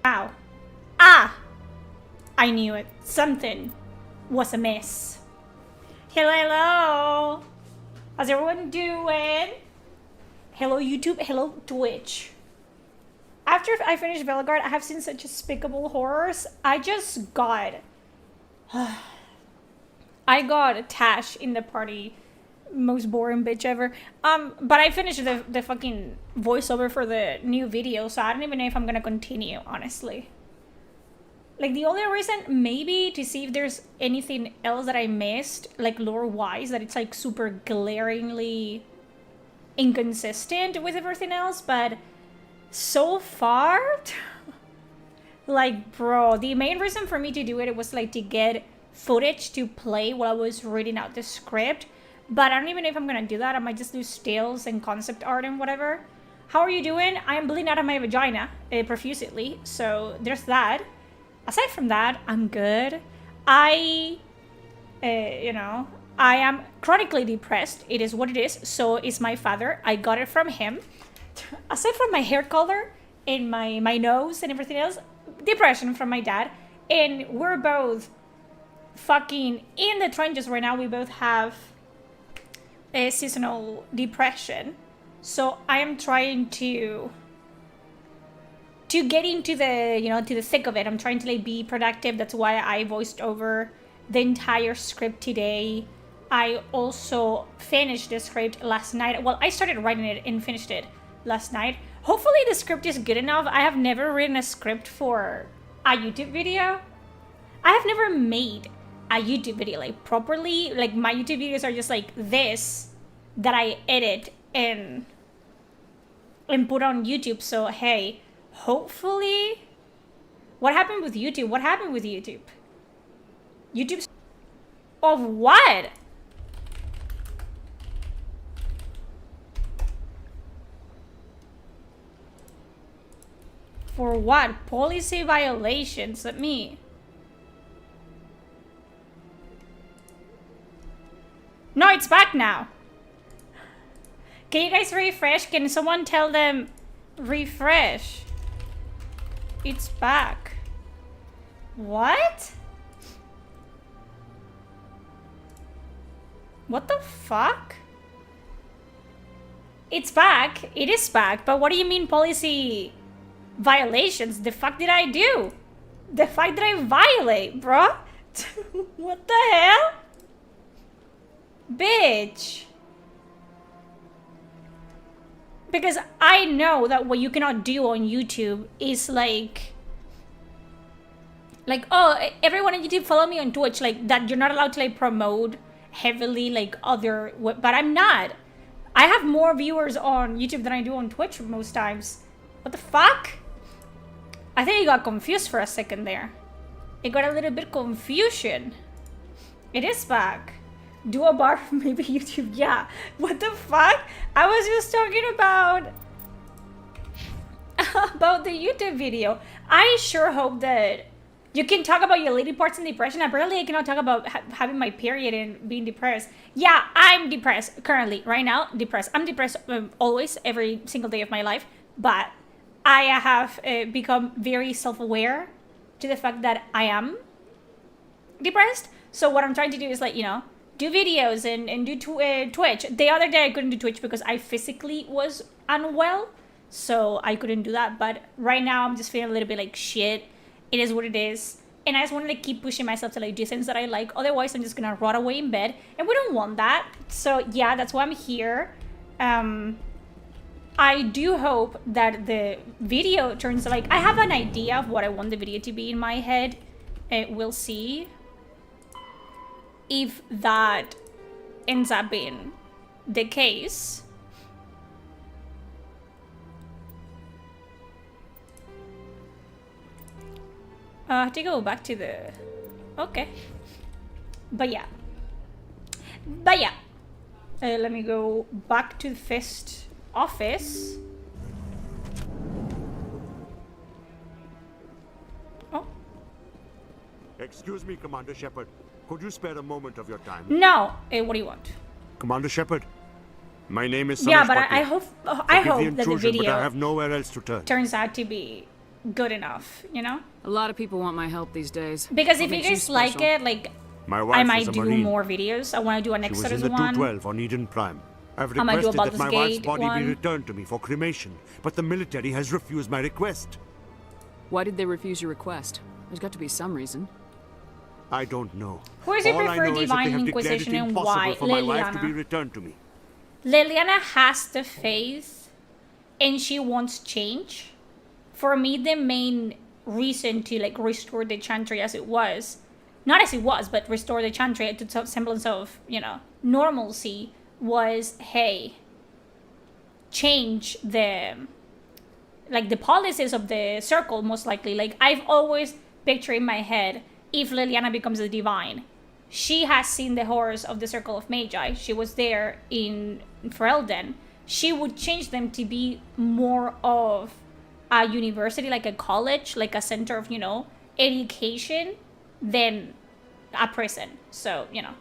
Ow. Ah! I knew it. Something was amiss. Hello, hello. How's everyone doing? Hello, YouTube. Hello, Twitch. After I finished Veilguard, I have seen such despicable horrors. I just got... I got Tash in the party. Most boring bitch ever. But I finished the fucking voiceover for the new video, so I don't even know if I'm gonna continue, honestly. Like, the only reason, maybe, to see if there's anything else that I missed, like, lore-wise, that it's, like, super glaringly inconsistent with everything else, but so far, like, bro, the main reason for me to do it was, like, to get footage to play while I was reading out the script, but I don't even know if I'm gonna do that. I might just do stills and concept art and whatever. How are you doing? I am bleeding out of my vagina profusely, so there's that. Aside from that, I'm good. I am chronically depressed. It is what it is. So is my father. I got it from him. Aside from my hair color and my nose and everything else, depression from my dad. And we're both fucking in the trenches right now. We both have a seasonal depression. So I am trying to get into the, to the thick of it. I'm trying to, like, be productive. That's why I voiced over the entire script today. I also finished the script last night. Well, I started writing it and finished it last night. Hopefully the script is good enough. I have never written a script for a YouTube video. I have never made a YouTube video, like, properly. Like, my YouTube videos are just like this that I edit and put on YouTube. So, hey, hopefully... What happened with YouTube? What happened with YouTube? YouTube's... Of what? For what? Policy violations? Let me... No, it's back now. Can you guys refresh? Can someone tell them refresh? It's back. What? What the fuck? It's back. It is back. But what do you mean policy violations? The fuck did I do? The fuck did I violate, bro? What the hell? Bitch. Because I know that what you cannot do on YouTube is like, oh, everyone on YouTube follow me on Twitch, like, that you're not allowed to, like, promote heavily, like, other, but I'm not. I have more viewers on YouTube than I do on Twitch most times. What the fuck? I think I got confused for a second there. It got a little bit confusion. It is back. Do a bar for maybe YouTube. Yeah. What the fuck? I was just talking about the YouTube video. I sure hope that you can talk about your lady parts and depression. Apparently I cannot talk about having my period and being depressed. Yeah, I'm depressed currently, right now. Depressed. I'm depressed always, every single day of my life. But I have become very self-aware to the fact that I am depressed. So what I'm trying to do is, like, do videos and do Twitch. The other day I couldn't do Twitch because I physically was unwell, so I couldn't do that. But right now I'm just feeling a little bit like shit. It is what it is, and I just want to, like, keep pushing myself to, like, do things that I like. Otherwise I'm just gonna rot away in bed, and we don't want that. So yeah, that's why I'm here. I do hope that the video turns, like, I have an idea of what I want the video to be in my head. We'll see if that ends up being the case. I have to go back to the... Okay. But yeah. Let me go back to the Fist office. Oh. Excuse me, Commander Shepard. Could you spare a moment of your time? No. What do you want? Commander Shepard, my name is Yeah, Samish but Patil. I hope that the intrusion, video but I have nowhere else to turn. turns out to be good enough, you know? A lot of people want my help these days. Because What if you makes guys like special? it, like, My wife I was might a do Marine. more videos. I want to do an She was Exodus in the one. 212 on Eden Prime. I've I might do a requested that Baldur's my wife's Gate body one. be returned to me for cremation, but the military has refused my request. Why did they refuse your request? There's got to be some reason. I don't know. Who is your All I preferred know is that they Divine have declared it Inquisition and impossible why? for my wife to be Liliana. returned to me. Liliana has the faith and she wants change. For me, the main reason to like restore the Chantry as it was, not as it was, but restore the Chantry to some semblance of, you know, normalcy was, hey, change the like the policies of the circle, most likely. Like, I've always pictured in my head, if Liliana becomes a divine, she has seen the horrors of the Circle of Magi. She was there in Ferelden. She would change them to be more of a university, like a college, like a center of, you know, education, than a prison. So, you know.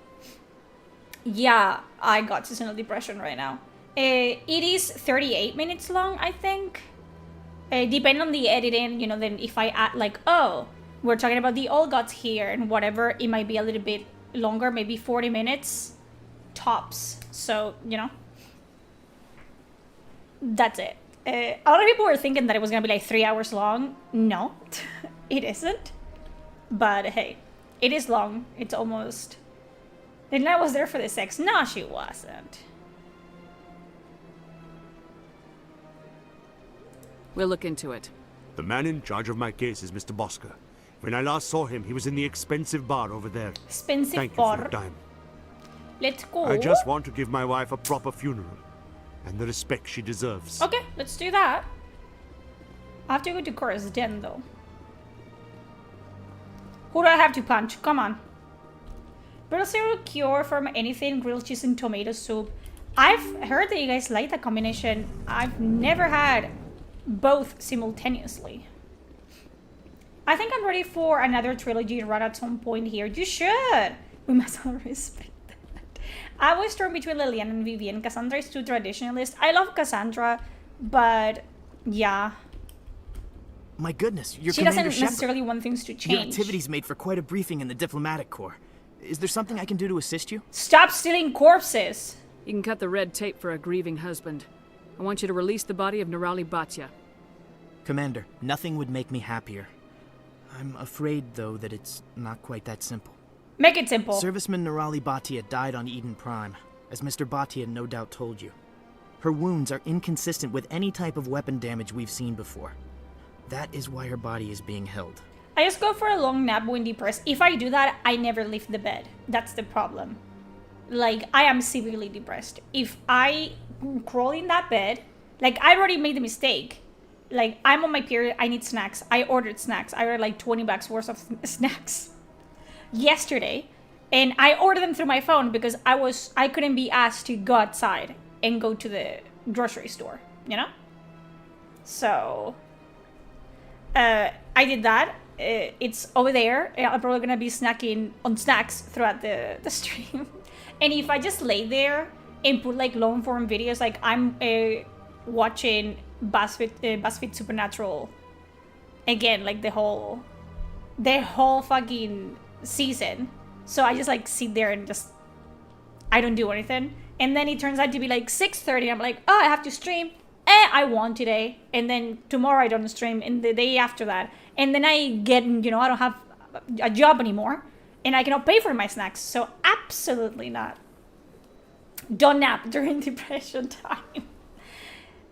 Yeah, I got seasonal depression right now. It is 38 minutes long, I think. Depending on the editing, you know, then if I add like, oh, we're talking about the old gods here and whatever, it might be a little bit longer, maybe 40 minutes tops. So, you know, that's it. A lot of people were thinking that it was gonna be like 3 hours long. No, it isn't. But hey, it is long. It's almost. Then I was there for the sex. No, she wasn't. We'll look into it. The man in charge of my case is Mr. Bosker. When I last saw him, he was in the expensive bar over there. Expensive Thank you bar. for your time. Let's go. I just want to give my wife a proper funeral and the respect she deserves. Okay, let's do that. I have to go to Cora's den, though. Who do I have to punch? Come on. Real zero cure from anything, grilled cheese and tomato soup. I've heard that you guys like that combination. I've never had both simultaneously. I think I'm ready for another trilogy run at some point here. You should. We must all respect that. I was torn between Liliana and Vivienne. Cassandra is too traditionalist. I love Cassandra, but yeah. My goodness, your She Commander doesn't Shepard. necessarily want things to Your change. activities made for quite a briefing in the diplomatic corps. Is there something I can do to assist you? Stop stealing corpses. You can cut the red tape for a grieving husband. I want you to release the body of Nerali Batya. Commander, nothing would make me happier. I'm afraid, though, that it's not quite that simple. Make it simple. Serviceman Nerali Batya died on Eden Prime, as Mr. Batya no doubt told you. Her wounds are inconsistent with any type of weapon damage we've seen before. That is why her body is being held. I just go for a long nap when depressed. If I do that, I never leave the bed. That's the problem. Like, I am severely depressed. If I crawl in that bed, like, I already made the mistake. Like, I'm on my period, I need snacks. I ordered snacks. I ordered like 20 bucks worth of snacks yesterday. And I ordered them through my phone because I couldn't be asked to go outside and go to the grocery store, you know? So, I did that. It's over there. I'm probably gonna be snacking on snacks throughout the stream. And if I just lay there and put like long form videos, like I'm watching BuzzFeed Supernatural again, like the whole fucking season. So I just like sit there and just I don't do anything. And then it turns out to be like 6:30. I'm like, oh, I have to stream. I won today. And then tomorrow I don't stream. And the day after that. And then I get, you know, I don't have a job anymore. And I cannot pay for my snacks. So absolutely not. Don't nap during depression time.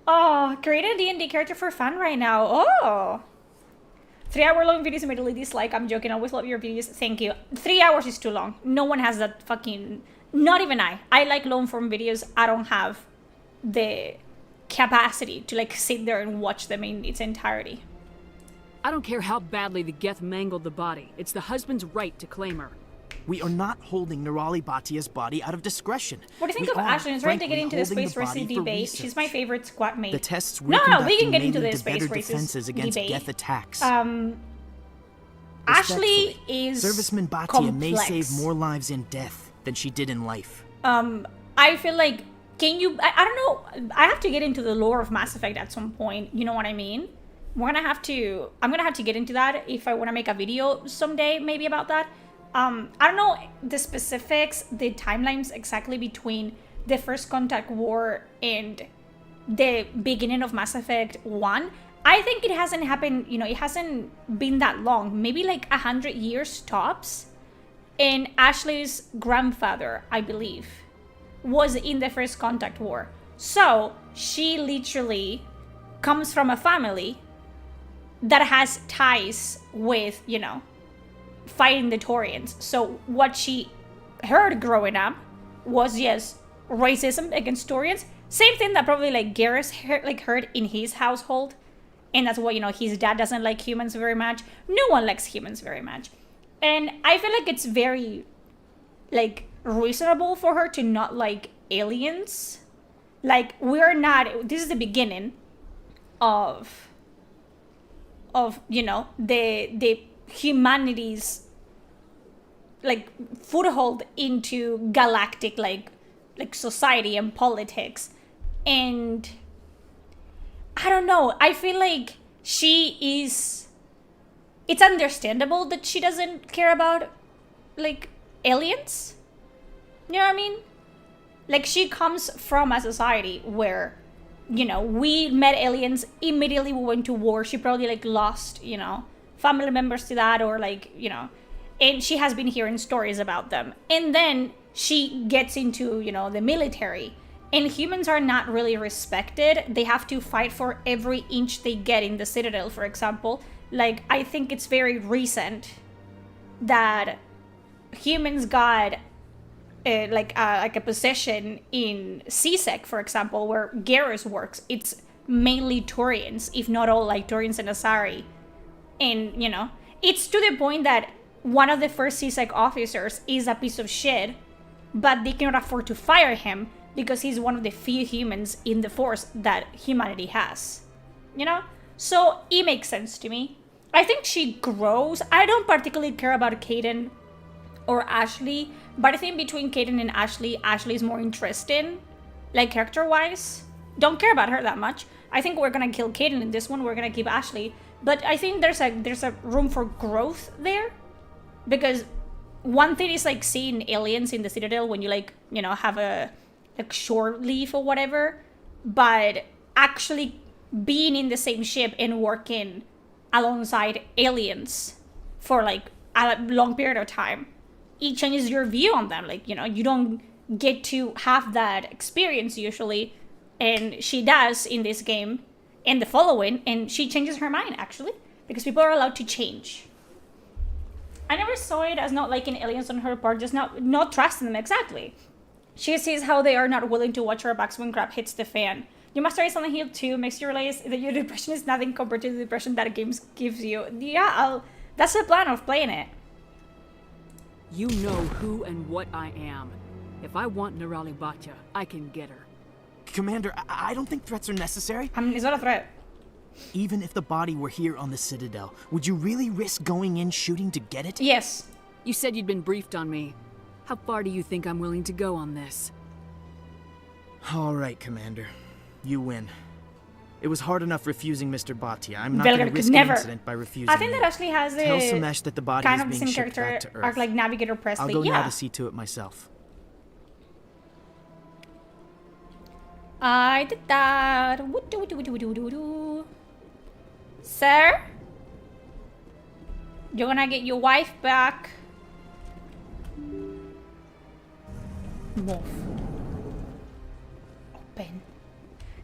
Oh, create a D&D character for fun right now. Oh. 3 hour long videos immediately dislike. I'm joking. I always love your videos. Thank you. 3 hours is too long. No one has that fucking... Not even I. I like long form videos. I don't have the capacity to like sit there and watch them in its entirety. I don't care how badly the Geth mangled the body. It's the husband's right to claim her. We are not holding Nerali Batya's body out of discretion. What do you think We of are, Ashlyn? Is ready to get frankly, into the holding space race body for debate. research. She's my favorite squad mate. The tests No, we're we can get conducting into may the lead to space better races defenses against debate. Geth attacks. Ashley Respectfully, is Serviceman Batya complex. may save more lives in death than she did in life. I feel like, can you... I don't know. I have to get into the lore of Mass Effect at some point. You know what I mean? I'm gonna have to get into that if I want to make a video someday, maybe about that. I don't know the specifics, the timelines exactly between the First Contact War and the beginning of Mass Effect 1. I think it hasn't happened, it hasn't been that long, maybe like 100 years tops. And Ashley's grandfather, I believe, was in the First Contact War. So she literally comes from a family that has ties with, fighting the Taurians. So what she heard growing up was, yes, racism against Taurians. Same thing that probably like Garrus heard in his household. And that's why, his dad doesn't like humans very much. No one likes humans very much. And I feel like it's very, like, reasonable for her to not like aliens. Like, this is the beginning of the humanity's, like, foothold into galactic, like society and politics. And I don't know, I feel like it's understandable that she doesn't care about, like, aliens. You know what I mean? Like, she comes from a society where, we met aliens, immediately we went to war. She probably, like, lost, family members to that, or, like, and she has been hearing stories about them. And then she gets into, the military. And humans are not really respected. They have to fight for every inch they get in the Citadel, for example. Like, I think it's very recent that humans got a position in CSEC, for example, where Garrus works. It's mainly Taurians, if not all, like Taurians and Asari. And, it's to the point that one of the first CSEC officers is a piece of shit, but they cannot afford to fire him because he's one of the few humans in the force that humanity has. So it makes sense to me. I think she grows. I don't particularly care about Kaidan or Ashley, but I think between Kaidan and Ashley is more interesting, like, character-wise. Don't care about her that much. I think we're gonna kill Kaidan in this one. We're gonna keep Ashley, but I think there's a room for growth there, because one thing is, like, seeing aliens in the Citadel when you, like, have a shore leave or whatever, but actually being in the same ship and working alongside aliens for, like, a long period of time, it changes your view on them. Like, you don't get to have that experience usually, and she does in this game and the following, and she changes her mind, actually, because people are allowed to change. I never saw it as not liking aliens on her part, just not trusting them. Exactly. She sees how they are not willing to watch her backs when crap hits the fan. You must try Silent Hill 2, makes you realize that your depression is nothing compared to the depression that a game gives you. Yeah, that's the plan of playing it. You know who and what I am. If I want Nerali Batya, I can get her. Commander, I don't think threats are necessary. It's not a threat. Even if the body were here on the Citadel, would you really risk going in shooting to get it? Yes. You said you'd been briefed on me. How far do you think I'm willing to go on this? All right, Commander. You win. It was hard enough refusing Mr. Batya. I'm not going to risk an incident by refusing. I think that Ashley has Tell Samesh that the body kind is of the being same shipped character back to Earth. arc like Navigator Presley. I'll go now to see to it myself. I did that. Sir? You're gonna get your wife back. Move. Open.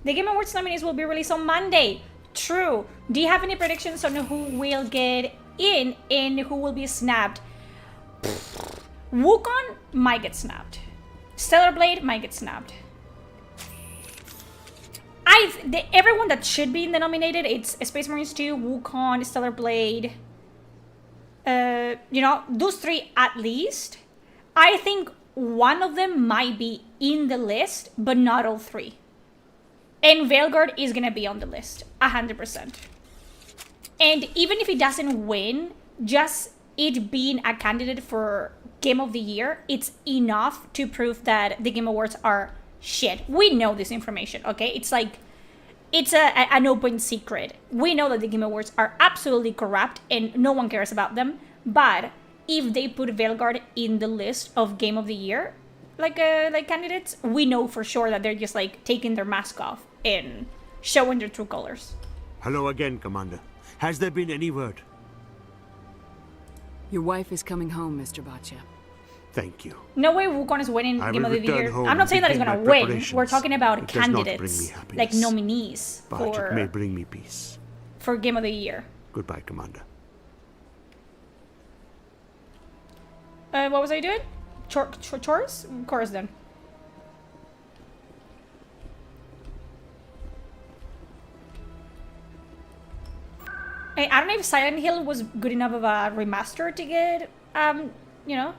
The Game Awards nominees will be released on Monday. True. Do you have any predictions on who will get in and who will be snapped? Wukong might get snapped. Stellar Blade might get snapped. Everyone that should be in the nominated, it's Space Marines 2, Wukong, Stellar Blade. Those three at least. I think one of them might be in the list, but not all three. And Veilguard is gonna be on the list, 100%. And even if it doesn't win, just it being a candidate for Game of the Year, it's enough to prove that the Game Awards are shit. We know this information, okay? It's like, it's an open secret. We know that the Game Awards are absolutely corrupt and no one cares about them. But if they put Veilguard in the list of Game of the Year, like candidates, we know for sure that they're just like taking their mask off and showing their true colors. Hello again, Commander. Has there been any word? Your wife is coming home, Mr. Botcha. Thank you. No way Wukong is winning I Game will of the return Year. home I'm not saying that he's and gonna begin my win. preparations. We're talking about It does not bring me candidates, happiness, like nominees but it may for bring me peace. Game of the Year. Goodbye, Commander. What was I doing? Chores? Of course, then. I don't know if Silent Hill was good enough of a remaster to get, you know,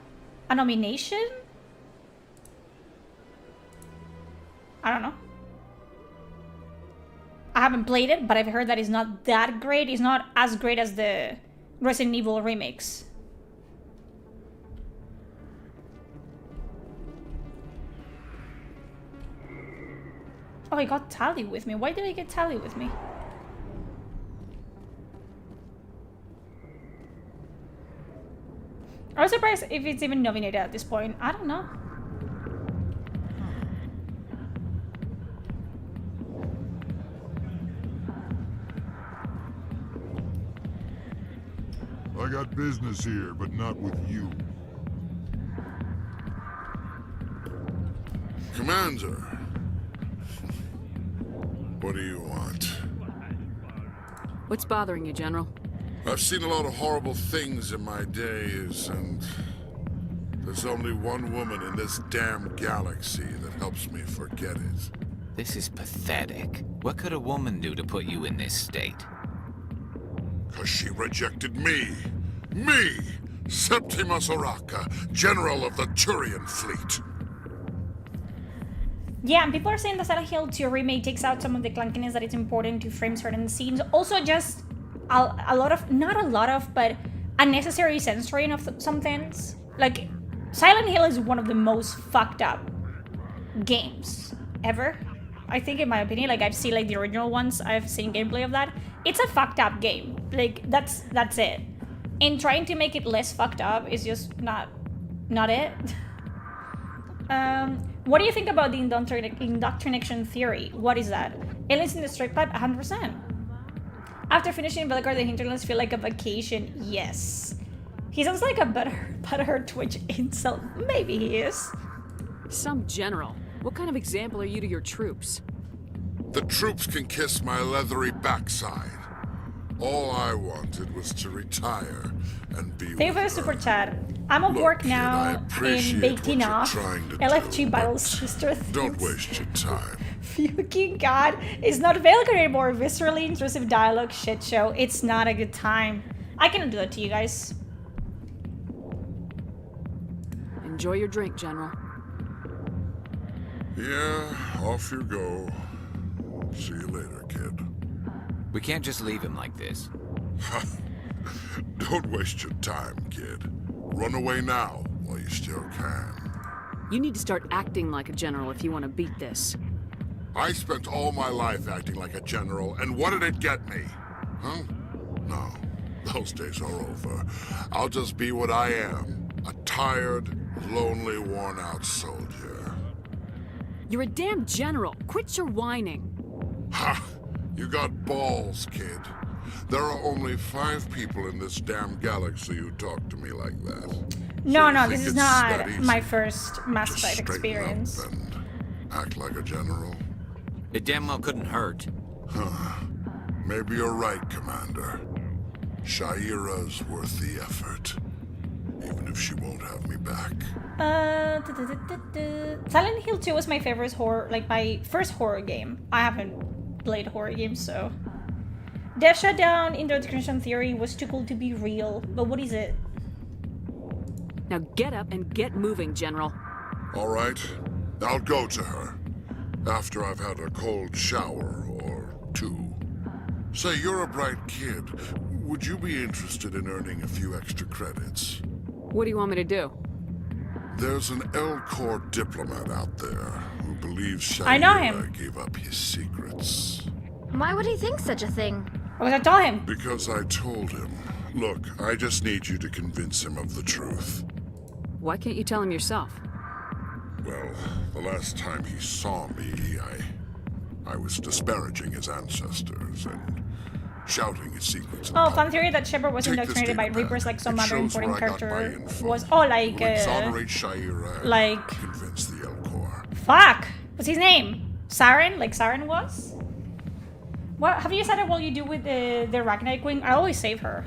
a nomination? I don't know. I haven't played it, but I've heard that it's not that great. It's not as great as the Resident Evil remakes. Oh, I got Tally with me. Why did I get Tally with me? I was surprised if it's even nominated at this point. I don't know. I got business here, but not with you. Commander, what do you want? What's bothering you, General? I've seen a lot of horrible things in my days, and there's only one woman in this damn galaxy that helps me forget it. This is pathetic. What could a woman do to put you in this state? 'Cause she rejected me! Me! Septimus Oraka, General of the Turian Fleet! Yeah, and people are saying the Silent Hill 2 remake takes out some of the clunkiness that it's important to frame certain scenes. Also, just a lot of, not a lot of, but unnecessary censoring of some things. Like, Silent Hill is one of the most fucked up games ever. I think, in my opinion, like, I've seen, like, the original ones, I've seen gameplay of that. It's a fucked up game. Like, that's it. And trying to make it less fucked up is just not it. What do you think about the indoctrination theory? What is that? Aliens in the straight pipe? 100%. After finishing Veilguard, the hinterlands feel like a vacation. Yes. He sounds like a butthurt Twitch incel. Maybe he is. Some general. What kind of example are you to your troops? The troops can kiss my leathery backside. All I wanted was to retire and be Thank you for the with super her. chat. I'm at work Look, kid, I now in appreciate baking what you're off trying to LFG do, Battle but Sister Don't things. waste your time. Fucking God. It's not Veilguard anymore. Viscerally intrusive dialogue shit show. It's not a good time. I cannot do that to you guys. Enjoy your drink, General. Yeah, off you go. See you later, kid. We can't just leave him like this. Don't waste your time, kid. Run away now while you still can. You need to start acting like a general if you want to beat this. I spent all my life acting like a general, and what did it get me? Huh? No, those days are over. I'll just be what I am. A tired, lonely, worn-out soldier. You're a damn general. Quit your whining. Ha! You got balls, kid. There are only 5 people in this damn galaxy who talk to me like that. No, So no, you this think is it's not that easy? my first Mass Just Effect straighten experience. up and act like a general. It damn well couldn't hurt. Maybe you're right, Commander. Shaira's worth the effort. Even if she won't have me back. Silent Hill 2 was my favorite horror, like my first horror game. I haven't played horror games, so. Death Shutdown in the Indoctrination Theory was too cool to be real, but what is it? Now get up and get moving, General. All right, I'll go to her. After I've had a cold shower or 2. Say, you're a bright kid. Would you be interested in earning a few extra credits? What do you want me to do? There's an L-Corps diplomat out there who believes I know Shaira him. gave up his secrets. Why would he think such a thing? Because I told him. Because I told him. Look, I just need you to convince him of the truth. Why can't you tell him yourself? Well, the last time he saw me, I was disparaging his ancestors and shouting his secrets. Oh, fan theory that Shepard was Take this indoctrinated by data Reapers pad. like some It other shows important where I got my character info. was. Oh, like, We'll exonerate Shira and like- convince the Elcor. fuck! What's his name? Saren? Like Saren was? What have you decided what you do with the Ragnarok Queen? I always save her.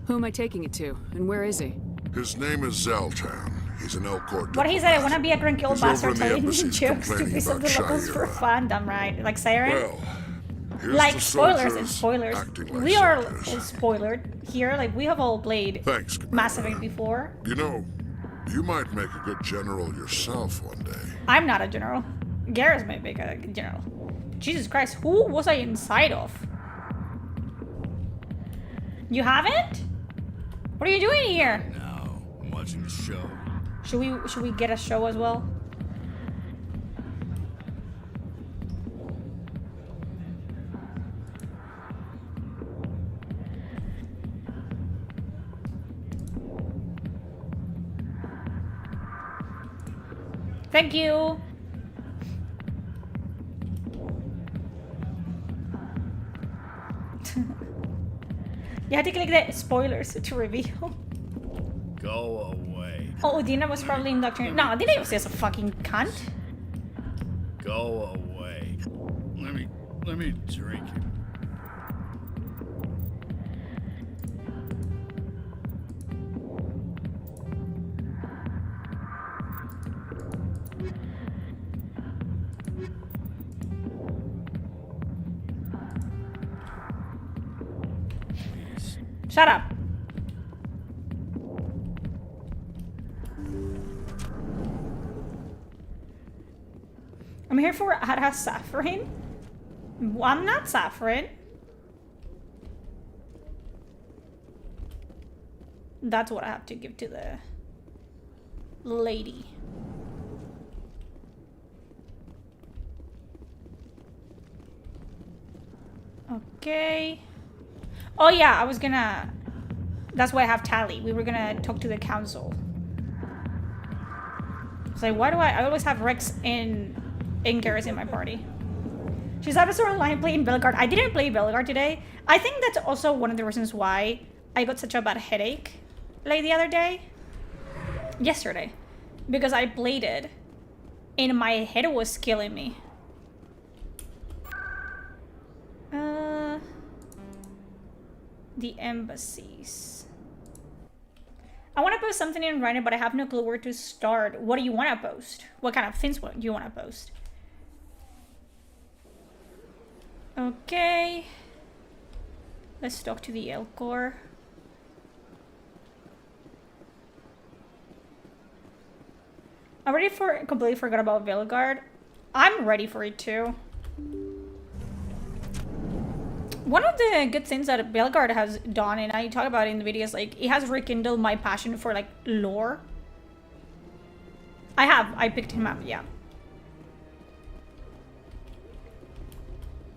Who am I taking it to, and where is he? His name is Zeltan. He's an Elcor. What he said, I want to be a Grankill He's bastard over in the telling embassies jokes to complaining piss off about the locals for Shira. fun. Damn right. Like Saren? Well, here's Like the spoilers and soldiers spoilers. acting like We are soldiers. spoilered here. Like we have all played Thanks, Mass Commander. Effect before. You know, you might make a good general yourself one day. I'm not a general. Garrus might make a general. Jesus Christ, who was I inside of? You haven't? What are you doing here? No, I'm watching the show. Should we get a show as well? Thank you. You had to click the spoilers to reveal. Go away. Oh, Dina was probably indoctrinated. No, Dina was just a fucking cunt. Go away. Let me drink it. Shut up. I'm here for Ada Saffron. I'm not Saffron. That's what I have to give to the lady. Okay. Oh yeah, I was gonna... That's why I have Tally. We were gonna talk to the council. It's like, why do I always have Rex and Garrus in my party? She's episode online playing Bellegarde. I didn't play Bellegarde today. I think that's also one of the reasons why I got such a bad headache like the other day. Yesterday. Because I played it and my head was killing me. The embassies. I want to post something in Reddit, but I have no clue where to start. What do you want to post? What kind of things do you want to post? Okay. Let's talk to the Elcor. I already completely forgot about Bellegarde. I'm ready for it too. One of the good things that Bellegarde has done, and I talk about it in the videos, like, it has rekindled my passion for, like, lore. I picked him up, yeah.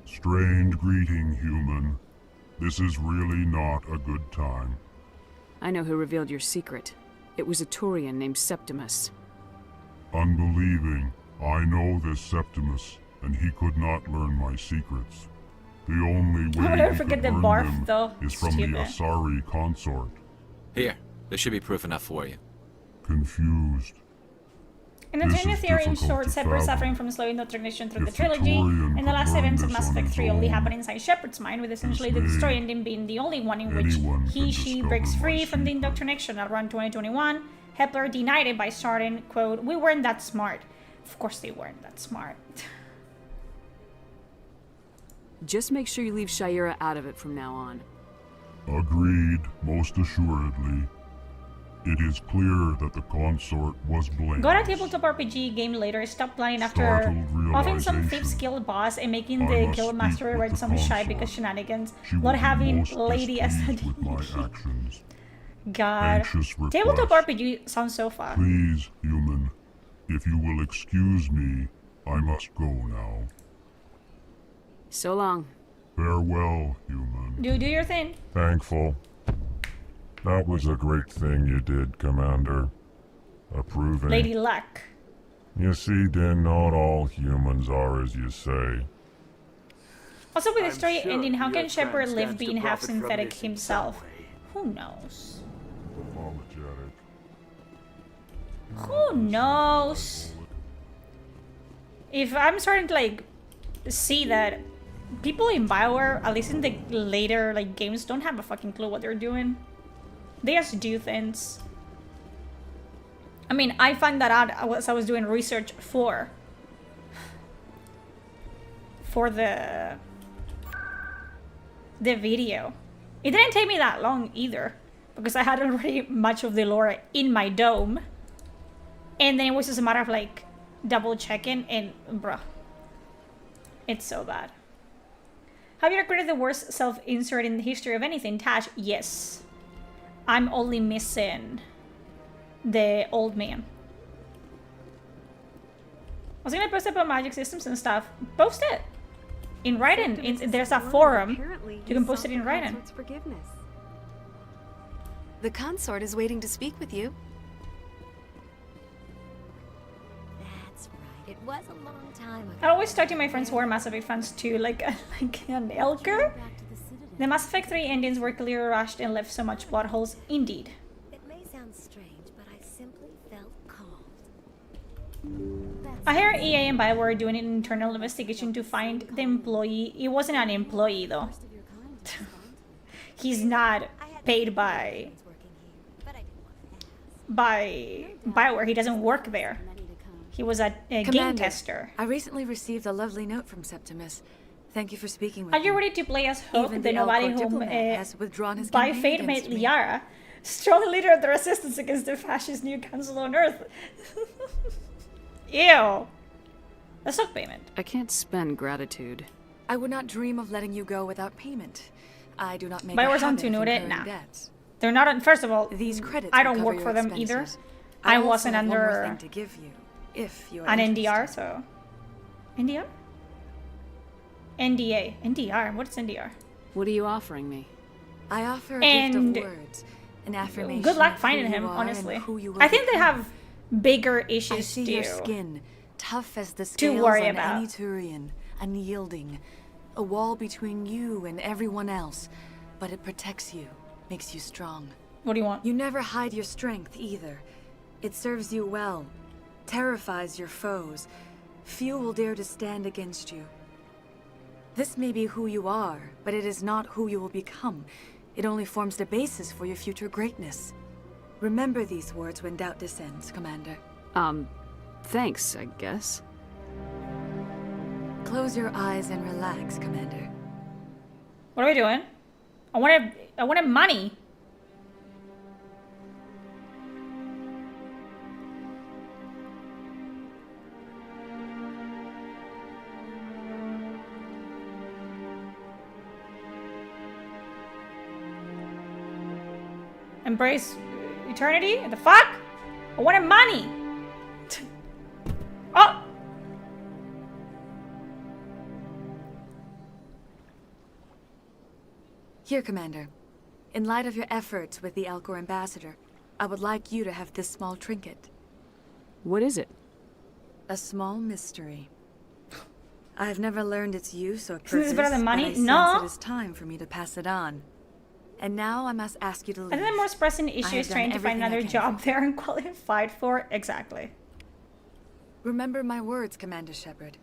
Strange greeting, human. This is really not a good time. I know who revealed your secret. It was a Turian named Septimus. Unbelieving, I know this Septimus, and he could not learn my secrets. The only way I'll never he forget could the learn barf, them though. is from Stupid. the Asari Consort. Here, there should be proof enough for you. Confused. In the This Trinity is theory, in difficult short, to Shepard fathom. suffering from slow indoctrination through the If the trilogy, Turian and the could last learn events of this Mass on Effect his 3 only own, happen inside Shepard's mind, with essentially the way, destroy ending being the only one in which anyone he, can she discover breaks my free from the secret. indoctrination. Around 2021, Hepler denied it by starting, quote, "We weren't that smart." Of course they weren't that smart. Just make sure you leave Shira out of it from now on. Agreed, most assuredly. It is clear that the consort was blameless. Got a tabletop RPG game later, stopped playing after Startled offering some realization. fifth skill boss and making I the must guild master speak with write the some shy consort. because shenanigans, She not will be having most lady as a displeased with my actions. God. Anxious Tabletop request. RPG sounds so fun. Please, human, if you will excuse me, I must go now. So long. Farewell, human. Do your thing. Thankful. That was a great thing you did, Commander. Approving. Lady Luck. You see, then not all humans are as you say. Also, with the I'm story sure ending, how your can Shepard friend live stands to being half profit from synthetic this in himself? some way. Who knows? Apologetic. Who knows? If I'm starting to like see that people in BioWare, at least in the later like games, don't have a fucking clue what they're doing. They just do things. I mean, I found that out as I was doing research for the video. It didn't take me that long either, because I had already much of the lore in my dome. And then it was just a matter of like double checking, and bruh, it's so bad. Have you recorded the worst self-insert in the history of anything, Tash? Yes. I'm only missing the old man. I was gonna post about magic systems and stuff. Post it in writing. There's a forum. You can post it in writing. Forgiveness. The consort is waiting to speak with you. That's right. It was a long time ago. I always talk to my friends who are Mass Effect fans too, like an Elker. The Mass Effect 3 endings were clearly rushed and left so much plot holes. Indeed. It may sound strange, but I simply felt called. I hear EA and BioWare are doing an internal investigation to find the employee. He wasn't an employee though. He's not paid by BioWare. He doesn't work there. He was a game tester. I recently received a lovely note from Septimus. Thank you for speaking with Are you me. ready to play as Hope, Even the nobody Elcor whom diplomat has withdrawn his by campaign fate made against me. Liara, strong leader of the resistance against the fascist new council on Earth? Ew. A stock payment. I can't spend gratitude. I would not dream of letting you go without payment. I do not make BioWare's a on habit to of note it? incurring Nah. debts. They're not on. First of all, These credits I will don't cover work your for them expenses. either. I I also wasn't have one more under thing to give you, if you are an interested. NDR, so NDR? NDA. NDR. What is NDR? What are you offering me? I offer a And gift of words, an affirmation. Good luck of finding who him, you are honestly. and who you will I think they become. have bigger I issues see to your do. skin, tough as the scales worry on about. any Turian, unyielding, a wall between you and everyone else, but it protects you, makes you strong. What do you want? You never hide your strength either. It serves you well, terrifies your foes. Few will dare to stand against you. This may be who you are, but it is not who you will become. It only forms the basis for your future greatness. Remember these words when doubt descends, Commander. Thanks, I guess. Close your eyes and relax, Commander. What are we doing? I wanted money. Embrace eternity? The fuck? I wanted money. Oh! Here, Commander. In light of your efforts with the Elcor ambassador, I would like you to have this small trinket. What is it? A small mystery. I have never learned its use or Isn't purpose, this better than money? but I sense No. it is time for me to pass it on. And now I must ask you to leave. I think the most pressing issue have is done trying to find everything I another can job for they aren't qualified for. Exactly. Remember my words, Commander Shepard.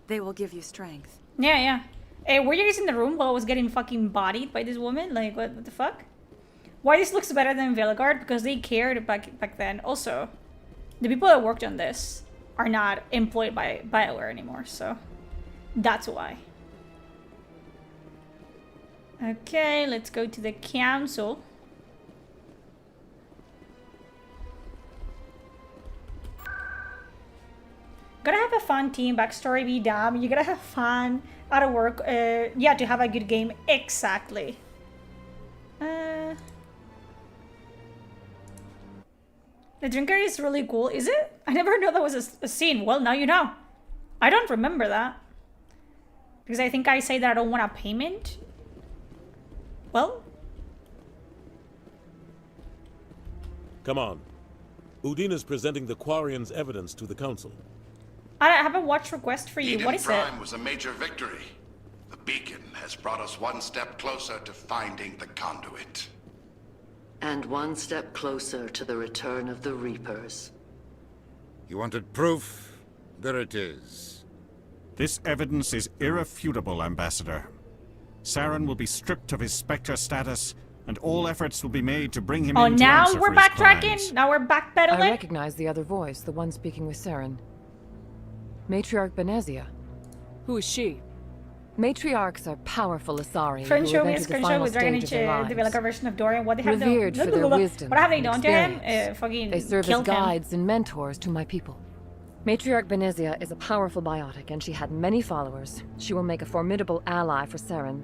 They will give you strength. Yeah, yeah. Hey, were you guys in the room while I was getting fucking bodied by this woman? Like, what the fuck? Why this looks better than Veilguard? Because they cared back then. Also, the people that worked on this are not employed by BioWare anymore, so that's why. Okay, let's go to the council. Gotta have a fun team backstory, be dumb. You gotta have fun out of work. Yeah, to have a good game. Exactly. The drinker is really cool. Is it? I never know that was a scene. Well, now you know. I don't remember that. Because I think I say that I don't want a payment. Well. Come on. Udina's presenting the Quarian's evidence to the Council. I have a watch request for you. Eden What is Prime it? was a major victory. The beacon has brought us one step closer to finding the conduit. And one step closer to the return of the Reapers. You wanted proof? There it is. This evidence is irrefutable, Ambassador. Saren will be stripped of his Spectre status, and all efforts will be made to bring him Oh, in to now answer we're for his backtracking? crimes. Now we're backpedaling? I recognize the other voice, the one speaking with Saren. Matriarch Benezia. Who is she? Matriarchs are powerful Asari Friend who show have me a entered the screenshot final with Dragon stage of their lives. developer version of Dorian. What they have Revered for their wisdom What have they and done to him? experience. Fucking They serve killed as him. guides and mentors to my people. Matriarch Benezia is a powerful biotic, and she had many followers. She will make a formidable ally for Saren.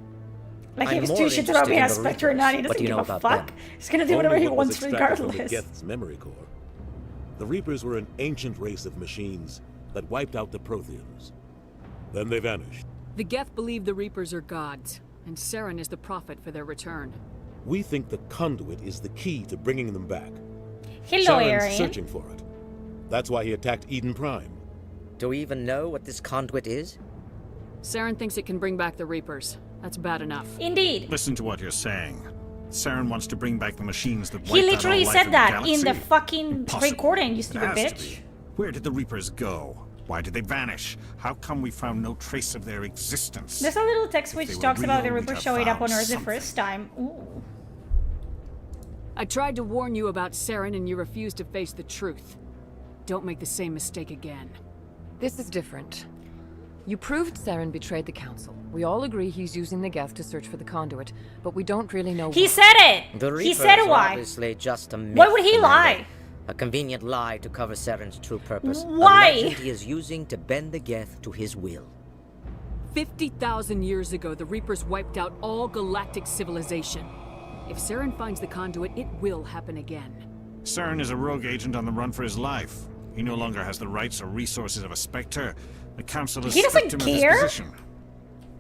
Like, he I'm was more too shit about interested being in a the Spectre or not. He Reapers. doesn't What do you give know a about fuck. them? He's gonna do Only whatever he what was wants extracted from the regardless. Geth's memory core. The Reapers were an ancient race of machines that wiped out the Protheans. Then they vanished. The Geth believe the Reapers are gods, and Saren is the prophet for their return. We think the conduit is the key to bringing them back. Hello, Saren's Arian. searching for it. That's why he attacked Eden Prime. Do we even know what this conduit is? Saren thinks it can bring back the Reapers. That's bad enough. Indeed. Listen to what you're saying. Saren wants to bring back the machines that He wiped out literally all life said in that the in galaxy. the fucking Impossible. recording, you It stupid has to bitch. be. Where did the Reapers go? Why did they vanish? How come we found no trace of their existence? There's a little text If which they were talks about the real, we'd Reaper have showing up found on Earth the something. first time. Ooh. I tried to warn you about Saren, and you refused to face the truth. Don't make the same mistake again. This is different. You proved Saren betrayed the Council. We all agree he's using the Geth to search for the conduit, but we don't really know He why. said it! The He Reapers said are why. obviously just a myth, Why would he Commander. lie? A convenient lie to cover Saren's true purpose. Why? A legend he is using to bend the Geth to his will. 50,000 years ago, the Reapers wiped out all galactic civilization. If Saren finds the conduit, it will happen again. Saren is a rogue agent on the run for his life. He no longer has the rights or resources of a Spectre. The Council has He doesn't stripped him of his care? position.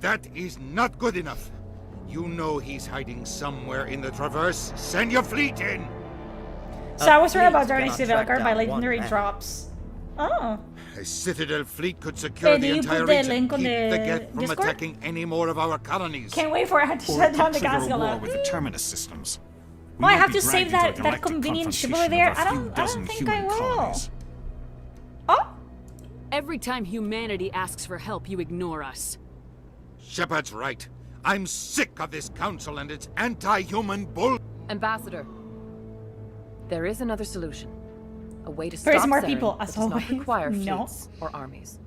That is not good enough. You know he's hiding somewhere in the Traverse. Send your fleet in! So I was right about fleet Dragon cannot developer track by down legendary one man. drops. Oh. A Citadel fleet could secure Do the you entire put the region, link on keep the the Geth from Discord? attacking any more of our colonies. Can't wait for it to Or shut down the trigger a war castle. with the Terminus systems. We Oh, I might have be to save dragged into a that galactic convenient confrontation ship over there? of a I few don't dozen think I human will. colonies. Oh? Every time humanity asks for help, you ignore us. Shepard's right. I'm sick of this council and its anti-human bull. Ambassador, there is another solution. A way to There is stop more Saren people, that as does not always. require No. fleets or armies.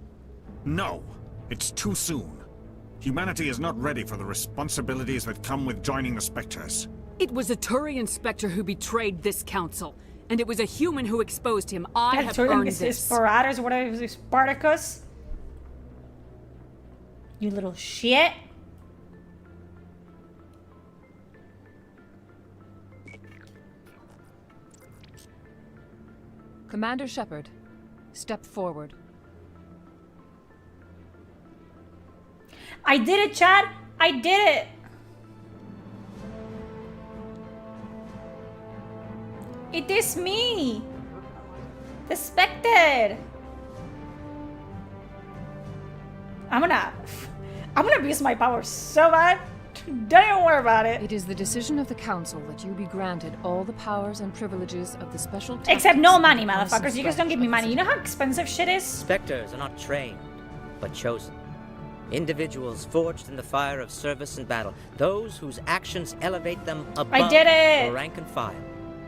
No, it's too soon. Humanity is not ready for the responsibilities that come with joining the Spectres. It was a Turian Spectre who betrayed this council, and it was a human who exposed him. I have earned Is this. Sparatus or whatever is Spartacus? You little shit. Commander Shepard, step forward. I did it, Chad. I did it. It is me. The Spectre. I'm gonna abuse my power so bad. Don't even worry about it. It is the decision of the Council that you be granted all the powers and privileges of the special Except no tactics money, and motherfuckers. You guys don't give me money. You know how expensive shit is? Spectres are not trained, but chosen. Individuals forged in the fire of service and battle. Those whose actions elevate them above did it! the rank and file.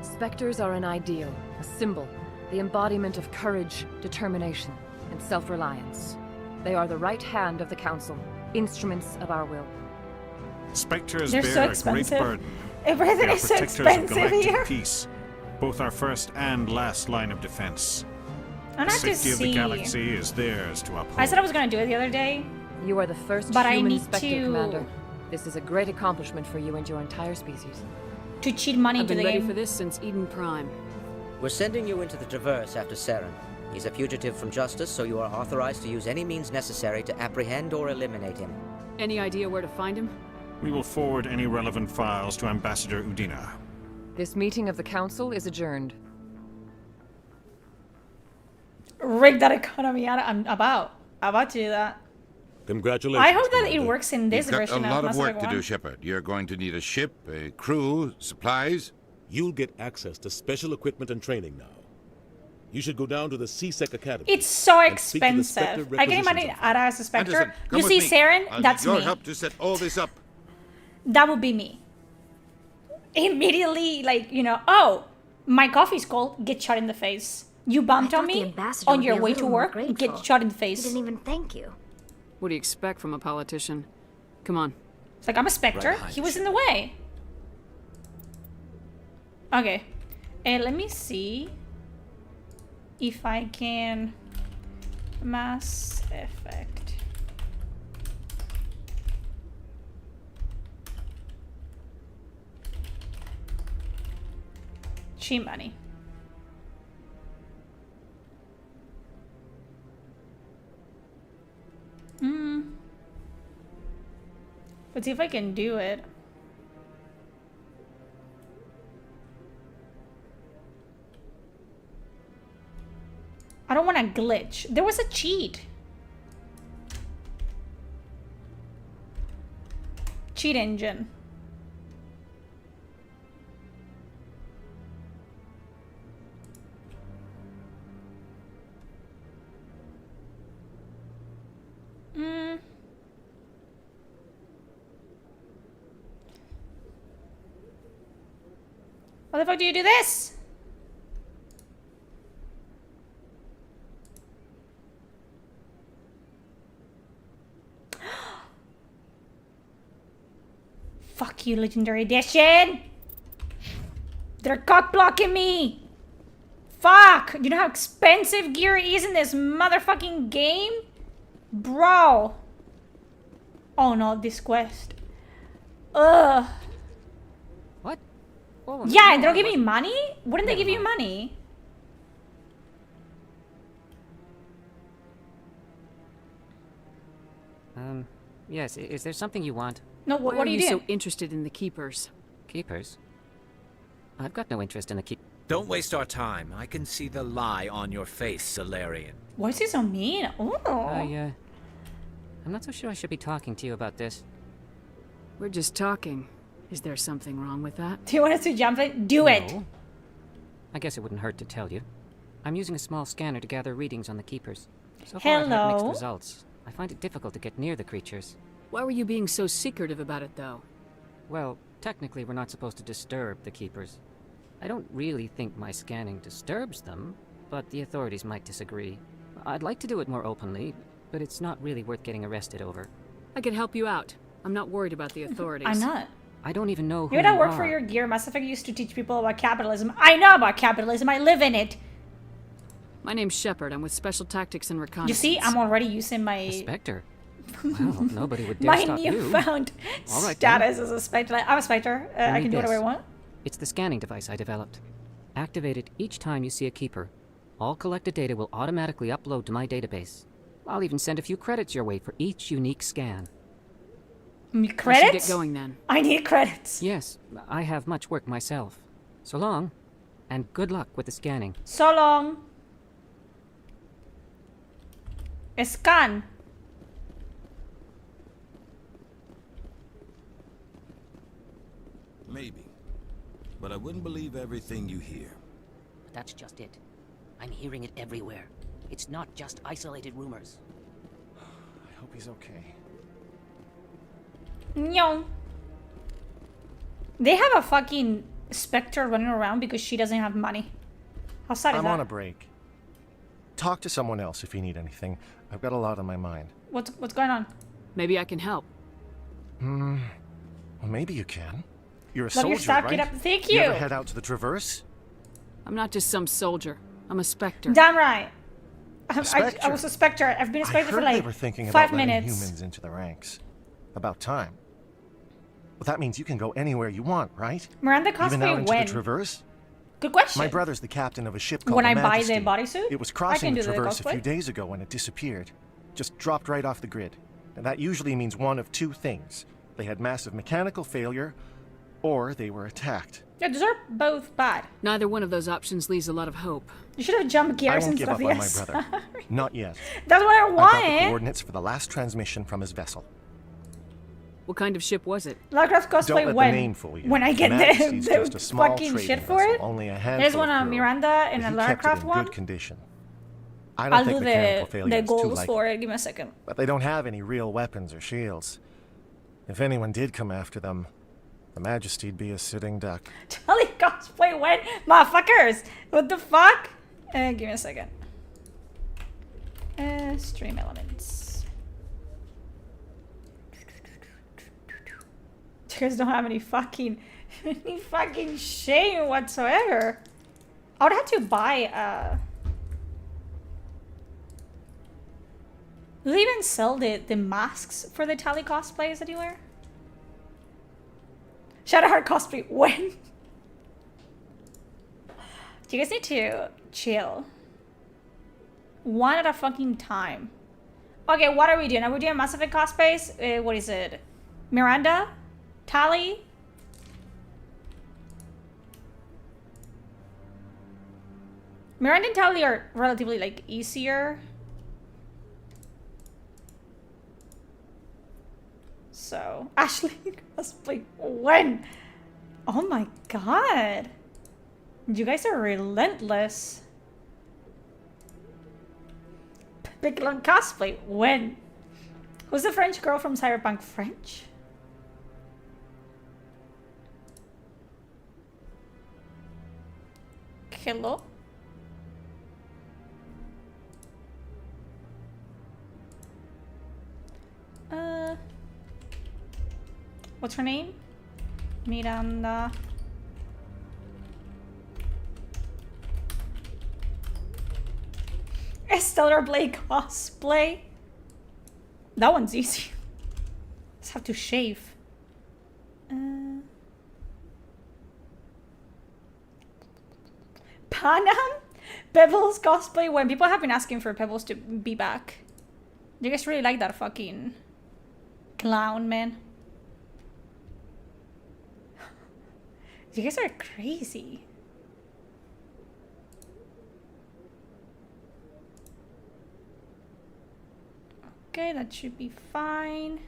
Spectres are an ideal, a symbol, the embodiment of courage, determination, and self-reliance. They are the right hand of the Council, instruments of our will. Spectres They're bear so a great expensive. burden. Everything They are is so protectors of expensive galactic here. peace, both our first and last line of defense. I'm The not to safety of see. the galaxy is theirs to uphold. I said I was gonna do it the other day. You are the first But I human need Spectre, to- Commander. This is a great accomplishment for you and your entire species. To cheat money I've into been the ready game. for this since Eden Prime. We're sending you into the Traverse after Saren. He's a fugitive from justice, so you are authorized to use any means necessary to apprehend or eliminate him. Any idea where to find him? We will forward any relevant files to Ambassador Udina. This meeting of the Council is adjourned. Rig that economy. I'm about to do that. Congratulations. I hope that it works in this You've got version a lot of Mass work Effect to do, 1. Shepard. You're going to need a ship, a crew, supplies. You'll get access to special equipment and training now. You should go down to the CSEC Academy. It's so and speak to the Spectre expensive. I can requisitions imagine officer. Ada as a Spectre. Anderson, come You with see me. Saren? I'll That's need your me. help to set all this up. That would be me. Immediately, like, you know, oh, my coffee's cold, get shot in the face. You bumped on me on your way to work, get shot in the face. He didn't even thank you. What do you expect from a politician? Come on. It's like, I'm a Spectre. Right behind He was in the way. Okay. Let me see if I can... Mass Effect. Cheap money. Let's see if I can do it. I don't want to glitch. There was a cheat. Cheat engine. Why the fuck do you do this? Fuck you, Legendary Edition! They're cock blocking me! Fuck! Do you know how expensive gear is in this motherfucking game? Bro! Oh no, this quest. Ugh. What? Oh, Yeah, no, they don't give me money? Wouldn't they give you money? Yes, is there something you want? No, Why what are you doing? so interested in the Keepers? Keepers? I've got no interest in the keep. Don't waste our time. I can see the lie on your face, Solarian. Why is he so mean? Oh. I'm not so sure I should be talking to you about this. We're just talking. Is there something wrong with that? Do you want us to jump it? Do it! No. I guess it wouldn't hurt to tell you. I'm using a small scanner to gather readings on the Keepers. So far I've had mixed Hello? results. I find it difficult to get near the creatures. Why were you being so secretive about it, though? Well, technically we're not supposed to disturb the Keepers. I don't really think my scanning disturbs them, but the authorities might disagree. I'd like to do it more openly, but it's not really worth getting arrested over. I could help you out. I'm not worried about the authorities. I'm not. I don't even know who You don't you work are. for your gear. Mass Effect used to teach people about capitalism. I know about capitalism. I live in it. My name's Shepard. I'm with Special Tactics and Reconnaissance. You see, I'm already using my... Spectre? Well, nobody would dare my stop you. newfound All right, status as a Spectre. Like, I'm a Spectre. I Read can do whatever I this. want. It's the scanning device I developed. Activate it each time you see a Keeper. All collected data will automatically upload to my database. I'll even send a few credits your way for each unique scan. Credits? I should get going then. I need credits. Yes, I have much work myself. So long, and good luck with the scanning. So long. Scan. Maybe. But I wouldn't believe everything you hear. That's just it. I'm hearing it everywhere. It's not just isolated rumors. I hope he's okay. No. They have a fucking Spectre running around because she doesn't have money. How sad is I'm that? on a break. Talk to someone else if you need anything. I've got a lot on my mind. What's going on? Maybe I can help. Well, maybe you can. You're a Love your soldier, stuff, right? get up. Thank You you. ever head out to the Traverse? I'm not just some soldier. I'm a Spectre. Damn right. I Spectre? was a Spectre. I've been a I Spectre heard for like they were thinking 5 about letting minutes. humans into the ranks. About time. Well, that means you can go anywhere you want, right? Miranda Even out cosplay into when? the Traverse? Good question. My brother's the captain of a ship called When the I buy the Majesty. bodysuit? It was I crossing can the do the Traverse a cosplay. few days ago when it disappeared. Just dropped right off the grid. And that usually means one of two things. They had massive mechanical failure, or they were attacked. Yeah, those are both bad. Neither one of those options leaves a lot of hope. You should have jumped I gears won't and give stuff, up on yes. my brother. Not yet. That's what I I've got the want. coordinates for the last transmission from his vessel. What kind of ship was it? Lovecraft Don't cosplay let when? the name fool you. When I get Majesty's the just a small fucking trading shit for vessel, it? only a There's handful one of on crew, Miranda and but a he kept it Lovecraft in one. good condition. I don't I'll think do mechanical failure the is too goals likely, for it. Give me a second. but they don't have any real weapons or shields. If anyone did come after them, the Majesty'd be a sitting duck. Tally cosplay when? Motherfuckers! What the fuck? Give me a second. Stream elements. You guys don't have any fucking shame whatsoever. I would have to buy do they even sell the masks for the Tally cosplays that you wear? Shadowheart cosplay when? Do you guys need to chill? One at a fucking time. Okay, what are we doing? Are we doing Mass Effect cosplays? What is it? Miranda? Tally? Miranda and Tally are relatively like easier. So, Ashley cosplay when? Oh my god. You guys are relentless. Big long cosplay when? Who's the French girl from Cyberpunk? French? Hello? What's her name? Miranda. Stellar Blade cosplay. That one's easy. Just have to shave. Panam? Pebbles cosplay when? People have been asking for Pebbles to be back. You guys really like that fucking clown, man. You guys are crazy. Okay, that should be fine.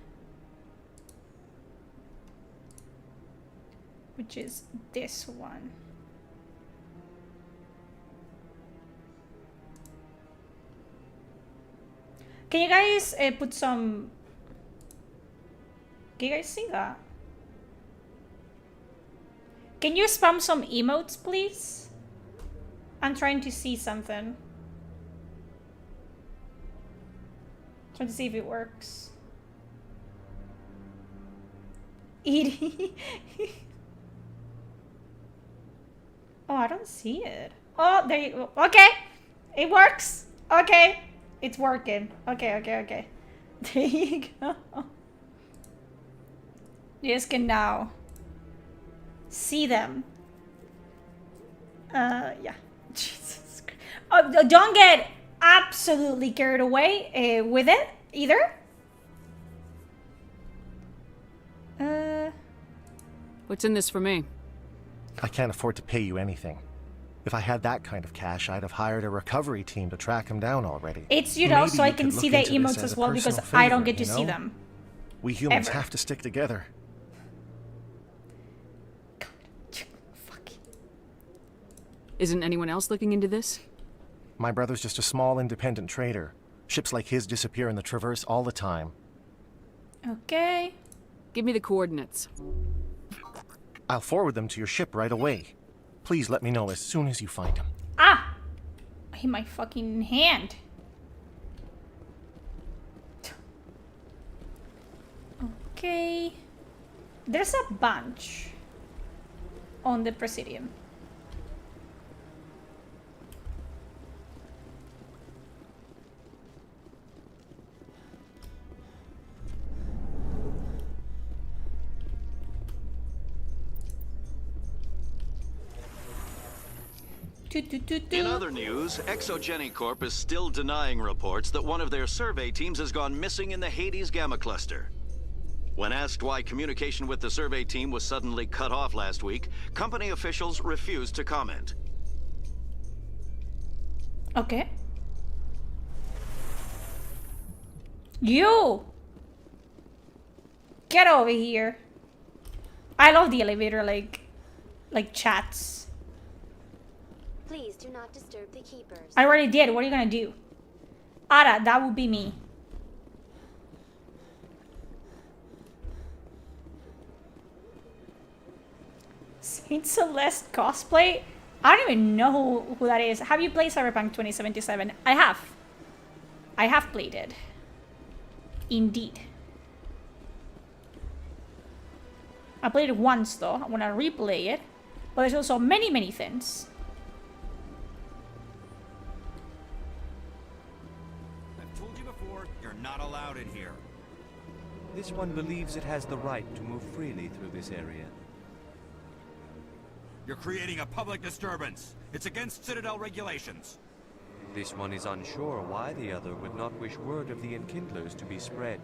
Which is this one. Can you guys put some... Can you guys see that? Can you spam some emotes, please? I'm trying to see something. Trying to see if it works. Edie. Oh, I don't see it. Oh, there you go. Okay. It works. Okay. It's working. Okay, okay, okay. There you go. You guys can now see them. Yeah. Jesus Christ. Oh, don't get absolutely carried away with it either. What's in this for me? I can't afford to pay you anything. If I had that kind of cash, I'd have hired a recovery team to track him down already. It's, you know, Maybe so I you can could see look the into this emotes as as a well because personal I don't favor, get to you see know? them. We humans Ever. have to stick together. Isn't anyone else looking into this? My brother's just a small independent trader. Ships like his disappear in the Traverse all the time. Okay. Give me the coordinates. I'll forward them to your ship right away. Please let me know as soon as you find him. Ah! I hit my fucking hand. Okay. There's a bunch on the Presidium. In other news, Exogeny Corp is still denying reports that one of their survey teams has gone missing in the Hades Gamma Cluster. When asked why communication with the survey team was suddenly cut off last week, company officials refused to comment. Okay. You! Get over here. I love the elevator, like chats. Please do not disturb the keepers. I already did. What are you gonna do? Ada, that would be me. Saint Celeste cosplay? I don't even know who that is. Have you played Cyberpunk 2077? I have. I have played it. Indeed. I played it once though. I want to replay it. But there's also many things. I've told you before, you're not allowed in here. This one believes it has the right to move freely through this area. You're creating a public disturbance. It's against Citadel regulations. This one is unsure why the other would not wish word of the Enkindlers to be spread.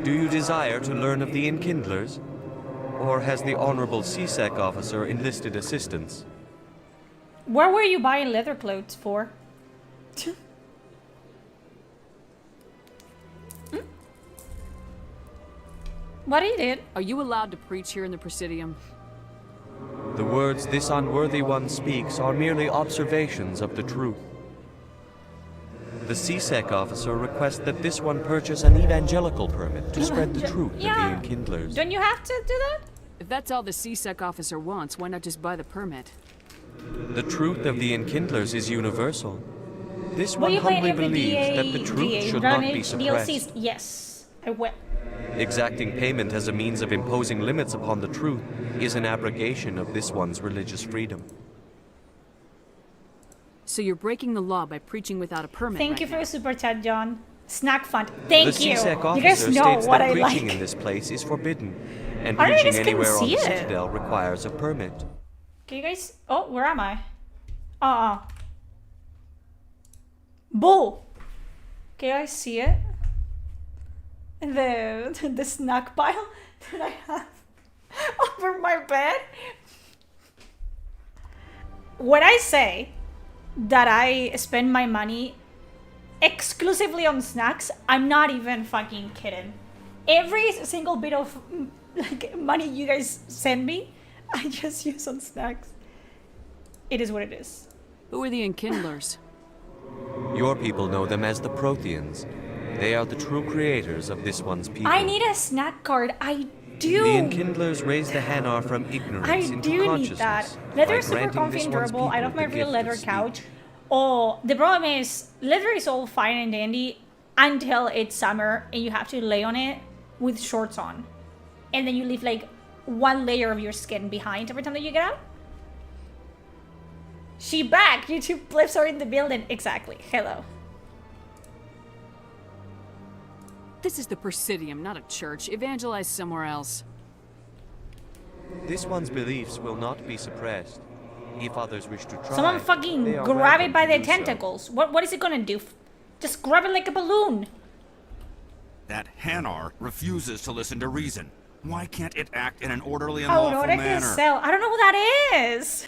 Do you desire to learn of the Enkindlers? Or has the Honorable CSEC officer enlisted assistance? Where were you buying leather clothes for? What is it? Are you allowed to preach here in the Presidium? The words this unworthy one speaks are merely observations of the truth. The CSEC officer requests that this one purchase an evangelical permit to spread the truth of the Enkindlers. Don't you have to do that? If that's all the CSEC officer wants, why not just buy the permit? The truth of the Enkindlers is universal. This Will one you play humbly any of the believes that the truth should not be suppressed. DLCs? Yes, I will. Exacting payment as a means of imposing limits upon the truth is an abrogation of this one's religious freedom. So you're breaking the law by preaching without a permit. Thank you for your super chat, John. Snack fund. Thank the you. CSEC You guys officer know states what that I preaching like. in this place is forbidden, and I don't preaching even anywhere on see the it. Citadel requires a permit. Can you guys? Oh, where am I? Boo! Can you guys see it? The snack pile that I have over my bed. When I say that I spend my money exclusively on snacks, I'm not even fucking kidding. Every single bit of like money you guys send me, I just use on snacks. It is what it is. Who are the Enkindlers? Your people know them as the Protheans. They are the true creators of this one's people. I need a snack card. I do. The Enkindlers raise the Hanar from ignorance I into do consciousness. need that. Leather by is super granting comfy this and one's durable. I people love my the real gift leather of speech. couch. Oh, the problem is leather is all fine and dandy until it's summer and you have to lay on it with shorts on. And then you leave like one layer of your skin behind every time that you get out. She back! YouTube blips are in the building. Exactly. Hello. This is the Presidium, not a church. Evangelize somewhere else. This one's beliefs will not be suppressed. If others wish to try, Someone fucking they are grab welcome it by to the do so. tentacles. What is it gonna do? Just grab it like a balloon. That Hanar refuses to listen to reason. Why can't it act in an orderly and Oh, lawful no, that manner? is sell. I don't know who that is.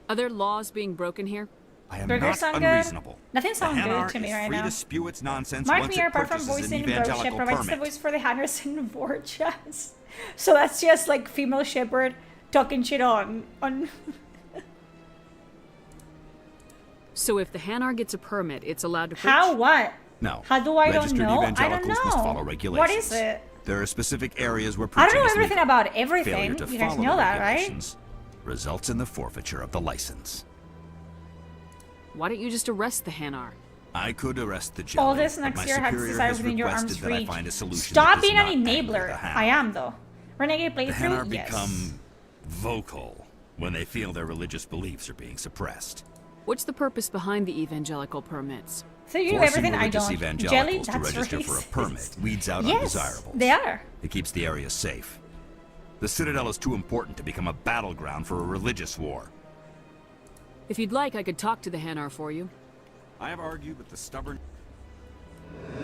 Are there laws being broken here? I am Burgers not sound unreasonable. good. Nothing sounds the Hanar good to me is right free now. to spew its nonsense Mark once Mir, it apart from purchases voicing an Bro Shep, evangelical provides the permit. voice for the Henderson Vorchas. So that's just like female shepherd talking shit on. So if the Hanar gets a permit, it's allowed to preach? How? What? No. How do I don't Registered know? I don't evangelicals must follow know. regulations. What is it? There are specific areas where I preaching don't know is everything legal. about everything. Failure to You guys follow know the that, right? regulations results in the forfeiture of the license. Why don't you just arrest the Hanar? I could arrest the jelly, All this but next my year has superior decided has within your arm's requested that I reach. find a solution Stop that does being an not anger enabler. the Hanar. I am though. Renegade The Hanar playthrough. Yes. become vocal when they feel their religious beliefs are being suppressed. What's the purpose behind the evangelical permits? So you do Forcing everything I religious don't. evangelicals Jelly, to that's register for a racist. permit weeds out Yes, undesirables. they are. It keeps the area safe. The Citadel is too important to become a battleground for a religious war. If you'd like, I could talk to the Hanar for you. I have argued with the stubborn...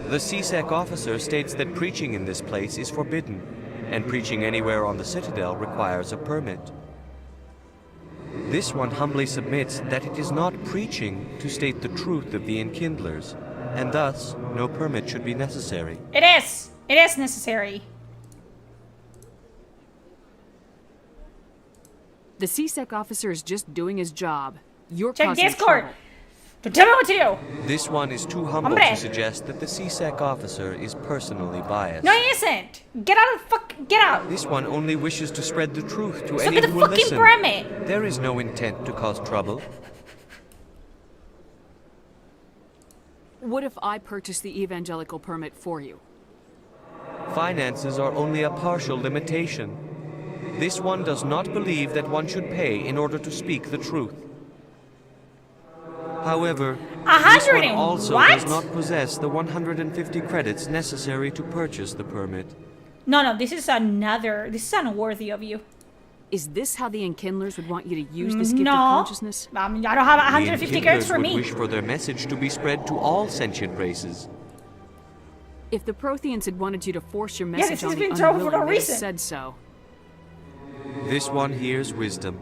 The CSEC officer states that preaching in this place is forbidden, and preaching anywhere on the Citadel requires a permit. This one humbly submits that it is not preaching to state the truth of the Enkindlers, and thus no permit should be necessary. It is! It is necessary. The CSEC officer is just doing his job. You're Check causing Discord! trouble. Don't tell me what to do! This one is too humble Hombre. to suggest that the CSEC officer is personally biased. No, he isn't! Get out of the fuck... Get out! This one only wishes to spread the truth to So any get the who will fucking listen. permit! There is no intent to cause trouble. What if I purchase the evangelical permit for you? Finances are only a partial limitation. This one does not believe that one should pay in order to speak the truth. However, this one also does not possess the 150 credits necessary to purchase the permit. No, this is another... This is unworthy of you. Is this how the Enkindlers would want you to use this gift of No. consciousness? I mean, I don't have 150 The credits for Enkindlers me. would wish for their message to be spread to all sentient races. If the Protheans had wanted you to force your Yeah, message this has on the been thrown for unwilling, no they'd have reason. said so. This one hears wisdom.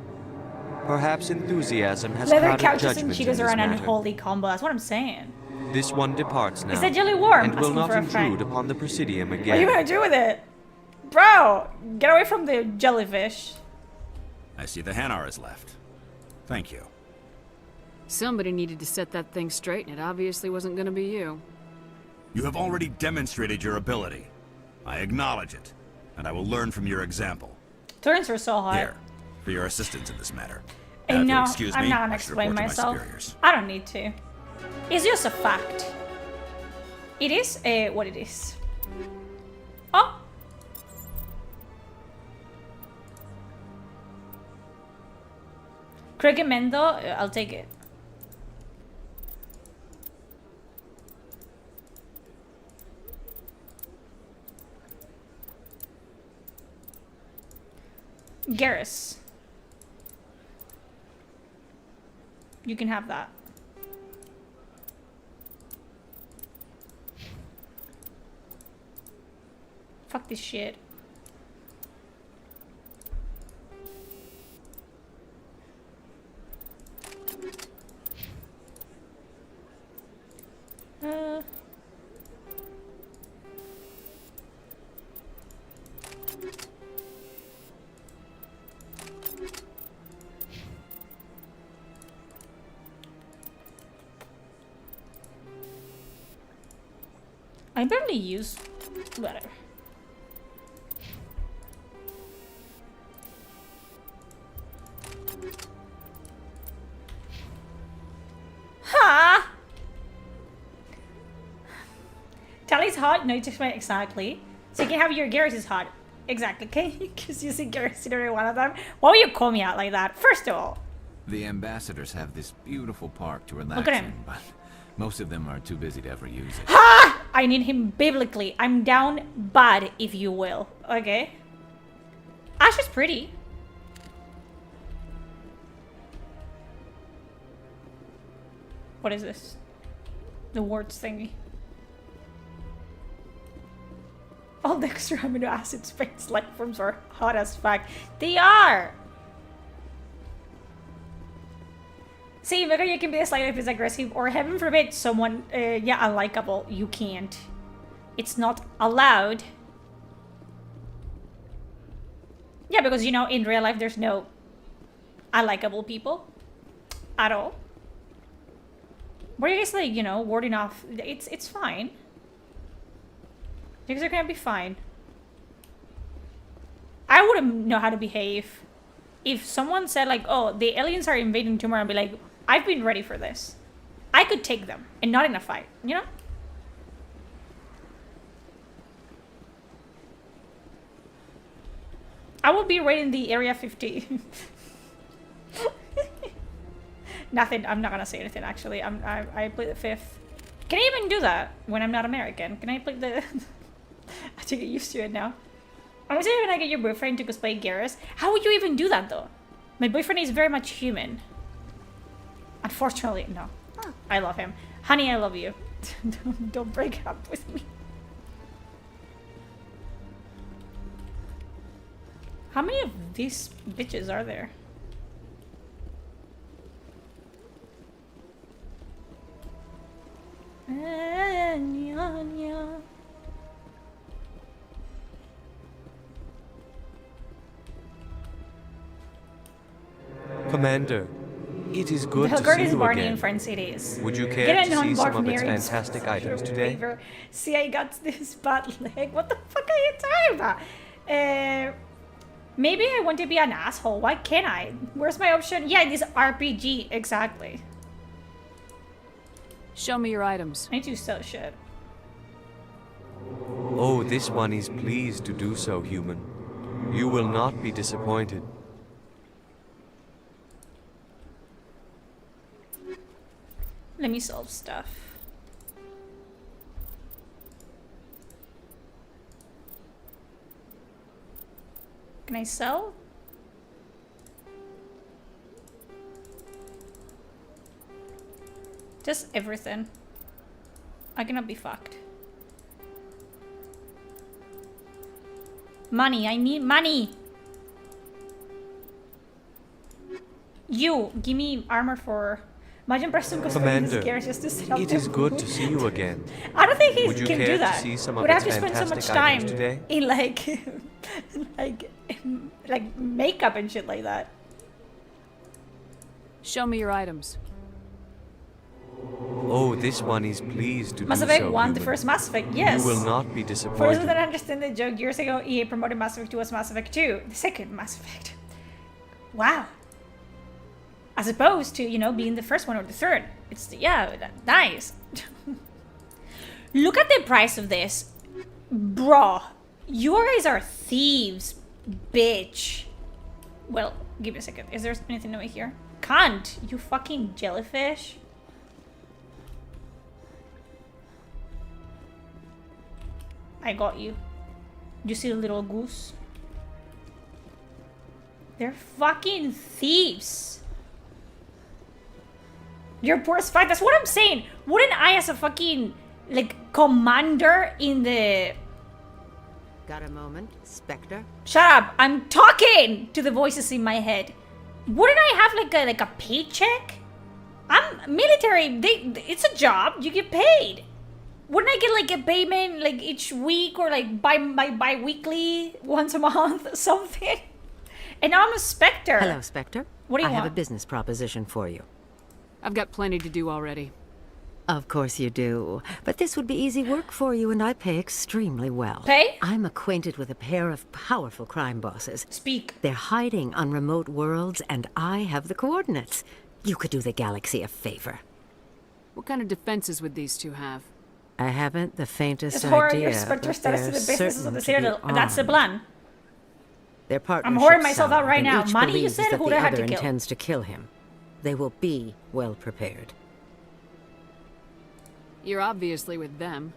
Perhaps enthusiasm has Leather clouded couches and judgment in Cheetos this are an matter. unholy combo. That's what I'm saying. This one departs now, Is that jelly warm? and will Asking not for a friend. intrude upon the Presidium What are again. you gonna do with it? Bro, get away from the jellyfish. I see the Hanar is left. Thank you. Somebody needed to set that thing straight, and it obviously wasn't going to be you. You have already demonstrated your ability. I acknowledge it, and I will learn from your example. Turns are so hot. Here, for your assistance in this matter. And no, Excuse I'm me, not gonna I should explain report to my myself. superiors. I don't need to. It's just a fact. It is what it is. Oh! Cricket Mendo, I'll take it. Garrus. You can have that. Fuck this shit. I barely use whatever. Ha! Tally's hot? No, you just went exactly. So you can have your Garrus is hot. Exactly. Okay, because you see Garrus in every one of them. Why would you call me out like that? First of all. The ambassadors have this beautiful park to relax Look at him. in, but most of them are too busy to ever use it. Ha! I need him biblically. I'm down bad, if you will. Okay. Ash is pretty. What is this? The warts thingy. All the extra amino acid space life forms are hot as fuck. They are! See, maybe you can be slightly if it's aggressive, or heaven forbid someone, yeah, unlikable. You can't. It's not allowed. Yeah, because, you know, in real life there's no unlikable people. At all. Were you guys, like, you know, warding off? It's fine. You guys are gonna be fine. I wouldn't know how to behave. If someone said, like, oh, the aliens are invading tomorrow, I'd be like, I've been ready for this. I could take them, and not in a fight, you know? I will be raiding the Area 50. Nothing. I'm not gonna say anything. Actually, I play the 5th. Can I even do that when I'm not American? Can I play the? I have to get used to it now. I was saying when I get your boyfriend to cosplay Garrus. How would you even do that though? My boyfriend is very much human. Unfortunately, no. I love him. Honey, I love you. Don't break up with me. How many of these bitches are there? Commander, it is good The to Hillgard see is you Barney again. in Friend Cities. Would you care Get to a see some of its non-barbarian fantastic items special today? favor. See, I got this bad leg. What the fuck are you talking about? Maybe I want to be an asshole. Why can't I? Where's my option? Yeah, this RPG. Exactly. Show me your items. I need to sell shit. Oh, this one is pleased to do so, human. You will not be disappointed. Let me solve stuff. Can I sell? Just everything. I cannot be fucked. Money, I need money! You, give me armor for... Imagine Preston cosplaying this Garrus just to set up it the is good booth. to see you again. I don't think he Would you can care do to that. see some of Would have its to spend so much fantastic time items today? in like makeup and shit like that. Show me your items. Oh, this one is pleased to Mass do Effect so, 1, the human. first Mass Effect, yes. You will not be For those disappointed. that understand the joke, years ago EA promoted Mass Effect 2 as Mass Effect 2, the second Mass Effect. Wow. As opposed to, you know, being the first one or the third. It's, yeah, nice. Look at the price of this. Bro, you guys are thieves, bitch. Well, give me a second. Is there anything over here? Can't, you fucking jellyfish. I got you. You see the little goose? They're fucking thieves. You're poor as fuck. That's what I'm saying. Wouldn't I, as a fucking, like, commander in the... Got a moment, Spectre? Shut up. I'm talking to the voices in my head. Wouldn't I have, like a paycheck? I'm military. It's a job. You get paid. Wouldn't I get, like, a payment, like, each week or, like, bi-weekly, once a month, something? And now I'm a Spectre. Hello, Spectre. What do you I want? have a business proposition for you. I've got plenty to do already. Of course you do. But this would be easy work for you, and I pay extremely well. Pay? I'm acquainted with a pair of powerful crime bosses. Speak. They're hiding on remote worlds, and I have the coordinates. You could do the galaxy a favor. What kind of defenses would these two have? I haven't the faintest It's horror idea. your Spectre but status to they're the businesses of the certain to Citadel. be That's the armed. plan. Their I'm partnership whoring myself out sound, right and now. each Money, you believes said? that Who the do I have other to kill? intends to kill him. They will be well prepared. You're obviously with them.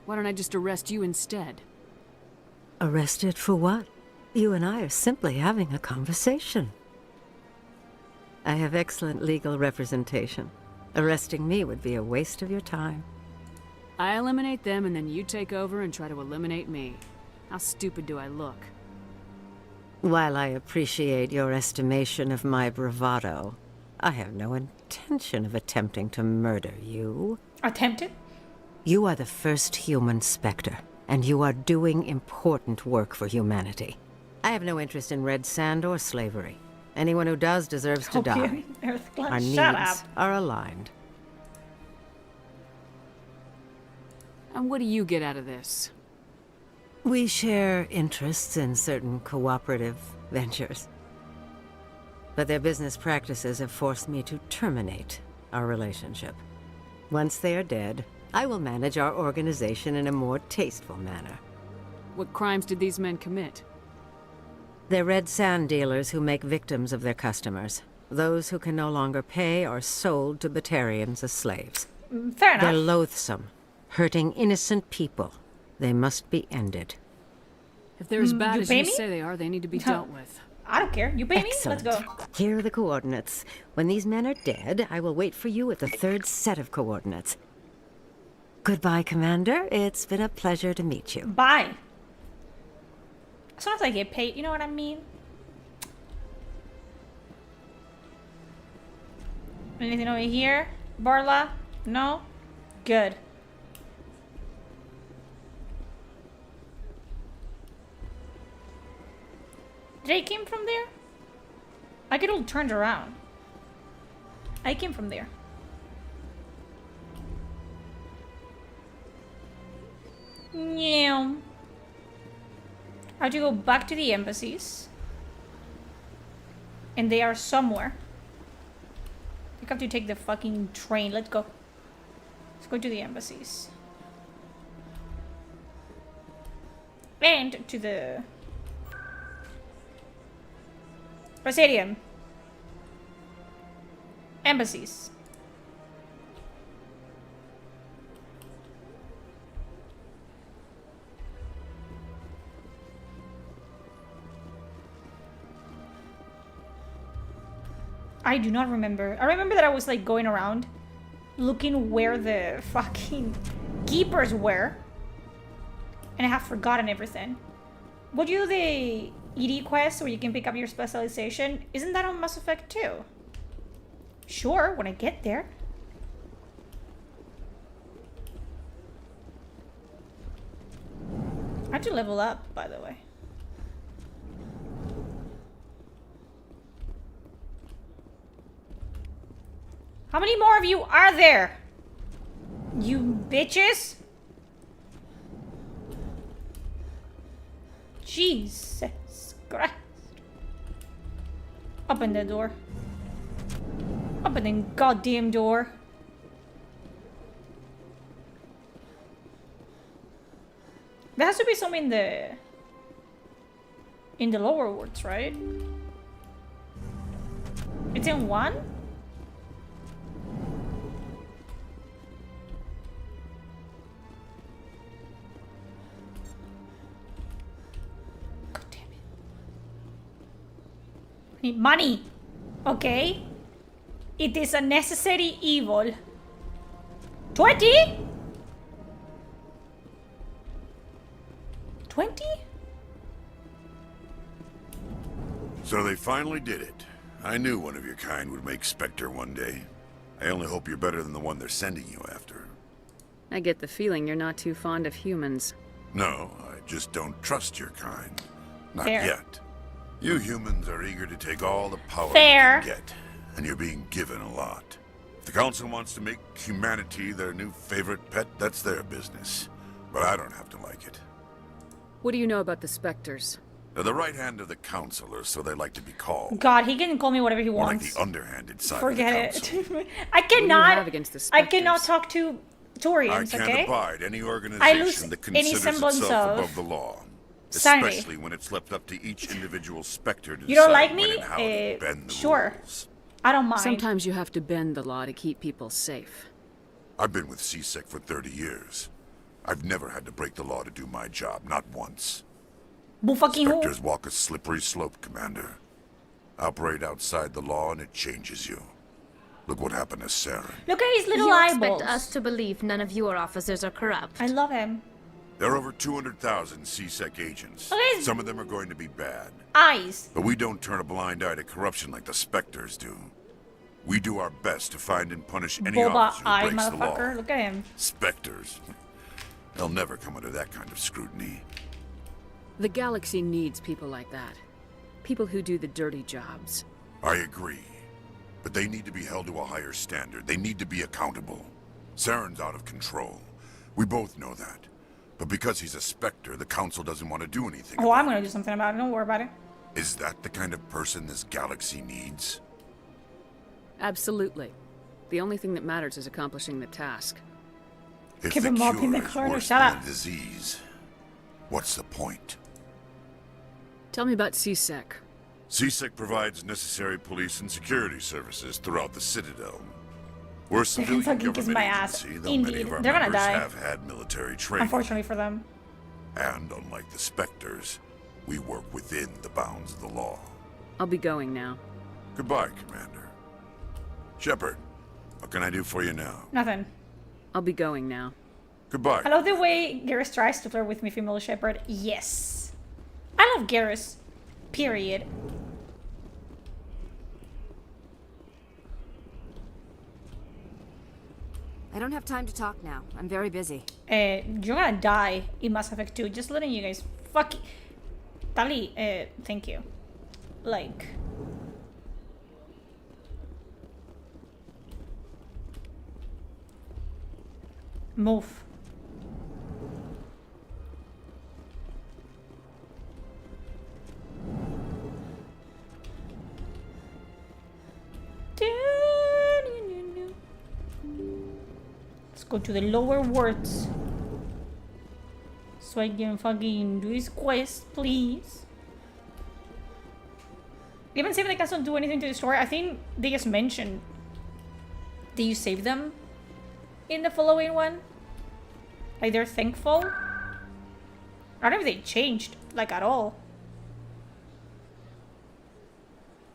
Why don't I just arrest you instead? Arrested for what? You and I are simply having a conversation. I have excellent legal representation. Arresting me would be a waste of your time. I eliminate them and then you take over and try to eliminate me. How stupid do I look? While I appreciate your estimation of my bravado, I have no intention of attempting to murder you. Attempted? You are the first human Spectre, and you are doing important work for humanity. I have no interest in red sand or slavery. Anyone who does deserves to die. Our needs Shut up. are aligned. And what do you get out of this? We share interests in certain cooperative ventures. But their business practices have forced me to terminate our relationship. Once they are dead, I will manage our organization in a more tasteful manner. What crimes did these men commit? They're red sand dealers who make victims of their customers. Those who can no longer pay are sold to Batarians as slaves. Fair enough. They're loathsome, hurting innocent people. They must be ended. If they're as bad you as pay you me? say they are, they need to be dealt with. I don't care. You pay me? Excellent. Let's go. Here are the coordinates. When these men are dead, I will wait for you at the third set of coordinates. Goodbye, Commander. It's been a pleasure to meet you. Bye. As soon as I get paid, you know what I mean? Anything over here? Barla? No? Good. Did I came from there? I get all turned around. I came from there. Yeah. I have to go back to the embassies. And they are somewhere. I have to take the fucking train. Let's go. Let's go to the embassies. And to the Presidium. Embassies. I do not remember. I remember that I was like going around looking where the fucking keepers were. And I have forgotten everything. Would you do the ED quest where you can pick up your specialization? Isn't that on Mass Effect 2? Sure, when I get there. I have to level up, by the way. How many more of you are there? You bitches? Jesus Christ. Open the door. Open the goddamn door. There has to be some in the lower wards, right? It's in one? God damn it. I need money. Okay? It is a necessary evil. 20? 20? So they finally did it. I knew one of your kind would make Spectre one day. I only hope you're better than the one they're sending you after. I get the feeling you're not too fond of humans. No, I just don't trust your kind. Not Fair. yet. You humans are eager to take all the power Fair. you can get, and you're being given a lot. If the Council wants to make humanity their new favorite pet, that's their business. But I don't have to like it. What do you know about the Spectres? They're the right hand of the Council, or so they like to be called. God, he can call me whatever he More like wants. the underhanded side Forget of the Council. it. I cannot. What do you have against the I Spectres? cannot talk to I Torians, can't okay? abide any I organization lose that any considers semblance itself of above the law. sanity. Especially when it's left up to each individual Spectre to You don't decide like when me? and how to bend the Sure. rules. I don't mind. Sometimes you have to bend the law to keep people safe. I've been with CSEC for 30 years. I've never had to break the law to do my job, not once. Boo fucking who? Spectres walk a slippery slope, Commander. Operate outside the law and it changes you. Look what happened to Saren. Look at his little You eyeballs. expect us to believe none of your officers are corrupt. I love him. There are over 200,000 CSEC agents. Look at his Some of them are going to be bad. eyes. But we don't turn a blind eye to corruption like the Spectres do. We do our best to find and punish any Boba officer who eye, breaks the law. motherfucker. Look at him. Spectres. They'll never come under that kind of scrutiny. The galaxy needs people like that. People who do the dirty jobs. I agree. But they need to be held to a higher standard. They need to be accountable. Saren's out of control. We both know that. But because he's a Spectre, the Council doesn't want to do anything. Oh, I'm gonna do something about it. Don't worry about it. Is that the kind of person this galaxy needs? Absolutely. The only thing that matters is accomplishing the task. If Keep the him up in the cure is corner. worse Shut than up. a disease, what's the point? Tell me about CSEC. CSEC provides necessary police and security services throughout the Citadel. We're a civilian fucking kiss government my ass. agency, though many Indeed. of our They're gonna members die. have had military training. Unfortunately for them. And unlike the Spectres, we work within the bounds of the law. I'll be going now. Goodbye, Commander. Shepard, what can I do for you now? Nothing. I'll be going now. Goodbye. I love the way Garrus tries to flirt with me, female Shepard. Yes. I love Garrus. Period. I don't have time to talk now. I'm very busy. You're gonna die in Mass Effect 2. Just letting you guys Tali, thank you. Like... Move. Let's go to the lower wards. So I can fucking do this quest, please. Even if the cats don't do anything to the story, I think they just mentioned. Did you save them in the following one? Like they're thankful? I don't know if they changed, like at all.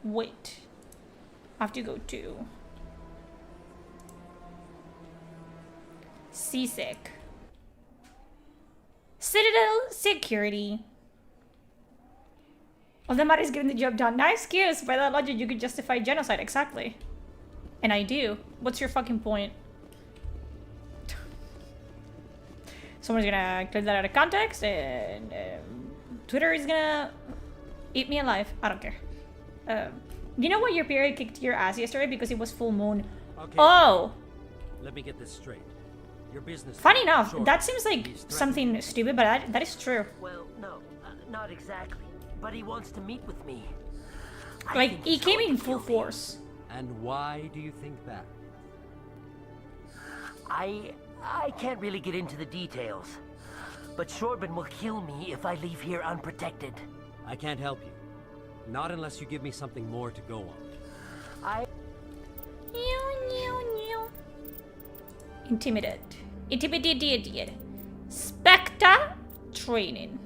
Wait. I have to go to CSEC. Citadel Security. All that matters is getting the job done. Nice skills. By that logic, you could justify genocide. Exactly. And I do. What's your fucking point? Someone's gonna clear that out of context, and Twitter is gonna eat me alive. I don't care. You know what? Your period kicked your ass yesterday because it was full moon. Okay. Oh! Let me get this straight. Your business... Funny enough, Sure. that seems like something stupid, but that is true. Well, no, not exactly. But he wants to meet with me. I Like, think he he's came going in to full kill me. force. And why do you think that? I can't really get into the details. But Shorban will kill me if I leave here unprotected. I can't help you. Not unless you give me something more to go on. Intimidated. Spectre training.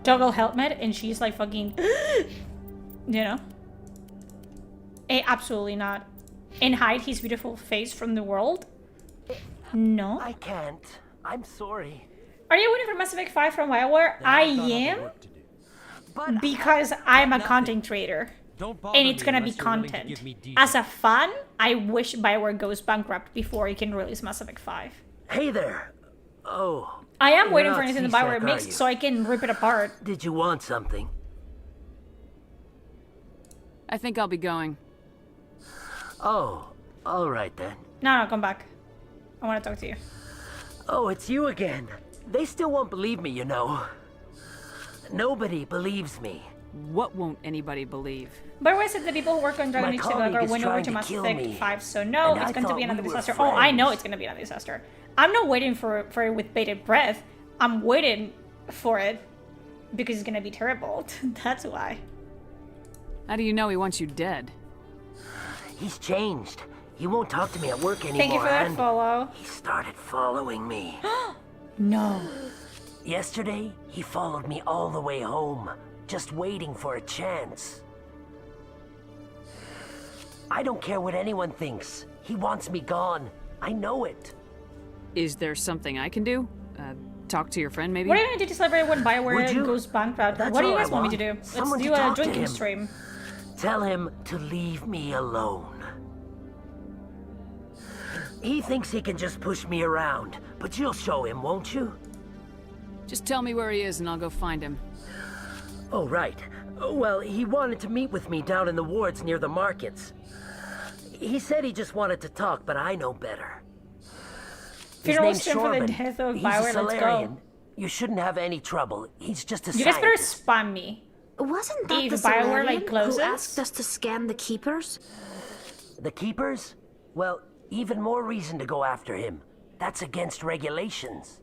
Toggle helmet, and she's like fucking, you know? Absolutely not. And hide his beautiful face from the world? No. I can't. I'm sorry. Are you waiting for Mass Effect 5 from WoW? I am. Because I'm a content creator. And it's gonna be content. As a fan, I wish Bioware goes bankrupt before it can release Mass Effect 5. Hey there. Oh. I am you're waiting not for anything the CSEC, Bioware are makes you? so I can rip it apart. Did you want something? I think I'll be going. Oh, all right then. No, come back. I want to talk to you. Oh, it's you again. They still won't believe me, you know. Nobody believes me. What won't anybody believe? Bioware said the people who work on Dragon My Age colleague Together is went over trying to to Mass kill Effect me. 5, so no, And it's I going to thought be another we were disaster. Oh, I know friends. it's going to be another disaster. I'm not waiting for it with bated breath. I'm waiting for it because it's going to be terrible. That's why. How do you know he wants you dead? He's changed. He won't talk to me at work anymore. Thank you for that and follow. He started following me. No. Yesterday, he followed me all the way home, just waiting for a chance. I don't care what anyone thinks. He wants me gone. I know it. Is there something I can do? Talk to your friend, maybe? What are you going to do to celebrate when Would Bioware you? goes bankrupt? That's What do you all I guys want me to do? Someone Let's to do a talk to drinking him. stream. Tell him to leave me alone. He thinks he can just push me around, but you'll show him, won't you? Just tell me where he is and I'll go find him. Oh, right. Well, he wanted to meet with me down in the wards near the markets. He said he just wanted to talk, but I know better. His Funeral name's stream for the Shorban. death of He's Bioware, a let's go. Salarian. You shouldn't have any trouble. He's just a You guys better scientist. spam me. Wasn't that If the Bioware, like, Solarian closes? who asked us to scan the Keepers? The Keepers? Well, even more reason to go after him. That's against regulations.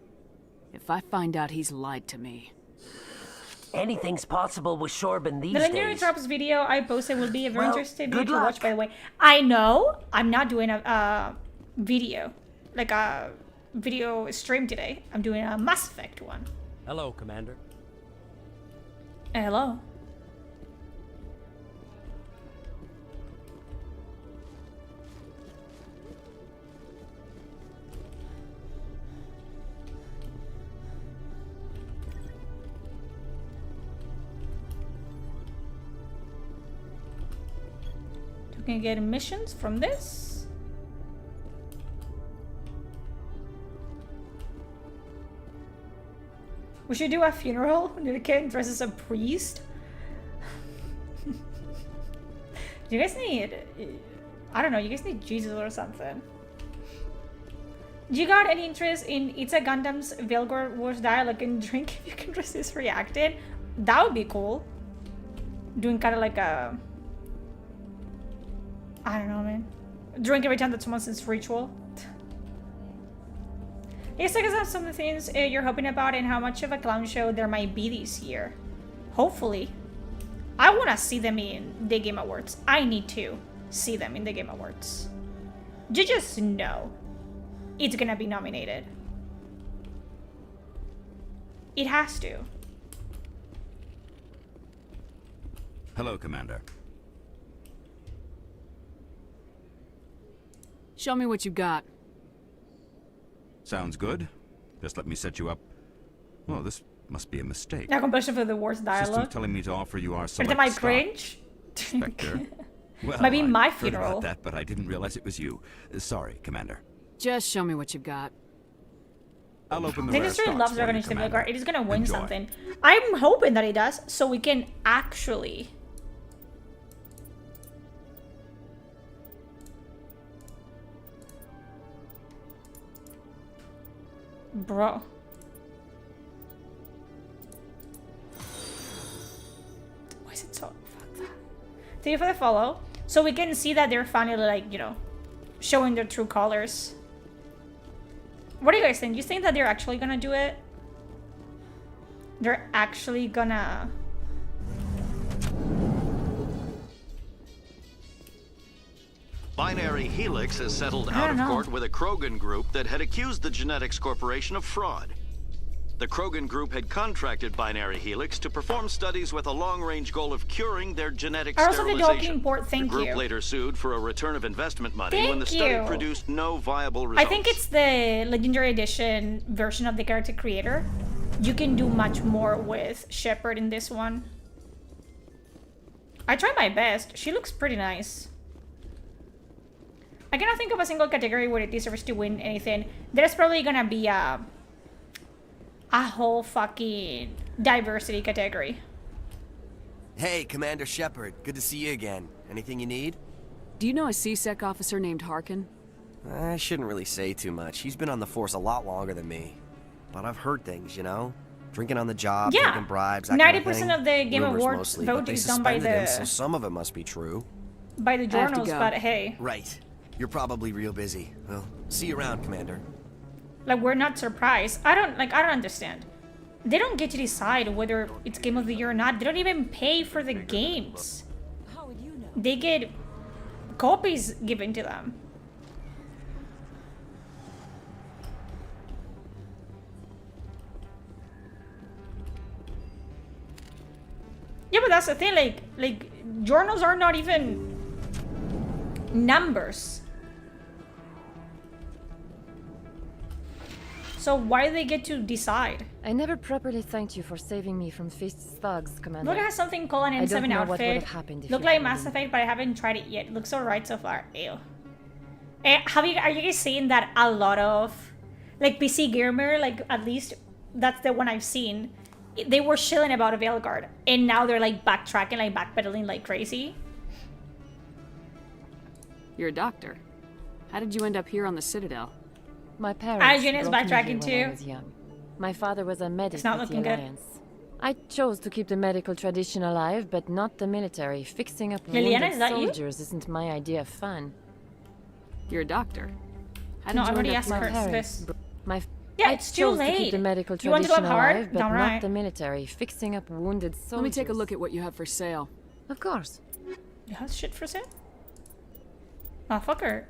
If I find out he's lied to me... Anything's possible with Shorban these The Legendary days. Drops video I posted will be a very Well, interesting video good to watch, luck. by the way. I know I'm not doing a video, like a video stream today. I'm doing a Mass Effect one. Hello, Commander. Hello. You can get missions from this. We should do a funeral. The kid dresses a priest. You guys need, I don't know, you guys need Jesus or something. You got any interest in It's a Gundam's Velgor Wars dialogue and drink if you can resist reacting? That would be cool. Doing kind of like a, I don't know, man. Drink every time that someone says ritual. Yes, I guess that's some of the things you're hoping about and how much of a clown show there might be this year. Hopefully. I want to see them in the Game Awards. I need to see them in the Game Awards. You just know it's gonna be nominated. It has to. Hello, Commander. Show me what you got. Sounds good. Just let me set you up. Well, this must be a mistake. Now completion for the Wars System's dialogue. telling me to offer you our But select am I stock. cringe? Spectre. Well, Might be my I'd heard funeral. about that, but I didn't realize it was you. Sorry, Commander. Just show me what you've got. I'll open the The rare industry stocks loves for Dragon you, Age the Commander. Velgar. It is gonna win Enjoy. something. I'm hoping that it does, so we can actually. Bro. Why is it so... Fuck that. Thank you for the follow. So we can see that they're finally, like, you know, showing their true colors. What do you guys think? You think that they're actually gonna do it? They're actually gonna... Binary Helix has settled out of court with a Krogan group that had accused the Genetics Corporation of fraud. The Krogan group had contracted Binary Helix to perform studies with a long-range goal of curing their genetic Also the sterilization. docking port, thank the group you. later sued for a return of investment money when the Thank study you. produced no viable results. I think it's the Legendary Edition version of the character creator. You can do much more with Shepard in this one. I tried my best. She looks pretty nice. I cannot think of a single category where it deserves to win anything. There's probably gonna be a whole fucking diversity category. Hey, Commander Shepard. Good to see you again. Anything you need? Do you know a CSEC officer named Harkin? I shouldn't really say too much. He's been on the force a lot longer than me. But I've heard things, you know? Drinking on the job, Yeah. taking bribes, that kind of 90% thing. of the Game Rumors Awards mostly, vote but they is done by suspended him, the- so some of it must be true. By the I have to journals, go. but hey. Right. You're probably real busy. Well, see you around, Commander. Like, we're not surprised. I don't understand. They don't get to decide whether it's Game of the Year or not. They don't even pay for the games. They get copies given to them. Yeah, but that's the thing, like journals are not even numbers. So why do they get to decide? I never properly thanked you for saving me from Fist's thugs, Commander. Look, it has something called an I don't M7 know what would outfit. have happened if Look you like hadn't Mass been- Effect, but I haven't tried it yet. Looks alright so far. Ew. Are you guys seeing that a lot of, like, PC Gamer, like, at least that's the one I've seen. They were shilling about a Veilguard, and now they're like backtracking, like backpedaling like crazy. You're a doctor. How did you end up here on the Citadel? My parents Arjun is brought me here backtracking when I too. was young. My father was a medic It's not with the looking good. Alliance. I chose to keep the medical tradition alive, but not the military. Fixing up Liliana, wounded is that you? soldiers isn't my idea of fun. You're a doctor. I know, I already asked her parents. this. I it's too chose to late. keep the medical You want to go tradition hard? alive, but Don't not right. the military. Fixing up wounded soldiers. Let me take a look at what you have for sale. Of course. You have shit for sale? Oh, fuck her.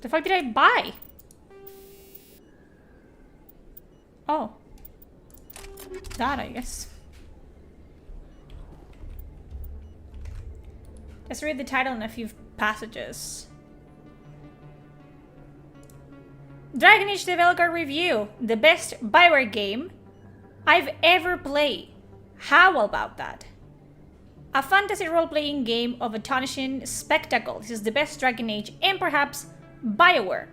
The fuck did I buy? Oh. That, I guess. Let's read the title in a few passages. Dragon Age Developer Review. The best Bioware game I've ever played. How about that? A fantasy role-playing game of astonishing spectacle. This is the best Dragon Age and perhaps Bioware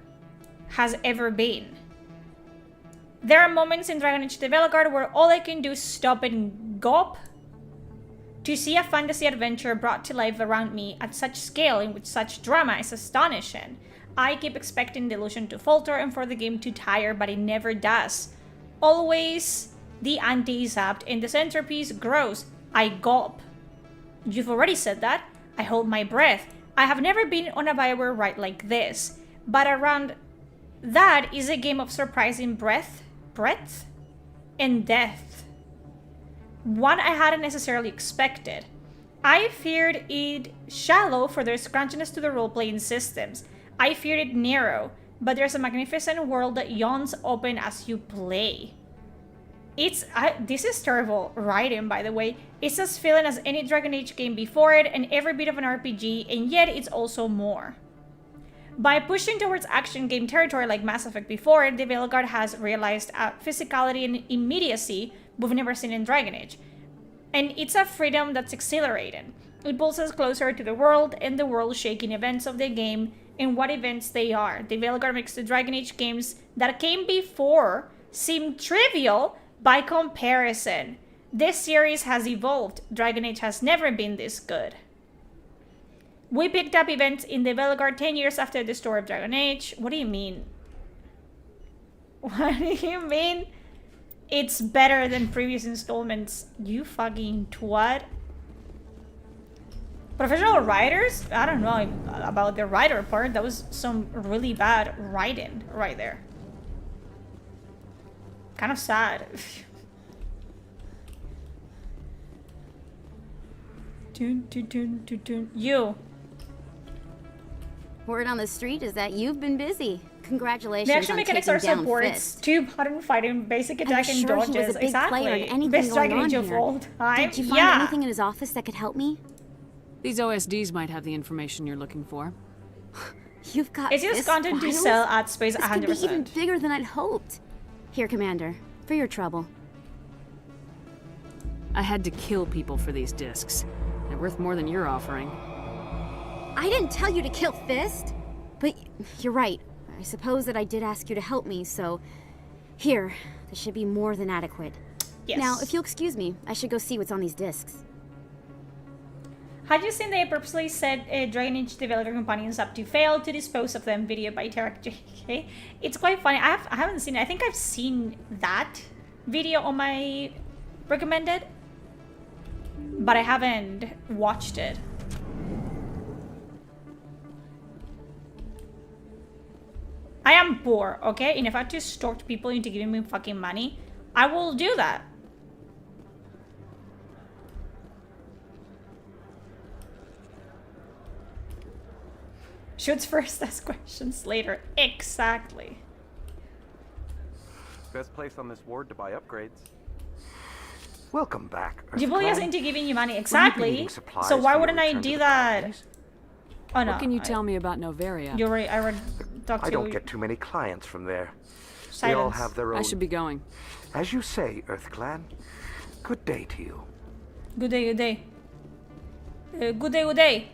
has ever been. There are moments in Dragon Age Developer where all I can do is stop and gawp. To see a fantasy adventure brought to life around me at such scale and with such drama is astonishing. I keep expecting the illusion to falter and for the game to tire, but it never does. Always the ante is upped and the centerpiece grows. I gulp. You've already said that. I hold my breath. I have never been on a Bioware ride like this, but around that is a game of surprising breadth and depth. One I hadn't necessarily expected. I feared it shallow for their scrunchiness to the role-playing systems. I feared it narrow, but there's a magnificent world that yawns open as you play. This is terrible writing, by the way. It's as feeling as any Dragon Age game before it and every bit of an RPG, and yet it's also more. By pushing towards action game territory like Mass Effect before it, Developer has realized a physicality and immediacy we've never seen in Dragon Age. And it's a freedom that's exhilarating. It pulls us closer to the world and the world-shaking events of the game and what events they are. Developer makes the Dragon Age games that came before seem trivial by comparison. This series has evolved. Dragon Age has never been this good. We picked up events in Developer 10 years after the story of Dragon Age. What do you mean? What do you mean? It's better than previous installments. You fucking twat. Professional writers? I don't know about the writer part. That was some really bad writing right there. Kind of sad. You. Word on the street is that you've been busy. Congratulations The action on mechanics taking are down support. Fist. It's 2 button fighting, basic I'm attack and sure he was dodges. a big player in Exactly. anything Best going Dragon on Age of here. all time. Did you find Yeah. anything in his office that could help me? These OSDs might have the information you're looking for. You've got It's just Fist content to files? sell at space This could be 100%. even bigger than I'd hoped. Here, Commander, for your trouble. I had to kill people for these discs. They're worth more than you're offering. I didn't tell you to kill Fist, but you're right. I suppose that I did ask you to help me, so here, this should be more than adequate. Yes. Now, if you'll excuse me, I should go see what's on these discs. Had you seen they purposely set Dragon Age developer companions up to fail to dispose of them video by Tarek JK? It's quite funny. I haven't seen it. I think I've seen that video on my recommended, but I haven't watched it. I am poor, okay? And if I have to extort people into giving me fucking money, I will do that. Shoots first, ask questions later. Exactly. Best place on this ward to buy upgrades. Welcome back. You bully us into giving you money. Exactly. So why wouldn't I do that? Oh no. What can you tell me about Novaria? You're right. I already talked to I you. don't get too many clients from there. Silence. They all have their own... I should be going. As you say, Earth Clan. Good day to you. Good day, good day. Good day, good day.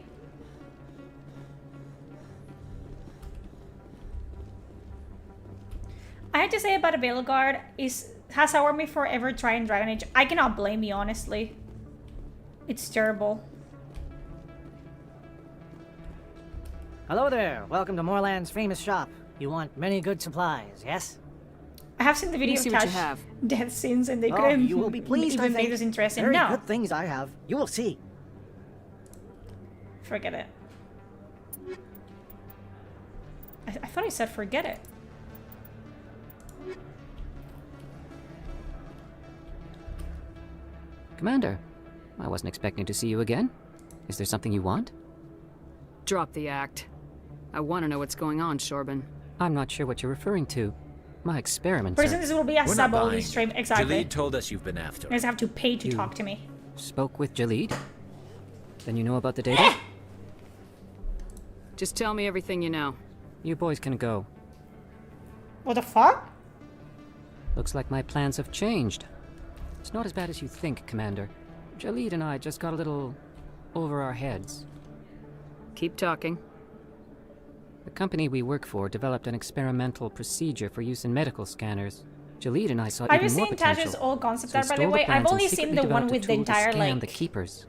I have to say about a Veilguard is has soured me for ever trying Dragon Age. I cannot blame you, honestly. It's terrible. Hello there. Welcome to Moorland's famous shop. You want many good supplies, yes? I have seen the video of see what you Tash have. death scenes and they Oh, couldn't you will be pleased, I even make think. this interesting. Very No. good things I have. You will see. Forget it. I thought I said forget it. Commander, I wasn't expecting to see you again. Is there something you want? Drop the act. I want to know what's going on, Shorban. I'm not sure what you're referring to. My experiments Person, this will be a sub-only stream. Exactly. Jaleed told us you've been after You guys have to pay to You- talk to me. Spoke with Jaleed? Then you know about the data? Just tell me everything you know. You boys can go. What the fuck? Looks like my plans have changed. It's not as bad as you think, Commander. Jaleed and I just got a little over our heads. Keep talking. The company we work for developed an experimental procedure for use in medical scanners. Jaleed and I saw Have you even more seen potential. Tash's old concept So art, by the stole way? I've plans and only seen secretly the one developed a with the tool to entire, scan like... the keepers.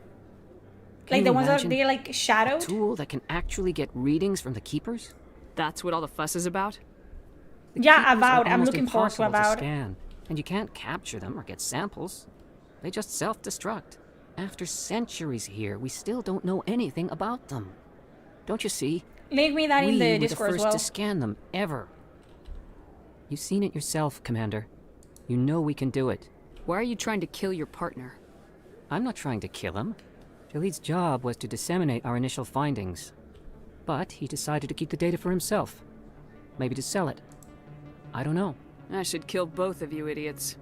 Like Can the you ones that imagine? they like shadowed? A tool that can actually get readings from the keepers? That's what all the fuss is about? Yeah, Keepers are Avowed. I'm almost looking forward to impossible Avowed. scan, and you can't capture them or get samples. They just self-destruct. After centuries here, we still don't know anything about them. Don't you see? Link me that in the We were Discord the as first well. to scan them, ever. You've seen it yourself, Commander. You know we can do it. Why are you trying to kill your partner? I'm not trying to kill him. Jaleed's job was to disseminate our initial findings. But he decided to keep the data for himself. Maybe to sell it. I don't know. I should kill both of you idiots.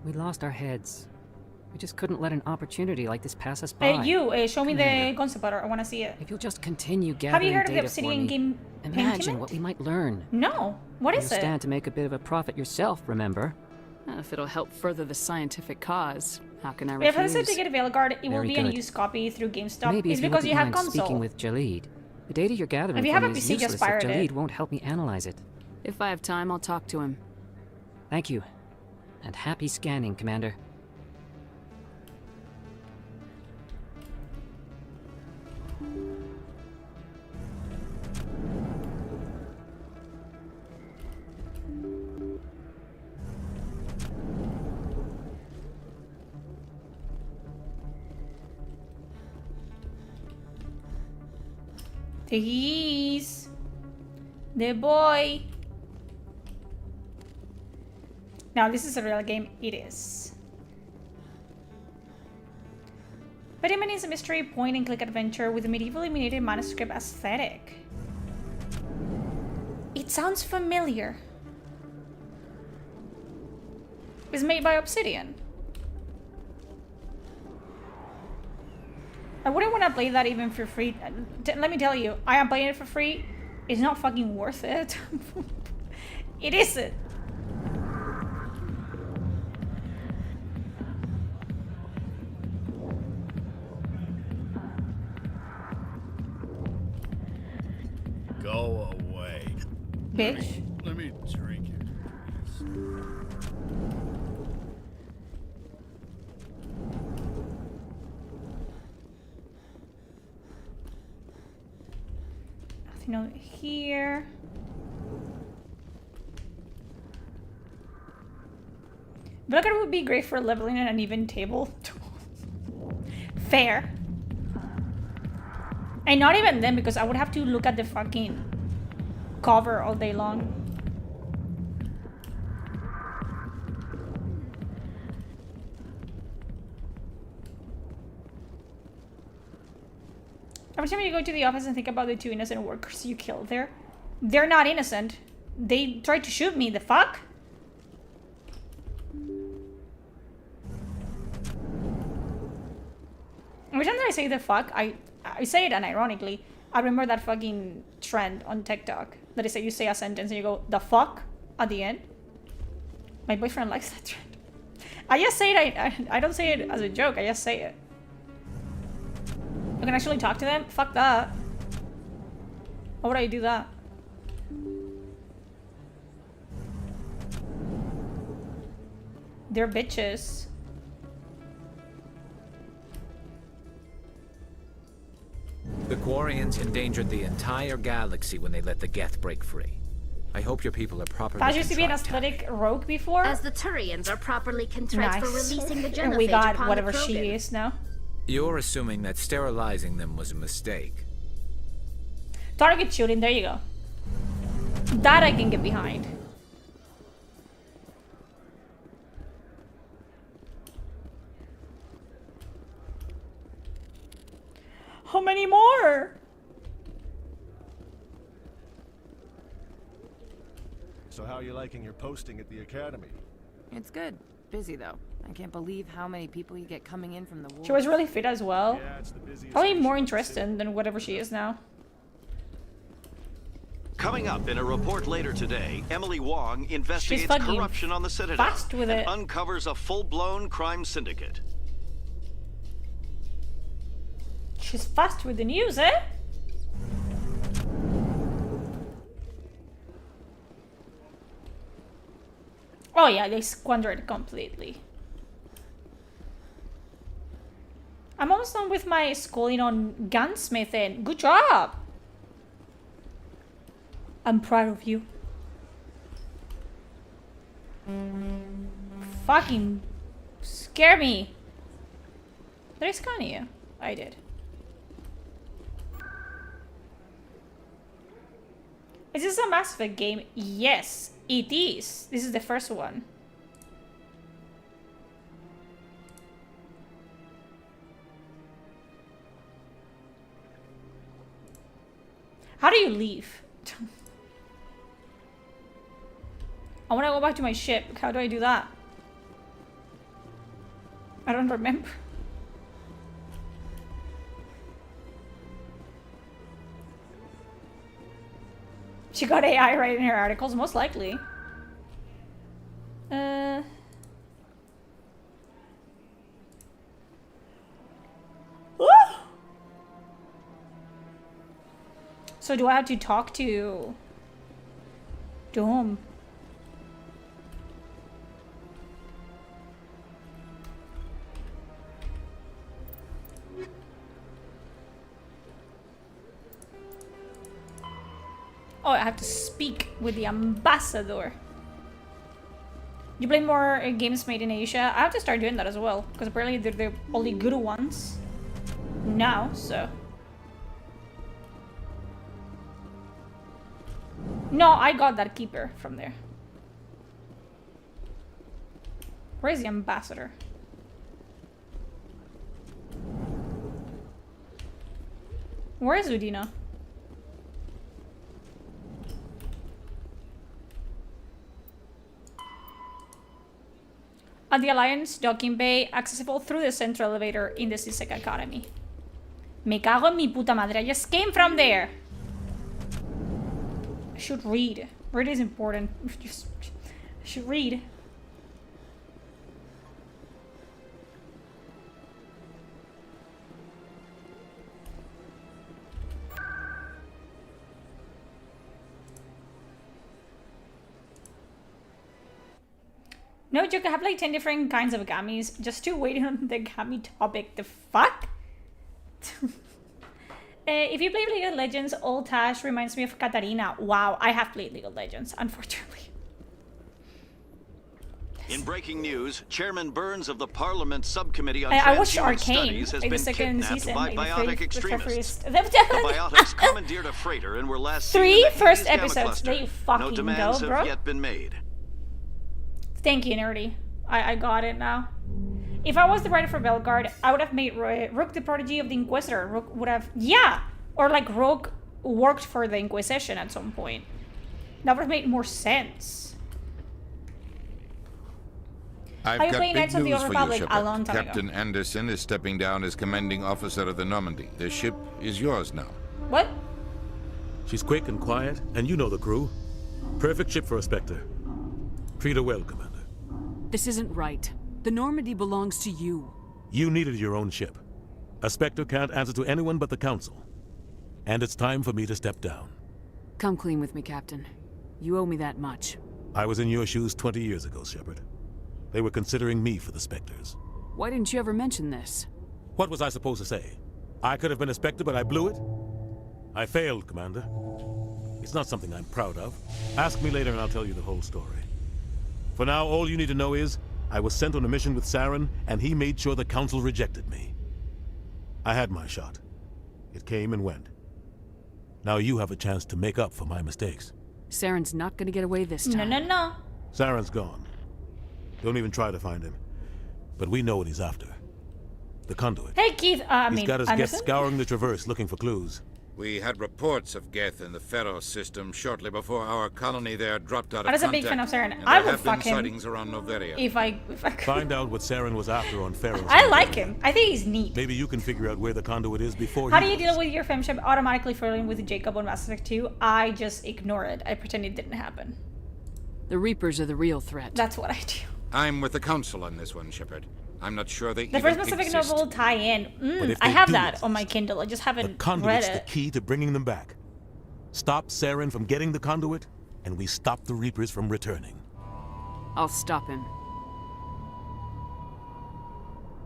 We lost our heads. We just couldn't let an opportunity like this pass us by. Show me the concept art. I want to see it. If you'll just continue gathering Have you heard of the data Obsidian for me, game imagine Pentiment? what we might learn. No. What is You'll it? stand to make a bit of a profit yourself, remember? If it'll help further the scientific cause, how can I If I refuse? decide to get a Veilguard, it will Very be a good. used copy through GameStop. Maybe It's if you because you have wouldn't mind console. speaking with Jaleed. The data you're gathering If you from have a me is PC, just useless if pirate Jaleed it. won't help me analyze it. If I have time, I'll talk to him. Thank you. And happy scanning, Commander. He's the boy. Now, this is a real game. It is. Pentiment is a mystery point-and-click adventure with a medieval illuminated manuscript aesthetic. It sounds familiar. It's made by Obsidian. I wouldn't want to play that even for free. Let me tell you, I am playing it for free. It's not fucking worth it. It isn't. Go away. Bitch. Let me drink it. Nothing over here. Veilguard would be great for leveling an uneven table. Fair. And not even then, because I would have to look at the fucking cover all day long. Every time you go to the office and think about the two innocent workers you killed there, they're not innocent. They tried to shoot me. The fuck? Every time that I say the fuck, I say it unironically. I remember that fucking trend on TikTok that is that you say a sentence and you go, the fuck, at the end. My boyfriend likes that trend. I just say it, I don't say it as a joke, I just say it. I can actually talk to them? Fuck that. Why would I do that? They're bitches. The Quarians endangered the entire galaxy when they let the Geth break free. I hope your people are properly That used to be an contrived. athletic rogue before. As the Turians are properly contrite for releasing the genophage And we got upon whatever the she Krogan. is now. You're assuming that sterilizing them was a mistake. Target shooting, there you go. That I can get behind. How many more? So how are you liking your posting at the academy? It's good. Busy though. I can't believe how many people you get coming in from the war. She was really fit as well. Yeah, it's the busiest Probably station more in the interested than whatever she is now. Coming up in a report later today, Emily Wong investigates fucking corruption on the Citadel fast with and it. uncovers a full-blown crime syndicate. She's fast with the news, eh? Oh yeah, they squandered completely. I'm almost done with my schooling on gunsmithing. Good job! I'm proud of you. Fucking scare me. Did I scan you? I did. Is this a Mass Effect game? Yes, it is. This is the first one. How do you leave? I want to go back to my ship. How do I do that? I don't remember. She got AI writing her articles, most likely. So do I have to talk to whom? Oh, I have to speak with the ambassador. You play more games made in Asia? I have to start doing that as well, because apparently they're the only good ones now, so. No, I got that keeper from there. Where is the ambassador? Where is Udina? At the Alliance docking bay, accessible through the central elevator in the CSEC Academy. Me cago en mi puta madre, I just came from there! I should read. Read is important. I should read. No joke, I have like 10 different kinds of gamis just to wait on the gami topic. The fuck? If you play League of Legends, Old Tash reminds me of Katarina. Wow, I have played League of Legends, unfortunately. In breaking news, Chairman Burns of the Parliament Subcommittee on I watched Transhuman Arcane, Studies has like the been second kidnapped season, by like biotic the extremists. first. The biotics commandeered a freighter and were last seen in Three the first Hades Gamma episodes. cluster. There you fucking No demands go, bro. have yet been made. Thank you, Nerdy. I got it now. If I was the writer for Belgard, I would have made Rook the prodigy of the Inquisitor. Rook would have... Yeah! Or like Rook worked for the Inquisition at some point. That would have made more sense. I've Are you got playing big Knights of the news Old for you, Republic? Shepard. A long time ago. Captain Anderson is stepping down as commanding officer of the Normandy. The ship is yours now. What? She's quick and quiet, and you know the crew. Perfect ship for a Spectre. Treat her well, Commander. This isn't right. The Normandy belongs to you. You needed your own ship. A Spectre can't answer to anyone but the Council. And it's time for me to step down. Come clean with me, Captain. You owe me that much. I was in your shoes 20 years ago, Shepard. They were considering me for the Spectres. Why didn't you ever mention this? What was I supposed to say? I could have been a Spectre, but I blew it? I failed, Commander. It's not something I'm proud of. Ask me later and I'll tell you the whole story. For now, all you need to know is, I was sent on a mission with Saren, and he made sure the Council rejected me. I had my shot. It came and went. Now you have a chance to make up for my mistakes. Saren's not gonna get away this time. No. Saren's gone. Don't even try to find him. But we know what he's after. The conduit. Hey, Keith. He's got us Geth scouring the Traverse looking for clues. We had reports of Geth in the Pharaoh system shortly before our colony there dropped out of I was a contact. big fan of Saren. And I there would have been fuck him sightings around Noveria. if I could. Find out what Saren was after on Pharaoh. I like him. I think he's neat. Maybe you can figure out where the conduit is before How do you deal with your femship automatically flirting with Jacob on Mass Effect 2? I just ignore it. I pretend it didn't happen. The Reapers are the real threat. That's what I do. I'm with the Council on this one, Shepard. I'm not sure they The first Mass Effect novel tie-in. I have that on my Kindle. I just haven't read Conduit's it. the key to bringing them back. Stop Saren from getting the conduit, and we stop the Reapers from returning. I'll stop him.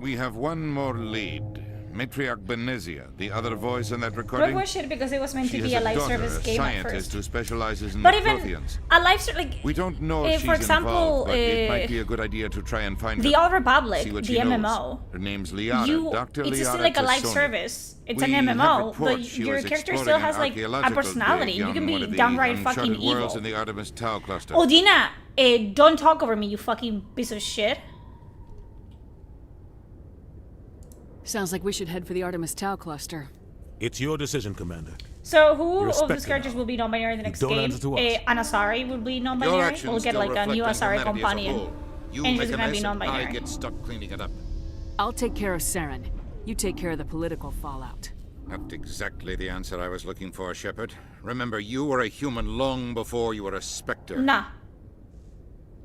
We have one more lead. Matriarch Benezia, the other voice in that recording. Rogue was shit because it was meant She to is be a live daughter, service game at scientist first. who specializes in But the even Protheans. a live service, like, We don't know if she's for example, involved, but it might be a good idea to try and find The her. Old Republic, See what the she knows. MMO. Her name's Liara, Dr. It's Liara still like a live Tassoni. service. It's We an have MMO, but reports she your was character still exploring has an like a archaeological personality. dig You on can one be of the downright fucking uncharted worlds evil. in the Artemis Tau cluster. Oh, Dina, don't talk over me, you fucking piece of shit. Sounds like we should head for the Artemis Tau cluster. It's your decision, Commander. So who You're a of Spectre these characters will be non-binary in the next don't game? answer to us. An Asari will be Your non-binary. actions We'll get still like a new reflect Asari humanity as a companion. whole. You And make she's a gonna be mess and non-binary. I get stuck cleaning it up. I'll take care of Saren. You take care of the political fallout. Not exactly the answer I was looking for, Shepard. Remember, you were a human long before you were a Spectre. Nah.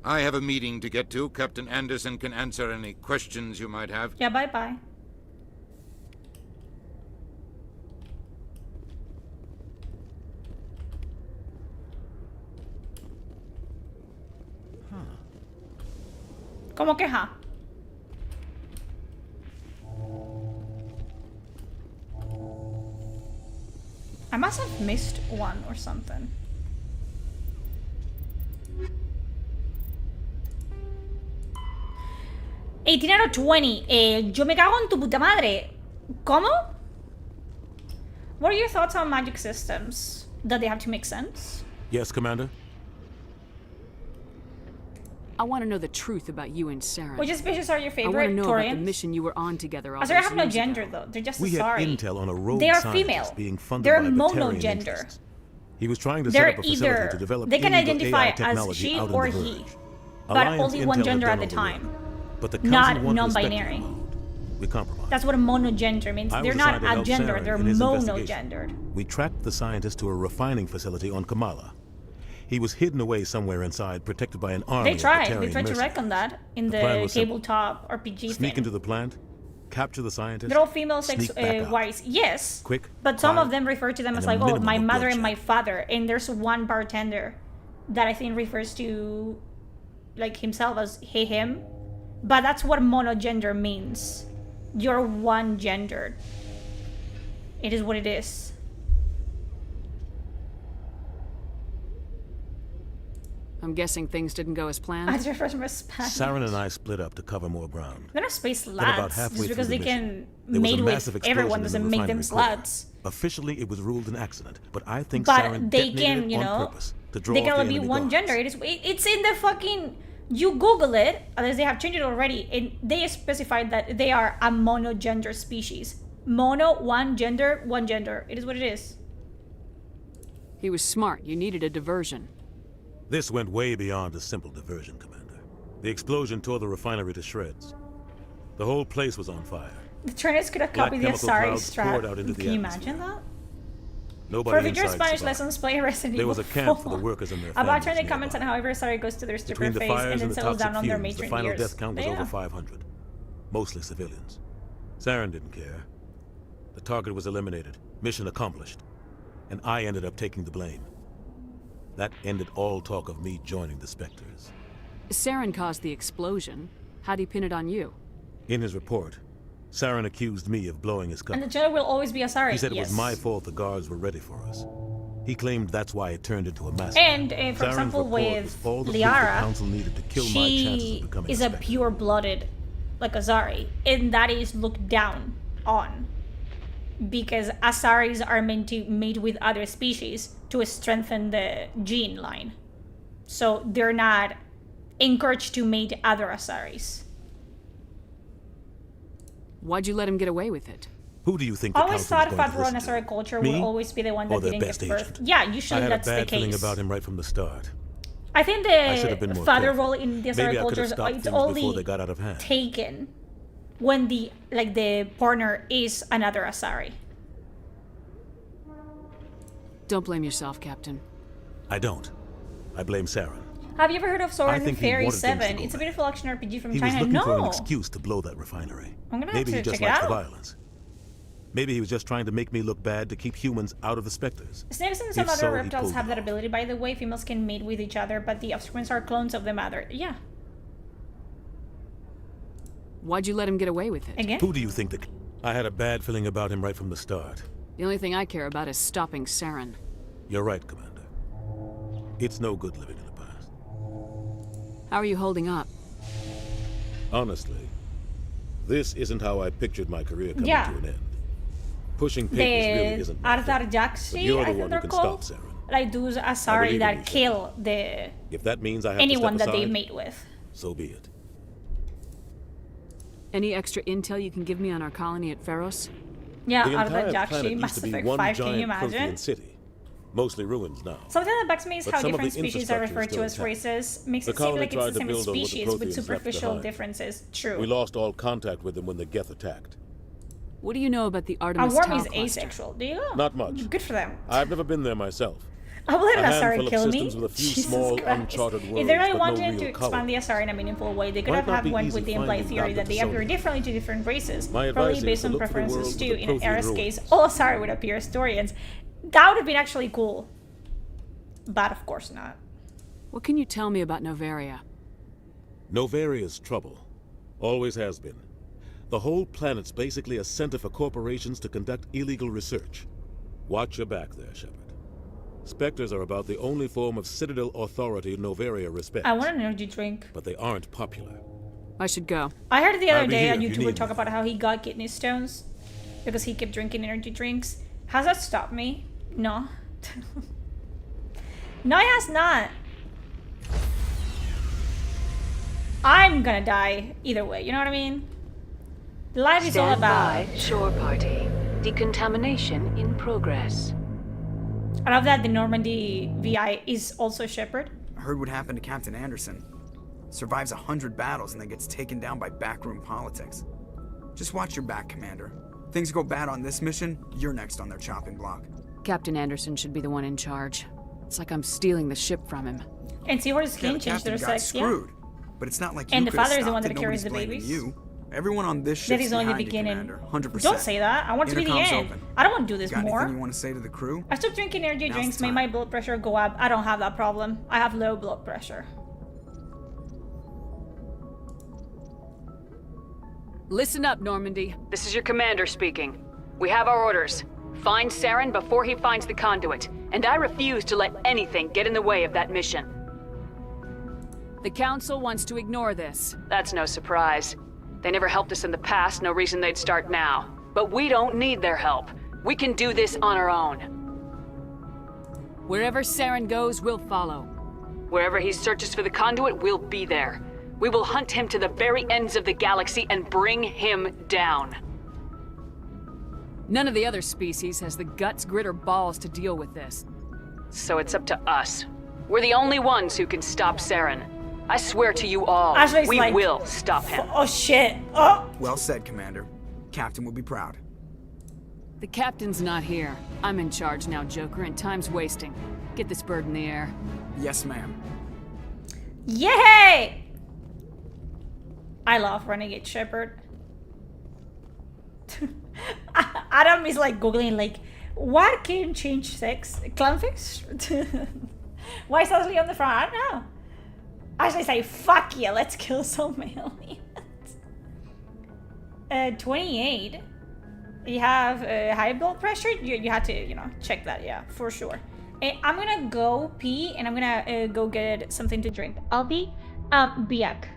I have a meeting to get to. Captain Anderson can answer any questions you might have. Yeah, bye-bye. ¿Cómo que ja? I must have missed one or something. ¡18 out of 20. Yo me cago en tu puta madre. ¿Cómo? What are your thoughts on magic systems? That they have to make sense? Yes, Commander? I want to know the truth about you and Saren. Which species are your I favorite? want to know about the Taurians? mission you were on together all Asari those have no years gender ago. though. They're just We had Asari. intel on a rogue They are scientist female. being funded They're by Batarian monogender. interests. He was trying to They're set up a facility either to develop they can illegal identify AI as technology she out in or the he, Verge. but Alliance only one intel gender had at the done all the time. work, but the council Not wanted the Spectre non-binary. involved. We compromised. That's what a monogender means. I They're was not assigned to help agender. Saren They're in his investigation. monogendered. We tracked the scientist to a refining facility on Kamala. He was hidden away somewhere inside, protected by an army They tried. of They Batarian tried to mercenaries. reckon that in The plan the was simple. tabletop RPG Sneak thing. into the plant, capture the scientist. They're all female sex sneak back out. wise. Yes. Quick, But some quiet, of them refer to them and as a like, oh, minimum my of mother and bloodshed. my father. And there's one bartender that I think refers to like himself as he, him. But that's what monogender means. You're one gendered. It is what it is. I'm guessing things didn't go as planned. I just refers from a Spanish. Saren and I split up to cover more ground. They're not space Then about sluts. halfway Just because through they the can mission, there was a mate massive with explosion everyone in the doesn't make them refinery core. sluts. Officially, it was ruled an accident, but I think But Saren they detonated can, it you on know, purpose to draw they off can the only be enemy one guards. gender. It's in the fucking. You Google it, unless they have changed it already, and they specified that they are a monogender species. Mono, one gender, one gender. It is what it is. He was smart. You needed a diversion. This went way beyond a simple diversion, Commander. The explosion tore the refinery to shreds. The whole place was on fire. The trainers could have Black copied the chemical Asari clouds poured out strat. into the Can you atmosphere. imagine that? Nobody For future inside Spanish survived. lessons, play Resident There Evil was a camp for 4. the workers and their About families turn the nearby. comments on how Asari goes to their stripper Between the face fires and then and the settles toxic down on their fumes, the matron final years. death count was Yeah. over 500. Mostly civilians. Saren didn't care. The target was eliminated. Mission accomplished. And I ended up taking the blame. That ended all talk of me joining the Spectres. Saren caused the explosion. How'd he pin it on you? In his report, Saren accused me of blowing his cover. And the general will always be Asari. He said it yes. was my fault the guards were ready for us. He claimed that's why it turned into a massacre. And, for Saren's example, report with was all the proof the Liara, council needed to kill my chances she of becoming is a a Spectre. pure-blooded, like Asari, and that is looked down on. Because Asaris are meant to mate with other species to strengthen the gene line. So they're not encouraged to mate other Asaris. Why'd you let him get away with it? Who do you think the I always council was thought going to Father on listen Asari to? culture Me? would always be the one Or that their didn't best give birth. agent? Yeah, usually I had that's a the bad feeling case. about him right from the start. I think I should have been the more father careful. role in the Maybe Asari I could have cultures, stopped it's things before only they got out of hand. taken when the partner is another Asari. Don't blame yourself, Captain. I don't. I blame Saren. Have you ever heard of I Soren think he Fairy wanted things to 7? go It's a back. beautiful action RPG from He was China. looking for an No! excuse to blow that refinery. I'm gonna have Maybe to he just check it likes the out. violence. Maybe he was just trying to make me look bad to keep humans out of the Spectres. Snakes and some If other so, he reptiles pulled have it that off. ability, by the way. Females can mate with each other, but the offspring are clones of the mother. Yeah. Why'd you let him get away with it? Again? Who do you think that... I had a bad feeling about him right from the start. The only thing I care about is stopping Saren. You're right, Commander. It's no good living in the past. How are you holding up? Honestly, this isn't how I pictured my career coming Yeah. to an end. Pushing papers really isn't my thing. Arthar But Jaxi, you're I the think one who they're can called. stop Saren. Like those I Asari believe in that you, kill the If that means I have anyone to that step they aside, mate with. so be it. Any extra intel you can give me on our colony at Pharos? Yeah, The Arthar entire Jaxi, planet Mass used to be Effect one 5, can you giant imagine? Prothean city. Mostly ruins now. Something that bugs me is But how some of different the species are infrastructure is referred to still as intact. races. Makes The it seem colony like it's tried the to same build on what the species with Protheans left superficial behind. differences. True. We lost all contact with them when the Geth attacked. What do you know about the A Artemis worm Tau is cluster? asexual. Do you? Not much. Good for them. I've never been there myself. I will let A an Asari handful of kill me. systems with a few Jesus small, Christ. uncharted If worlds, they really but wanted no to real expand color. the Asari in a meaningful way, they could Might have not had be went easy with the finding implied theory Galactic that they appear facilities. differently to different races, My probably advice is based to on look for the preferences worlds too. with the In Prothean Era's ruins. case, all Asari would appear Astorians. That would have been actually cool. But of course not. What can you tell me about Novaria? Novaria's trouble. Always has been. The whole planet's basically a center for corporations to conduct illegal research. Watch your back there, Shepard. Spectres are about the only form of Citadel authority Novaria respects. I want an energy drink. But they aren't popular. I should go. I heard the I'll other be day here a if you YouTuber need talk me. about how he got kidney stones because he kept drinking energy drinks. Has that stopped me? No. No, it has not. I'm gonna die either way, you know what I mean? Life is all about... Shore party. Decontamination in progress. I love that the Normandy VI is also Shepard. I heard what happened to Captain Anderson. Survives 100 battles and then gets taken down by backroom politics. Just watch your back, Commander. Things go bad on this mission, you're next on their chopping block. Captain Anderson should be the one in charge. It's like I'm stealing the ship from him. And see where his Yeah, skin the changed their captain got sex, yeah. screwed. But it's not like you And the could've father is the one stopped that it. carries Nobody's the blaming babies. You. Everyone on this That ship's is only the behind you, beginning. Commander. 100%. Don't say that. I want to be the Intercom's end. open. I don't want to do this Got more. anything you want to say to the crew? I stopped drinking energy Now's drinks, the made time. my blood pressure go up. I don't have that problem. I have low blood pressure. Listen up, Normandy. This is your commander speaking. We have our orders. Find Saren before he finds the conduit, and I refuse to let anything get in the way of that mission. The Council wants to ignore this. That's no surprise. They never helped us in the past, no reason they'd start now. But we don't need their help. We can do this on our own. Wherever Saren goes, we'll follow. Wherever he searches for the conduit, we'll be there. We will hunt him to the very ends of the galaxy and bring him down. None of the other species has the guts, grit, or balls to deal with this. So it's up to us. We're the only ones who can stop Saren. I swear to you all, Ashley's we like, will stop him. Oh shit. Oh. Well said, Commander. Captain will be proud. The captain's not here. I'm in charge now, Joker, and time's wasting. Get this bird in the air. Yes, ma'am. Yay! I love Renegade Shepard. Adam is like googling like, what can change sex? Clownfish? Why is Ashley on the front? I don't know. I should say, fuck yeah, let's kill some aliens. 28. You have high blood pressure? You had to, you know, check that, yeah, for sure. I'm gonna go pee and I'm gonna go get something to drink. I'll be back.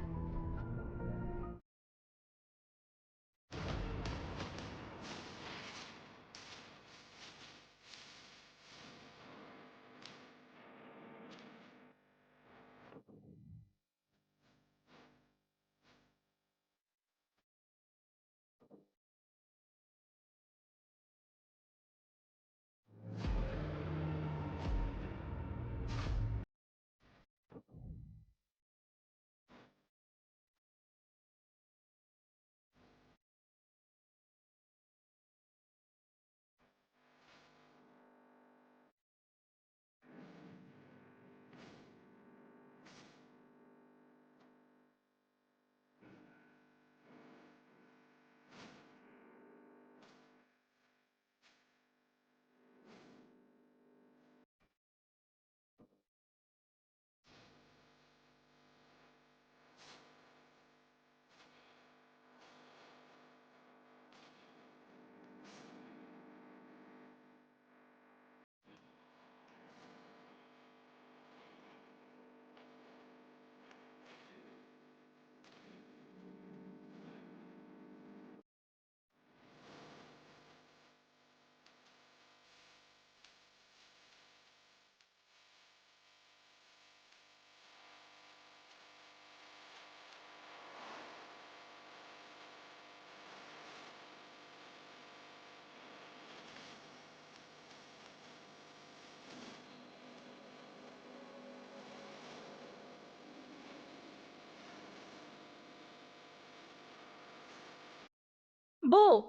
Boo!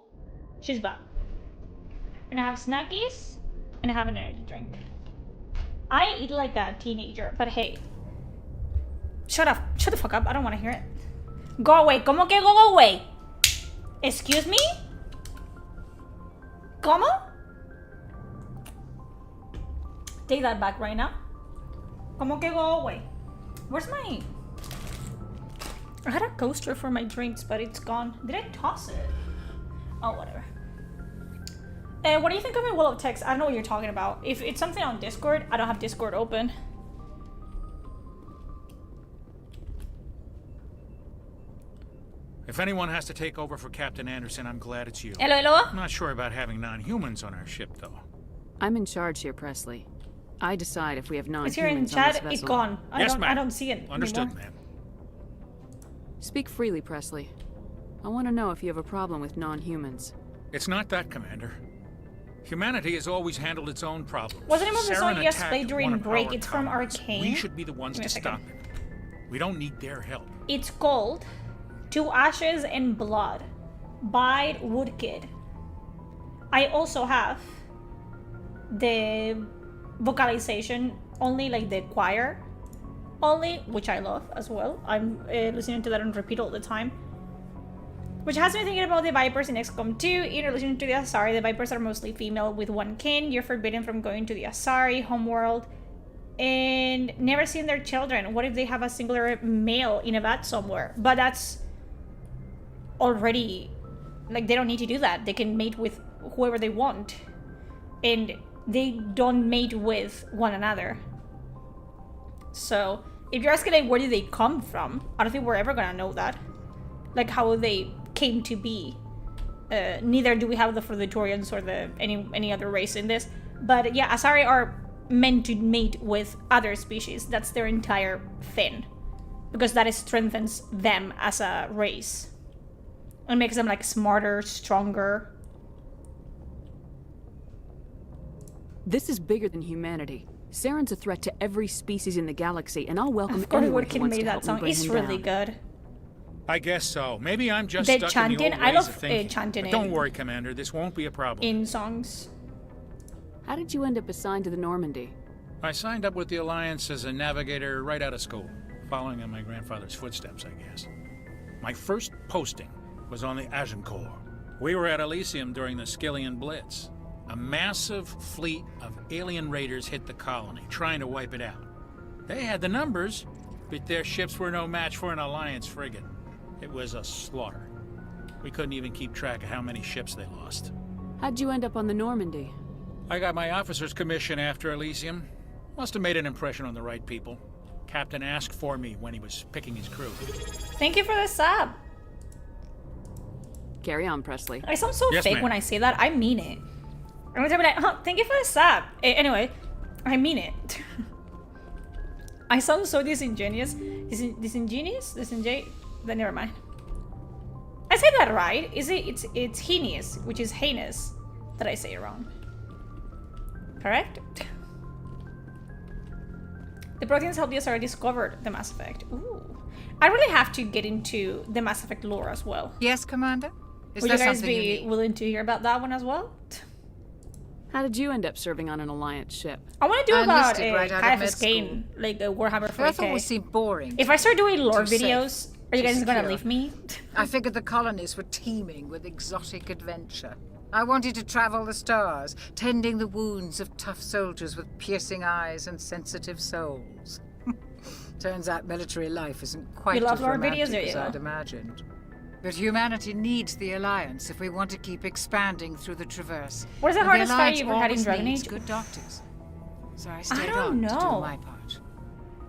She's back. And I have snackies, and I have an energy drink. I eat like a teenager, but hey. Shut up. Shut the fuck up. I don't want to hear it. Go away. ¿Cómo que go away? Excuse me? ¿Cómo? Take that back right now. ¿Cómo que go away? Where's my... I had a coaster for my drinks, but it's gone. Did I toss it? Oh, whatever. What do you think of my wall of text? I don't know what you're talking about. If it's something on Discord, I don't have Discord open. If anyone has to take over for Captain Anderson, I'm glad it's you. Hello, hello? I'm not sure about having non-humans on our ship, though. I'm in charge here, Presley. I decide if we have It's here in non-humans on this chat. vessel. It's gone. Yes, I don't see it Understood, anymore. ma'am. Speak freely, Presley. I want to know if you have a problem with non-humans. It's not that, Commander. Humanity has always handled its own problems. What's the name of the song Saren you guys attacked played during one of break? our It's from colonies. Arcane. We should be the ones Give me to a second. stop it. We don't need their help. It's called To Ashes and Blood by Woodkid. I also have the vocalization only, like the choir only, which I love as well. I'm listening to that on repeat all the time. Which has me thinking about the Vipers in XCOM 2. In relation to the Asari, the Vipers are mostly female with one kin. You're forbidden from going to the Asari homeworld and never seeing their children. What if they have a singular male in a vat somewhere? But that's already, like, they don't need to do that. They can mate with whoever they want. And they don't mate with one another. So, if you're asking, like, where did they come from? I don't think we're ever gonna know that. Like, how they came to be. Neither do we have for the Torians or any other race in this. But yeah, Asari are meant to mate with other species. That's their entire thing. Because that strengthens them as a race. And makes them, like, smarter, stronger. This is bigger than humanity. Saren's a threat to every species in the galaxy, and I'll welcome Of course, anyone who Woodkid wants made to that help me song. bring It's him really down. good. I guess so. Maybe I'm just The stuck chanting, in the old I ways love of thinking. chanting But don't in- worry, Commander. This won't be a problem. In songs. How did you end up assigned to the Normandy? I signed up with the Alliance as a navigator right out of school, following in my grandfather's footsteps, I guess. My first posting was on the Agincourt. We were at Elysium during the Skillian Blitz. A massive fleet of alien raiders hit the colony, trying to wipe it out. They had the numbers, But their ships were no match for an Alliance frigate. It was a slaughter. We couldn't even keep track of how many ships they lost. How'd you end up on the Normandy? I got my officer's commission after Elysium. Must have made an impression on the right people. Captain asked for me when he was picking his crew. Thank you for the sub. Carry on, Presley. I sound so Yes, fake ma'am. when I say that. I mean it. I'm gonna be like, huh, thank you for the sub. Anyway, I mean it. I sound so disingenuous. Then never mind. I say that right. Is it? It's heinous, which is heinous. That I say it wrong. Correct? The Protheans helped the Asari discover the Mass Effect. Ooh. I really have to get into the Mass Effect lore as well. Yes, Commander? Would you guys be willing to hear about that one as well? How did you end up serving on an Alliance ship? I want to do I about enlisted right out of Kai's med game, like a Warhammer 40k. I thought it would seem boring. If I start doing lore Too safe, videos, are you too guys gonna secure. leave me? I figured the colonies were teeming with exotic adventure. I wanted to travel the stars, tending the wounds of tough soldiers with piercing eyes and sensitive souls. Turns out military life isn't quite You love as lore romantic videos, or as you I'd don't? imagined. But humanity needs the Alliance if we want to keep expanding through the Traverse. What is the And hardest fight Alliance you ever had in always Dragon needs Age? good doctors. So I I stayed don't on to do know. my part.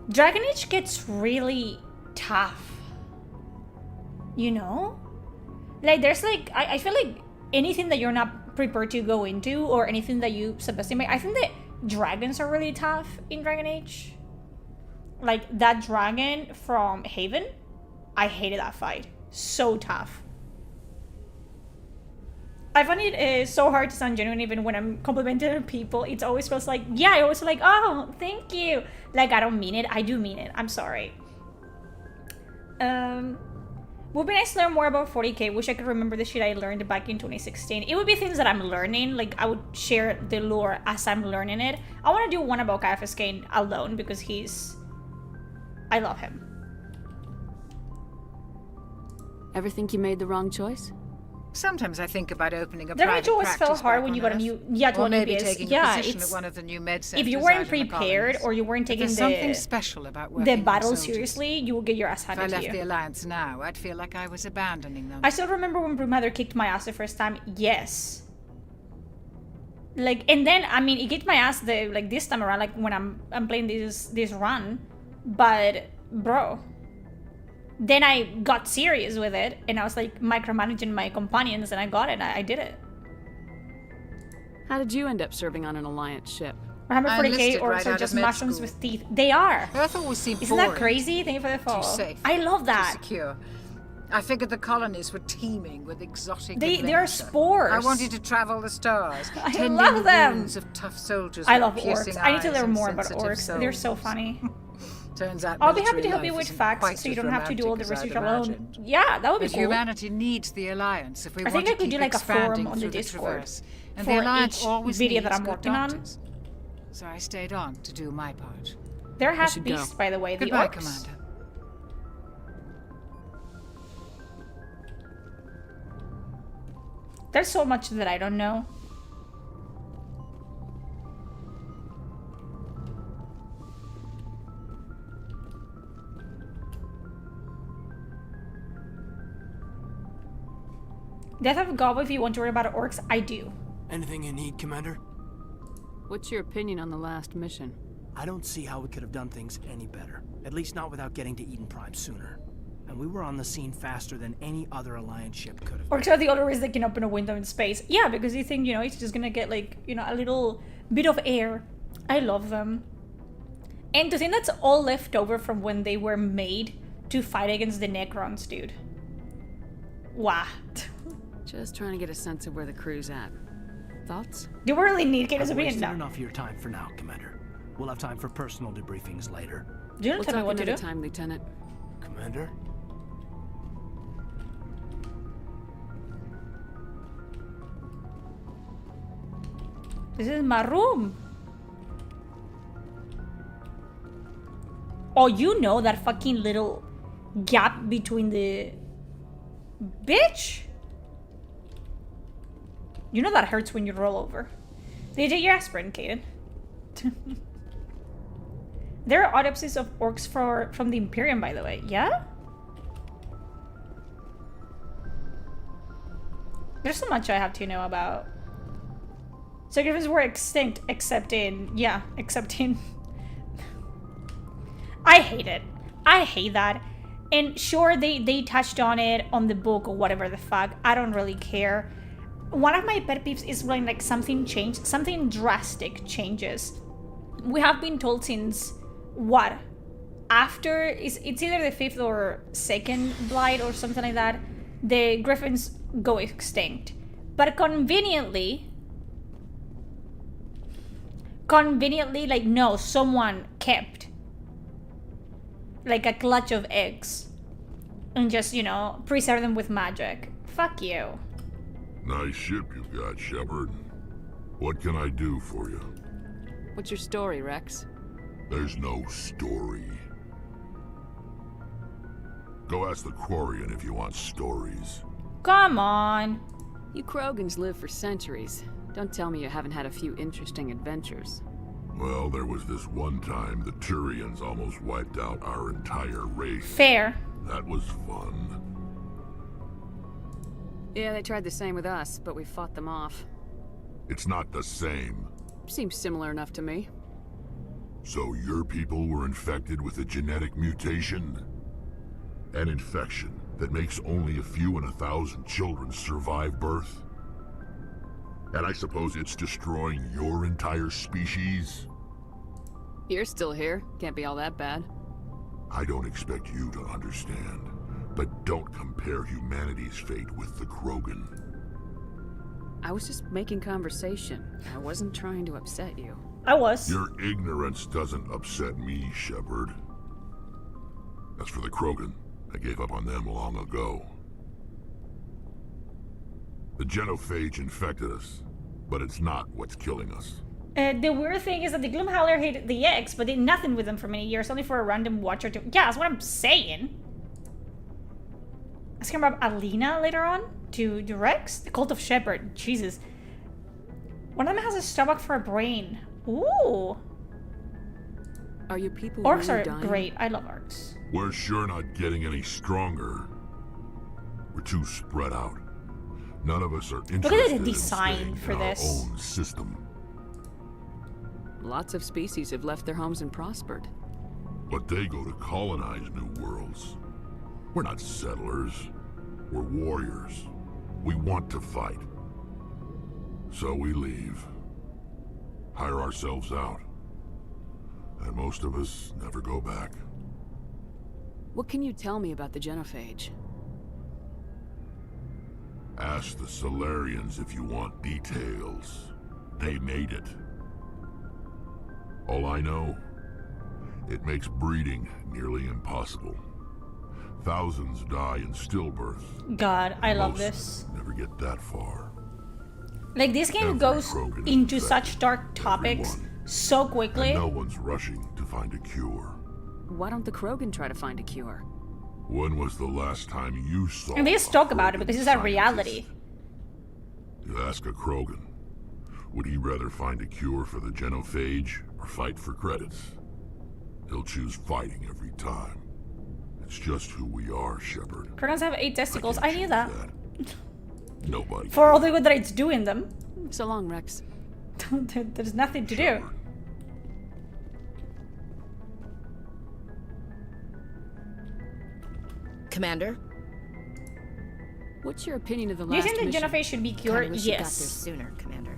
Dragon Age gets really tough. You know? Like, there's like, I feel like anything that you're not prepared to go into or anything that you subestimate, I think that dragons are really tough in Dragon Age. Like, that dragon from Haven, I hated that fight. So tough. I find it so hard to sound genuine even when I'm complimenting people. It always feels like, yeah, I always feel like, oh, thank you. Like, I don't mean it. I do mean it. I'm sorry. Would be nice to learn more about 40k. Wish I could remember the shit I learned back in 2016. It would be things that I'm learning. Like, I would share the lore as I'm learning it. I want to do one about Kafka alone because I love him. Ever think you made the wrong choice? Sometimes I think about opening a Dragon private Age always practice felt hard back when on you got a Earth. new to Or a maybe new base. taking Yeah, a position it's at one of the new med if centers you out weren't in the prepared colonies. or you weren't But taking there's something special about working the with battle soldiers. seriously, you will get your ass If I handed to left you. the Alliance now, I'd feel like I was abandoning them. I still remember when Brewmother kicked my ass the first time. Yes. Like, and then I mean, it kicked my ass this time around, like when I'm playing this run, but bro. Then I got serious with it, and I was like micromanaging my companions, and I got it. I did it. How did you end up serving on an Alliance ship? Remember I 40k enlisted orcs right are out just of med mushrooms school. with teeth. They are. Earth always seemed Isn't that boring. crazy? Thank you for the follow. Too safe. I love that. Too secure. I figured the colonies were teeming with exotic They adventure. are spores. I wanted to travel the stars, I tending love the them. wounds of tough soldiers I with love piercing orcs. I need to eyes learn and more about sensitive orcs. They're so souls. funny. Turns out I'll be happy to military help you life with isn't facts quite so you as don't have to do all the romantic as research I'd alone. imagined. Yeah, that would be But cool. humanity needs the Alliance if we I want think to I could keep do like a forum expanding on the through Discord Traverse. And for the Alliance each always video that needs I'm good working on. doctors. So I stayed on to do my part. They're I half should go. beasts, by the way. Goodbye, the orcs. Commander. There's so much that I don't know. Death of Gob, if you want to worry about orcs, I do. Anything you need, Commander? What's your opinion on the last mission? I don't see how we could have done things any better. At least not without getting to Eden Prime sooner. And we were on the scene faster than any other Alliance ship could have. Orcs are the only reason they can open a window in space. Yeah, because you think, it's just gonna get like, a little bit of air. I love them. And to think that's all left over from when they were made to fight against the Necrons, dude. Wow. Just trying to get a sense of where the crew's at. Thoughts? Do we really need Kato's I've opinion? wasted No. enough of your time for now, Commander. We'll have time for personal debriefings later. You don't We'll tell me talk what to another do. time, Lieutenant. Commander? This is my room. Oh, you know that fucking little gap between the... Bitch! You know that hurts when you roll over. Did you take your aspirin, Kaden? There are autopsies of orcs from the Imperium, by the way. Yeah? There's so much I have to know about. So griffins were extinct, except in... I hate it. I hate that. And sure, they touched on it on the book or whatever the fuck. I don't really care. One of my pet peeves is when like something changed, something drastic changes. We have been told since what? After it's either the 5th or 2nd blight or something like that, the griffins go extinct. But conveniently, like no, someone kept like a clutch of eggs and just, you know, preserve them with magic. Fuck you. Nice ship you got, Shepard. What can I do for you? What's your story, Rex? There's no story. Go ask the Quarian if you want stories. Come on. You Krogans live for centuries. Don't tell me you haven't had a few interesting adventures. Well, there was this one time the Turians almost wiped out our entire race. Fair. That was fun. Yeah, they tried the same with us, but we fought them off. It's not the same. Seems similar enough to me. So your people were infected with a genetic mutation? An infection that makes only a few in 1,000 children survive birth? And I suppose it's destroying your entire species? You're still here. Can't be all that bad. I don't expect you to understand, but don't compare humanity's fate with the Krogan. I was just making conversation. I wasn't trying to upset you. I was. Your ignorance doesn't upset me, Shepard. As for the Krogan, I gave up on them long ago. The genophage infected us, but it's not what's killing us. The weird thing is that the Gloomhowler hid the eggs, but did nothing with them for many years, only for a random watcher to... Yeah, that's what I'm saying. Asking about Alina later on? To Rex? The Cult of Shepard. Jesus. One of them has a stomach for a brain. Ooh. Are your people Orcs really are dying? great. I love orcs. We're sure not getting any stronger. We're too spread out. None of us are interested Look at the in design staying for in this. our own system. Lots of species have left their homes and prospered. But they go to colonize new worlds. We're not settlers. We're warriors. We want to fight. So we leave. Hire ourselves out. And most of us never go back. What can you tell me about the genophage? Ask the Solarians if you want details. They made it. All I know, it makes breeding nearly impossible. Thousands die in stillbirth. God, I love Most this. never get that far. Like, this game Every goes Krogan is into infected. such dark topics so quickly. And no one's rushing to find a cure. Why don't the Krogan try to find a cure? When was the last time you saw And they just a talk about it because it's a Krogan reality. You ask a Krogan, would he rather find a cure for the genophage or fight for credits? He'll choose fighting every time. It's just who we are, Shepard. Krogans have 8 testicles. I knew that. Nobody. For all the good that it's doing them. So long, Rex. There's nothing to do. Commander? What's your opinion of the Do you last think the mission? genophage should be Kinda cured? wish you got there Yes. sooner, Commander.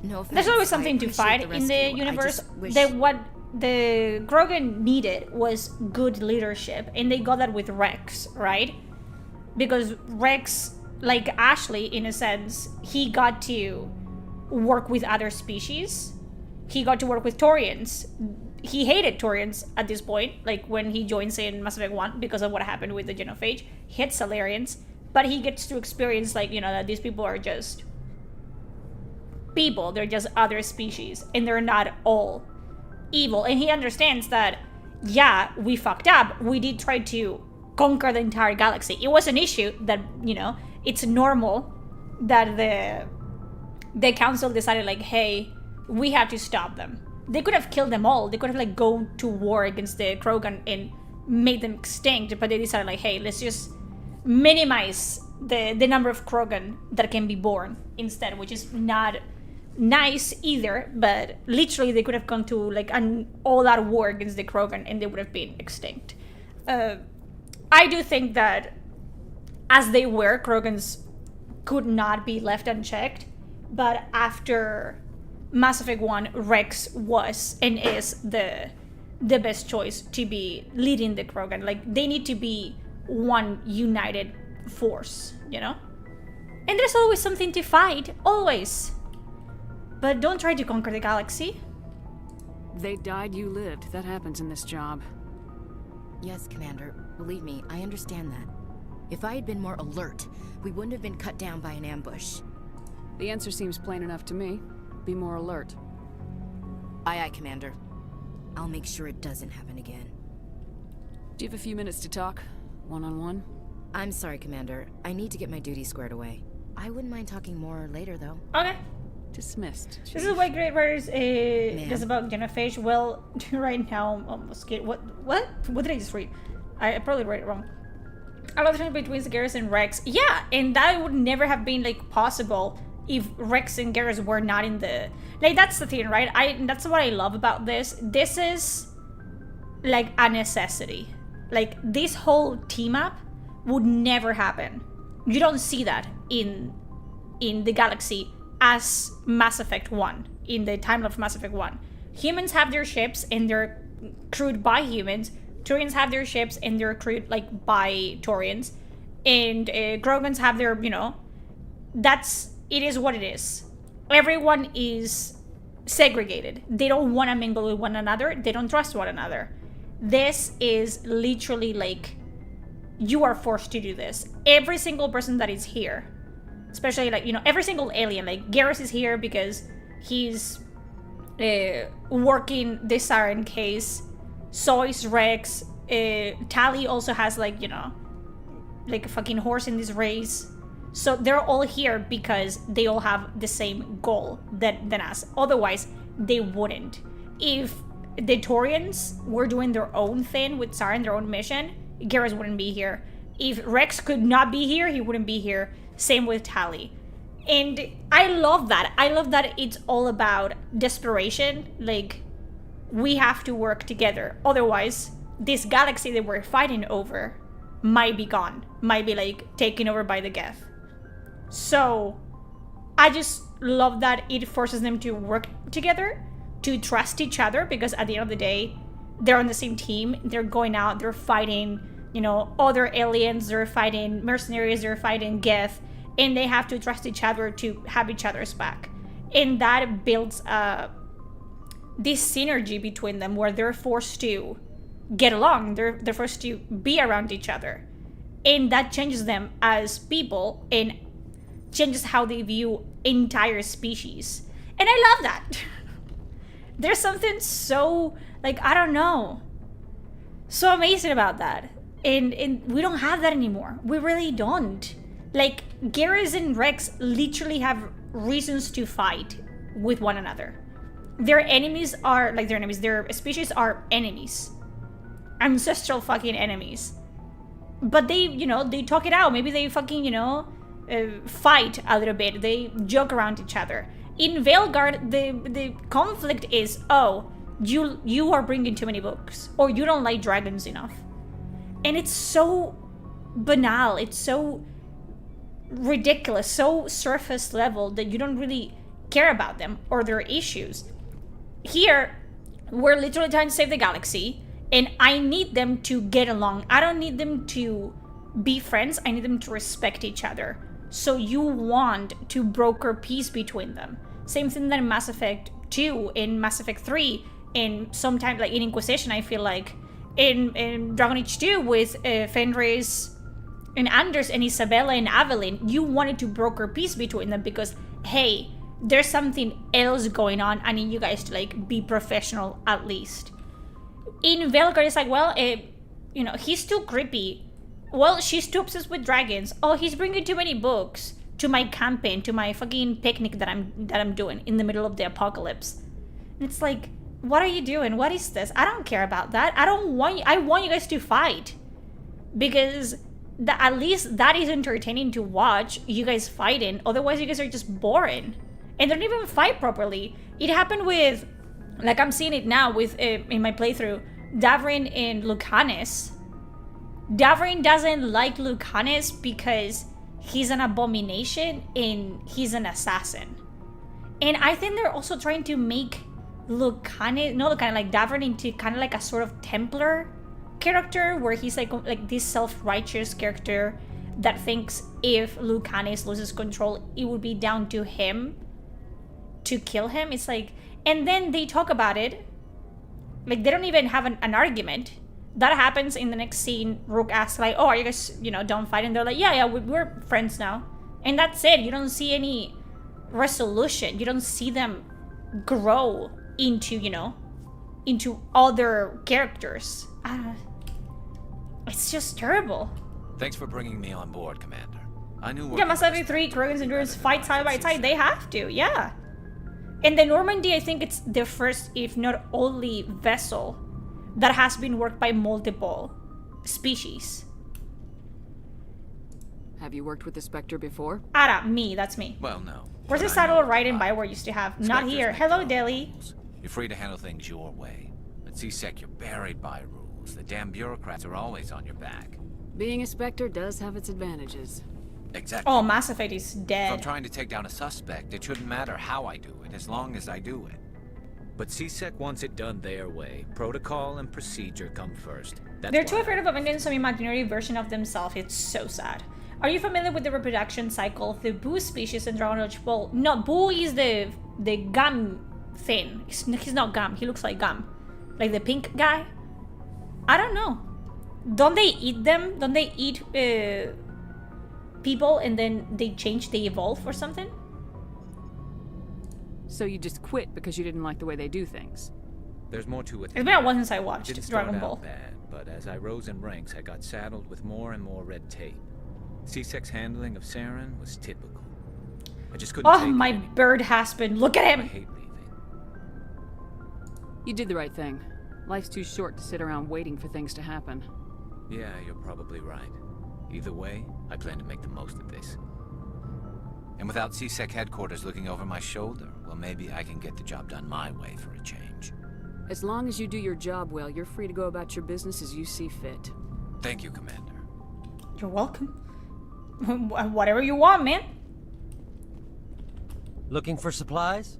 No offense, There's always I something to appreciate fight the in the rescue. I universe. just wish- That what the Krogan needed was good leadership, and they got that with Rex, right? Because Rex, like Ashley, in a sense, he got to work with other species. He got to work with Taurians. He hated Taurians at this point, like when he joins in Mass Effect 1 because of what happened with the genophage. He hates Salarians, but he gets to experience, like, you know, that these people are just people. They're just other species, and they're not all evil. And he understands that, yeah, we fucked up. We did try to conquer the entire galaxy. It was an issue that, you know, it's normal that the council decided, like, hey, we have to stop them. they could have killed them all. They could have like go to war against the Krogan and made them extinct, but they decided like, hey, let's just minimize the number of Krogan that can be born instead, which is not nice either, but literally they could have gone to like an all-out war against the Krogan and they would have been extinct. I do think that as they were, Krogans could not be left unchecked, but after Mass Effect 1, Rex was and is the best choice to be leading the Krogan. Like, they need to be one united force, you know? And there's always something to fight, always. But don't try to conquer the galaxy. They died, you lived. That happens in this job. Yes, Commander. Believe me, I understand that. If I had been more alert, we wouldn't have been cut down by an ambush. The answer seems plain enough to me. Be more alert. Aye, aye, Commander. I'll make sure it doesn't happen again. Do you have a few minutes to talk? One-on-one? I'm sorry, Commander. I need to get my duties squared away. I wouldn't mind talking more later, though. Okay. Dismissed. Chief. This is why Great Writers is about genophage. Well, right now I'm almost scared. What did I just read? I probably read it wrong. I love the difference between Garrus and Rex. Yeah, and that would never have been like possible if Rex and Garrus were not in the... Like, that's the thing, right? That's what I love about this. This is like a necessity. Like, this whole team up would never happen. You don't see that in the galaxy as Mass Effect 1, in the timeline of Mass Effect 1. Humans have their ships and they're crewed by humans. Turians have their ships and they're crewed like by Turians. And Krogans have their, you know, it is what it is. Everyone is segregated. They don't want to mingle with one another. They don't trust one another. This is literally like, you are forced to do this. Every single person that is here, especially like, you know, every single alien, like Garrus is here because he's working the Siren case. Soy's Rex. Tali also has like, you know, like a fucking horse in this race. So they're all here because they all have the same goal than us. Otherwise, they wouldn't. If the Taurians were doing their own thing with Siren, their own mission, Garrus wouldn't be here. If Rex could not be here, he wouldn't be here. Same with Tali. And I love that. I love that it's all about desperation. Like, we have to work together. Otherwise, this galaxy that we're fighting over might be gone. Might be like taken over by the Geth. So I just love that it forces them to work together, to trust each other, because at the end of the day, they're on the same team. They're going out, they're fighting, you know, other aliens, they're fighting mercenaries, they're fighting Geth, and they have to trust each other to have each other's back. And that builds this synergy between them where they're forced to get along, they're forced to be around each other. And that changes them as people and changes how they view entire species. And I love that. There's something so, like, I don't know, so amazing about that. And we don't have that anymore. We really don't. Like, Garrus and Rex literally have reasons to fight with one another. Their enemies are, like, their species are enemies. Ancestral fucking enemies. But they, you know, they talk it out. Maybe they fucking, you know, fight a little bit. They joke around each other. In Veilguard, the conflict is, oh, you are bringing too many books, or you don't like dragons enough. And it's so banal. It's so ridiculous, so surface level that you don't really care about them or their issues. Here, we're literally trying to save the galaxy, and I need them to get along. I don't need them to be friends. I need them to respect each other. So you want to broker peace between them. Same thing that in Mass Effect 2, in Mass Effect 3, and sometimes like in Inquisition, I feel like in Dragon Age 2 with Fenris and Anders and Isabella and Aveline, you wanted to broker peace between them because, hey, there's something else going on. I need you guys to like be professional at least. In Veilguard, it's like, well, you know, he's too creepy. Well, she's too obsessed with dragons. Oh, he's bringing too many books to my campaign, to my fucking picnic that I'm doing in the middle of the apocalypse. And it's like, What are you doing? What is this? I don't care about that. I want you guys to fight. Because at least that is entertaining to watch, you guys fighting. Otherwise, you guys are just boring. And they don't even fight properly. It happened with, like I'm seeing it now with in my playthrough, Davrin and Lucanus. Davrin doesn't like Lucanus because he's an abomination and he's an assassin. And I think they're also trying to make Lucanus, like Davrin into kind of like a sort of Templar character where he's like this self-righteous character that thinks if Lucanus loses control, it would be down to him to kill him. It's like, and then they talk about it. Like, they don't even have an argument. That happens in the next scene. Rook asks, like, oh, are you guys, done fighting? They're like, yeah, we're friends now. And that's it. You don't see any resolution. You don't see them grow into, into other characters. It's just terrible. Thanks for bringing me on board, Commander. I knew... Yeah, Mass Effect 3, Krogan's Endurance fight side by side. They have to, yeah. And the Normandy, I think it's the first, if not only, vessel that has been worked by multiple species. Have you worked with the Spectre before? That's me. Well, no. Where's the saddle right in Bioware used to have? Not here. Hello, Delhi. You're free to handle things your way. At CSEC, you're buried by rules. The damn bureaucrats are always on your back. Being a Spectre does have its advantages. Exactly. Oh, Mass Effect is dead. If I'm trying to take down a suspect, it shouldn't matter how I do it, as long as I do it. But CSEC wants it done their way. Protocol and procedure come first. They're too afraid of abandoning some imaginary version of themselves. It's so sad. Are you familiar with the reproduction cycle of the Boo species in Dragon Age Ball? No, Boo is the gum thing. He's not gum. He looks like gum. Like the pink guy. I don't know. Don't they eat them? Don't they eat people and then they change, they evolve or something? So you just quit because you didn't like the way they do things? There's more to it. It's been a while since I watched Dragon Ball. Bad, but as I rose in ranks, I got saddled with more and more red tape. CSEC's handling of Saren was typical. I just couldn't take it my anymore. bird has been. Look at him. I hate leaving. You did the right thing. Life's too short to sit around waiting for things to happen. Yeah, you're probably right. Either way, I plan to make the most of this. And without CSEC headquarters looking over my shoulder, well, maybe I can get the job done my way for a change. As long as you do your job well, you're free to go about your business as you see fit. Thank you, Commander. You're welcome. Whatever you want, man. Looking for supplies?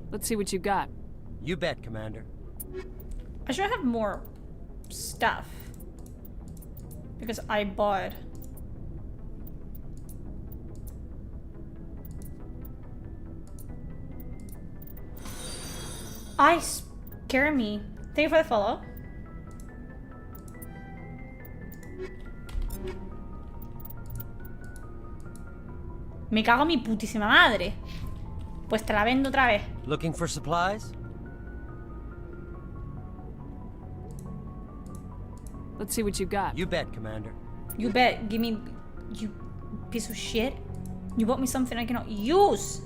Let's see what you got. You bet, Commander. I should have more stuff. Because I bought... Scare me. Thank you for the follow. Me cago en mi putísima madre. Pues te la vendo otra vez. Looking for supplies? Let's see what you got. You bet, Commander. You bet. Give me... You piece of shit. You bought me something I cannot use.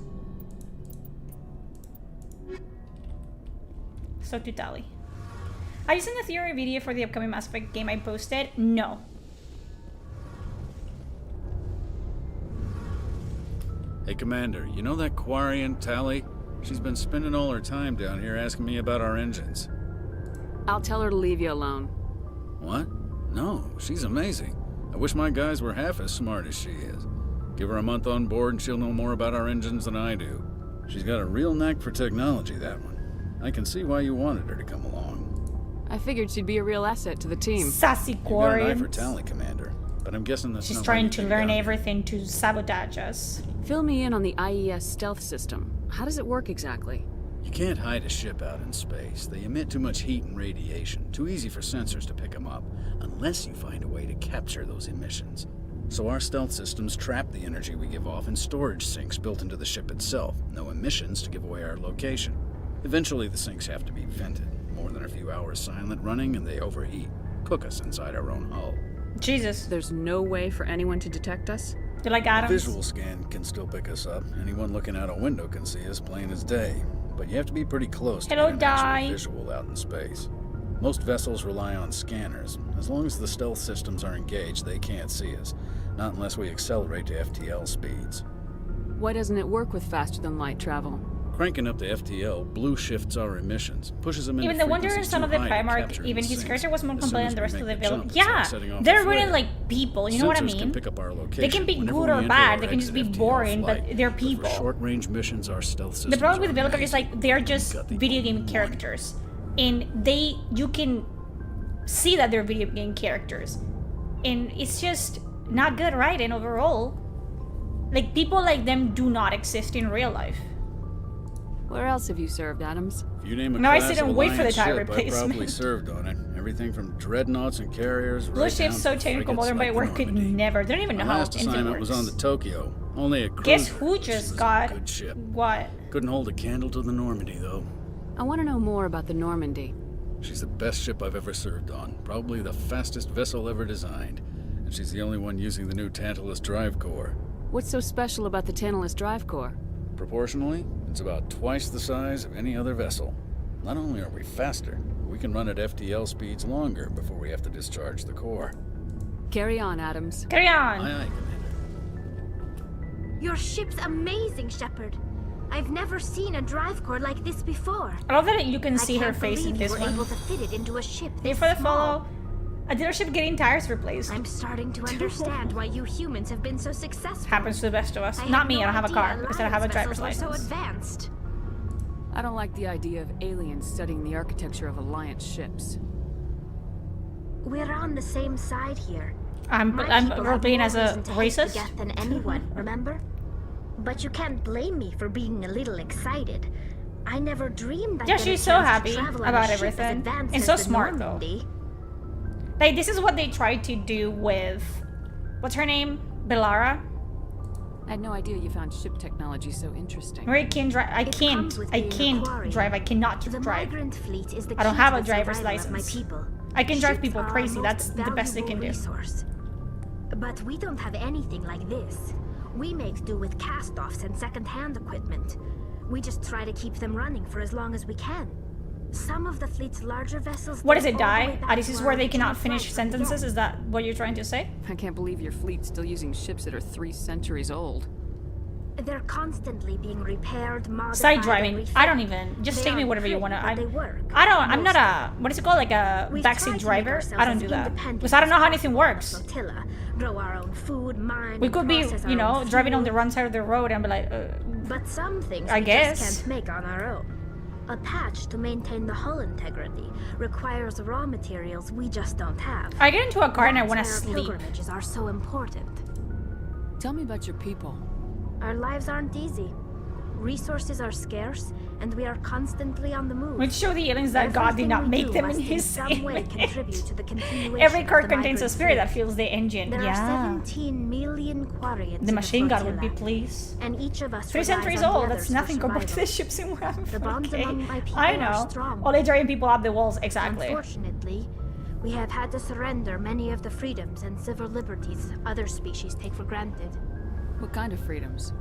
So to Tally. Are you seeing the theory video for the upcoming Mass Effect game I posted? No. Hey, Commander, you know that Quarian, Tally? She's been spending all her time down here asking me about our engines. I'll tell her to leave you alone. What? No, she's amazing. I wish my guys were half as smart as she is. Give her a month on board and she'll know more about our engines than I do. She's got a real knack for technology, that one. I can see why you wanted her to come along. I figured she'd be a real asset to the team. Sassy You got an eye for Quarians. Tally, Commander. But I'm guessing that's She's not trying why to you learn got her. everything to sabotage us. Fill me in on the IES stealth system. How does it work exactly? You can't hide a ship out in space. They emit too much heat and radiation. Too easy for sensors to pick them up, unless you find a way to capture those emissions. So our stealth systems trap the energy we give off in storage sinks built into the ship itself. No emissions to give away our location. Eventually the sinks have to be vented. More than a few hours silent running and they overheat. Cook us inside our own hull. Jesus. There's no way for anyone to detect us? They're like atoms. Visual scan can still pick us up. Anyone looking out a window can see us plain as day. But you have to be pretty close to Hello, get an actual Die. visual out in space. Most vessels rely on scanners. As long as the stealth systems are engaged, they can't see us. Not unless we accelerate to FTL speeds. Why doesn't it work with faster-than-light travel? Cranking up to FTL blue shifts our emissions, pushes them into Even the Wonder and frequencies Son too of the high to Primarch, capture even and his sync. character was more As soon complete as than the we rest make of the the villain. jump, it's like Yeah, setting off a they're flare. really like people, you know what I Sensors can mean? pick up our They location can be whenever good we or enter bad, or they can just be exit FTL boring, flight. but they're For people. short-range missions, our stealth systems The problem with are Velocro is amazing. like they're just video game characters. And you can see that they're video game characters. And it's just not good writing overall. Like, people like them do not exist in real life. Where else have you served, Adams? If you name a No, I class didn't of wait for the Alliance tire ship, I probably replacement. served on it. Everything from dreadnoughts and carriers Blue right ships down so to technical, frigates modern by like work could Normandy. never. They don't even know My how last anything assignment works. was on the Tokyo. Only a cruiser. Guess who just got Good ship. what? Couldn't hold a candle to the Normandy, though. I want to know more about the Normandy. She's the best ship I've ever served on. Probably the fastest vessel ever designed. And she's the only one using the new Tantalus drive core. What's so special about the Tantalus drive core? Proportionally, it's about twice the size of any other vessel. Not only are we faster, we can run at FTL speeds longer before we have to discharge the core. Carry on, Adams. Carry on. Aye, aye. Your ship's amazing, Shepard. I've never seen a drive core like this before. I love that you can I see her can't face in believe this you were one. able to fit it into a ship Here this for the small. follow. A dealership getting tires replaced. I'm starting to understand why you humans have been so successful. Happens to the best of us. I Not had me, no I don't have a idea car. Instead I have a Alliance driver's vessels were license. so advanced. I don't like the idea of aliens studying the architecture of Alliance ships. We're on the same side here. I'm My people have role-playing more as a reason to hate racist. death than anyone, remember? But you can't blame me for being a little excited. I never dreamed I'd Yeah, get a she's so chance to happy travel on about a ship as everything. advanced And as so the smart, Normandy. Like, this is what they tried to do with... What's her name? Belara? I had no idea you found ship technology so interesting. Mary can't drive. I can't drive. I cannot The drive. migrant fleet is the I don't key have to a the driver's survival of license. my people. I can drive Ships people are our crazy. most That's the best they can valuable do. resource. But we don't have anything like this. We make do with cast-offs and second-hand equipment. We just try to keep them running for as long as we can. Some of the fleet's larger vessels... What does it date all the way die? back This to is our where they cannot original finish flight from the sentences? get. Is that what you're trying to say? I can't believe your fleet's still using ships that are 3 centuries old. They're constantly being repaired, modified, Side and driving. refitted. I don't even. Just They take me aren't whatever you pretty, want to. but they work. I'm not a. What is it called? Like a We've tried to backseat make driver? ourselves I don't as do that. independent Because I don't know as how anything possible works. Flotilla, grow our own food, mine, We and could be, process you our own know, driving on the fuel. wrong side of the road and be like, But some things I we guess. just can't make on our own. A patch to maintain the hull integrity requires raw materials we just don't have. I get into a car and I That's want why to our sleep. pilgrimages are so important. Tell me about your people. Our lives aren't easy. Resources are scarce, and we are constantly on the move. Which show the aliens that God did Everything not we make do them in must his some way image. contribute to the continuation Every of car the contains a migrant spirit that fleet. fuels the engine. There Yeah. are 17 million quarians The in machine gun would be flotilla, pleased. and each of us 3 relies centuries on the old. others That's for nothing compared to survival. the ships in Warhammer. The bonds Okay. among my people I are know. strong. All they driving people up the walls. Exactly. Unfortunately, we have had to surrender many of the freedoms and civil liberties other species take for granted. What kind of freedoms?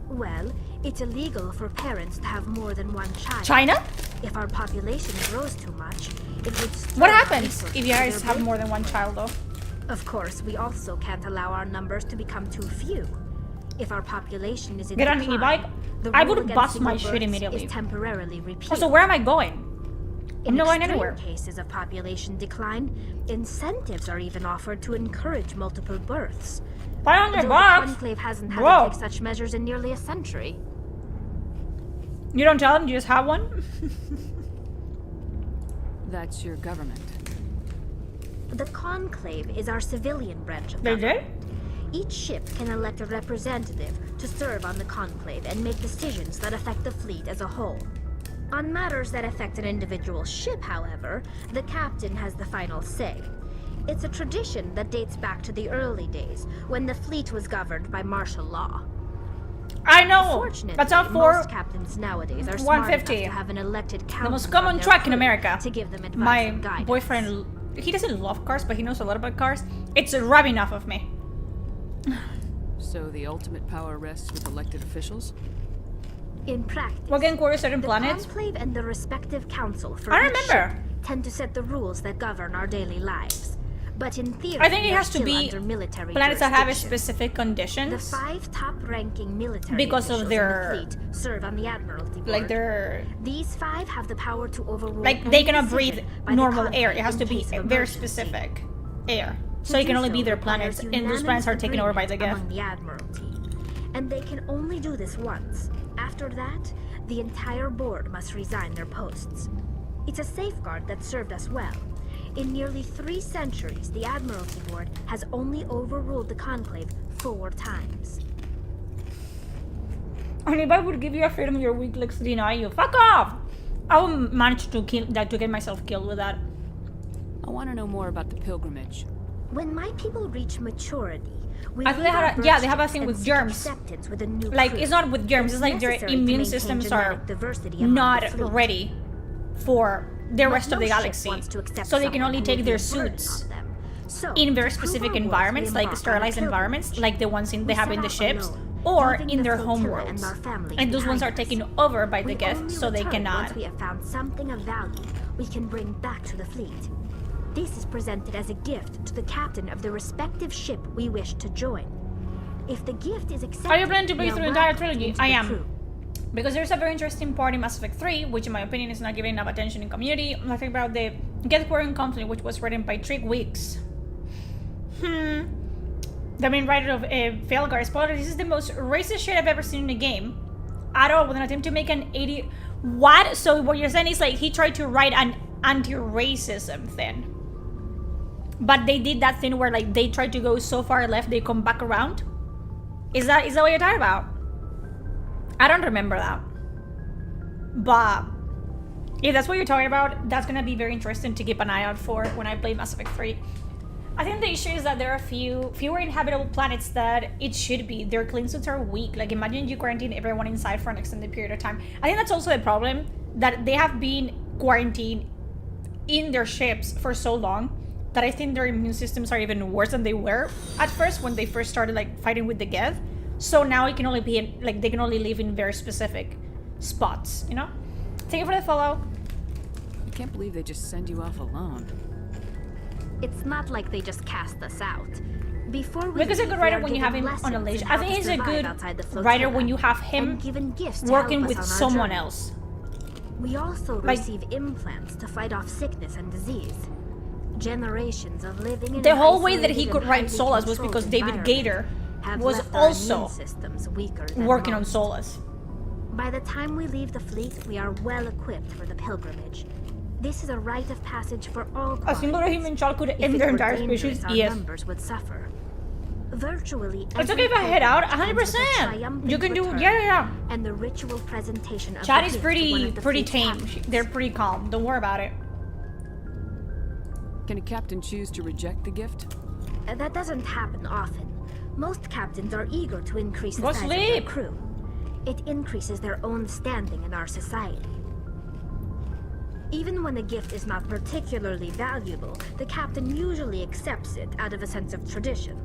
Well, it's illegal for parents to have more than one child. China? If our population grows too much, it would What strain happens resources if you to guys their have birth more than one child, though? Of course, we also can't allow our numbers to become too few. If our population is in Get on an decline, e-bike? the I rule would against bust my single shit births immediately. Is temporarily repealed. Also, where am I going? I'm In not going extreme anywhere. cases of population decline, incentives are even offered to encourage multiple births. $500 Though the bucks? Conclave hasn't had Whoa. to take such measures in nearly a century. You don't tell them, you just have one? That's your government. The Conclave is our civilian branch of They government. did? Each ship can elect a representative to serve on the Conclave and make decisions that affect the fleet as a whole. On matters that affect an individual ship, however, the captain has the final say. It's a tradition that dates back to the early days, when the fleet was governed by martial law. I know! Fortunately, That's all for most captains nowadays are smart enough 150. to have an elected council the most on common their truck in crew America. to give them advice My and guidance. boyfriend, he doesn't love cars, but he knows a lot about cars. It's rubbing off of me. So the ultimate power rests with elected officials? In practice, We're getting quarter certain planets. The Conclave and the respective council for I each remember. ship tend to set the rules that govern our daily lives. But in theory, I think it they're has to still be under military planets that have a jurisdiction. specific conditions. The 5 top-ranking military Because of officials their- in the fleet serve on the Admiralty Board. Like they're These 5 have the power to overrule like any they cannot decision breathe by the normal Conclave air. It has in to be case of very emergency. specific air. So To it can do only so be their requires planets, and those planets are taken over by the unanimous Geth. among the Admiralty. And they can only do this once. After that, the entire board must resign their posts. It's a safeguard that served us well. In nearly 3 centuries, the Admiralty Board has only overruled the Conclave 4 times. And if I would give you a freedom, your weak looks deny you. Fuck off! I will manage to kill that, to get myself killed with that. I want to know more about the pilgrimage. When my people reach maturity, we I think they leave our have a, yeah, they birth have a ships thing and with seek germs. acceptance with a new Like crew. it's not with germs. It's like their necessary to immune maintain systems genetic are diversity among not the fleet. ready for the But rest of no the ship galaxy, wants to accept so they can someone only who take will their be a burden suits on them. So, in very to prove specific our worth, environments, we like embark on a sterilized environments, pilgrimage. like the ones they We have set in the out ships, alone, or leaving in the their flotilla home and worlds. our families And those ones behind are us. taken over by the We Geth, only so they return cannot. Once we have found something of value, we can bring back to the fleet. This is presented as a gift to the captain of the respective ship we wish to join. If the gift is accepted, Are you planning to play we through are the entire welcomed trilogy? into I the am. crew. Because there's a very interesting part in Mass Effect 3, which in my opinion is not given enough attention in community. I'm talking about the Geth Warring Conflict, which was written by Trig Weeks. The main writer of Failguard. Spoiler, this is the most racist shit I've ever seen in a game. At all, with an attempt to make an 80... What? So what you're saying is like he tried to write an anti-racism thing. But they did that thing where like they tried to go so far left, they come back around? Is that what you're talking about? I don't remember that. But if that's what you're talking about, that's gonna be very interesting to keep an eye out for when I play Mass Effect 3. I think the issue is that there are fewer inhabitable planets that it should be. Their clean suits are weak. Like imagine you quarantine everyone inside for an extended period of time. I think that's also the problem, that they have been quarantined in their ships for so long that I think their immune systems are even worse than they were at first when they first started like fighting with the Geth. So now it can only be in, like they can only live in very specific spots, you know? Thank you for the follow. I can't believe they just send you off alone. It's not like they just cast us out. Before we Because he's a good leave, writer we are when you given have him on a lessons leash. in I how think to he's a survive good outside the writer flotilla, when you have and him given gifts to working help with us on our someone journey. else. We also Like- receive implants to fight off sickness and disease. Generations of living in The an whole way that he isolated could and write highly Solas was controlled because David environment Gator have was left our also immune systems weaker than working on most. Solas. By the time we leave the fleet, we are well equipped for the pilgrimage. This is a rite of passage for all A single parties. human child could If end it their were entire dangerous, species. our Yes. numbers would suffer. Virtually It's okay if I head out 100%. You can do, yeah. And the ritual presentation of Chat the is gift to one pretty of the pretty fleet's tame. captains. They're pretty calm. Don't worry about it. Can a captain choose to reject the gift? That doesn't happen often. Most captains are eager to increase the Go size of their sleep. crew. It increases their own standing in our society. Even when a gift is not particularly valuable, the captain usually accepts it out of a sense of tradition.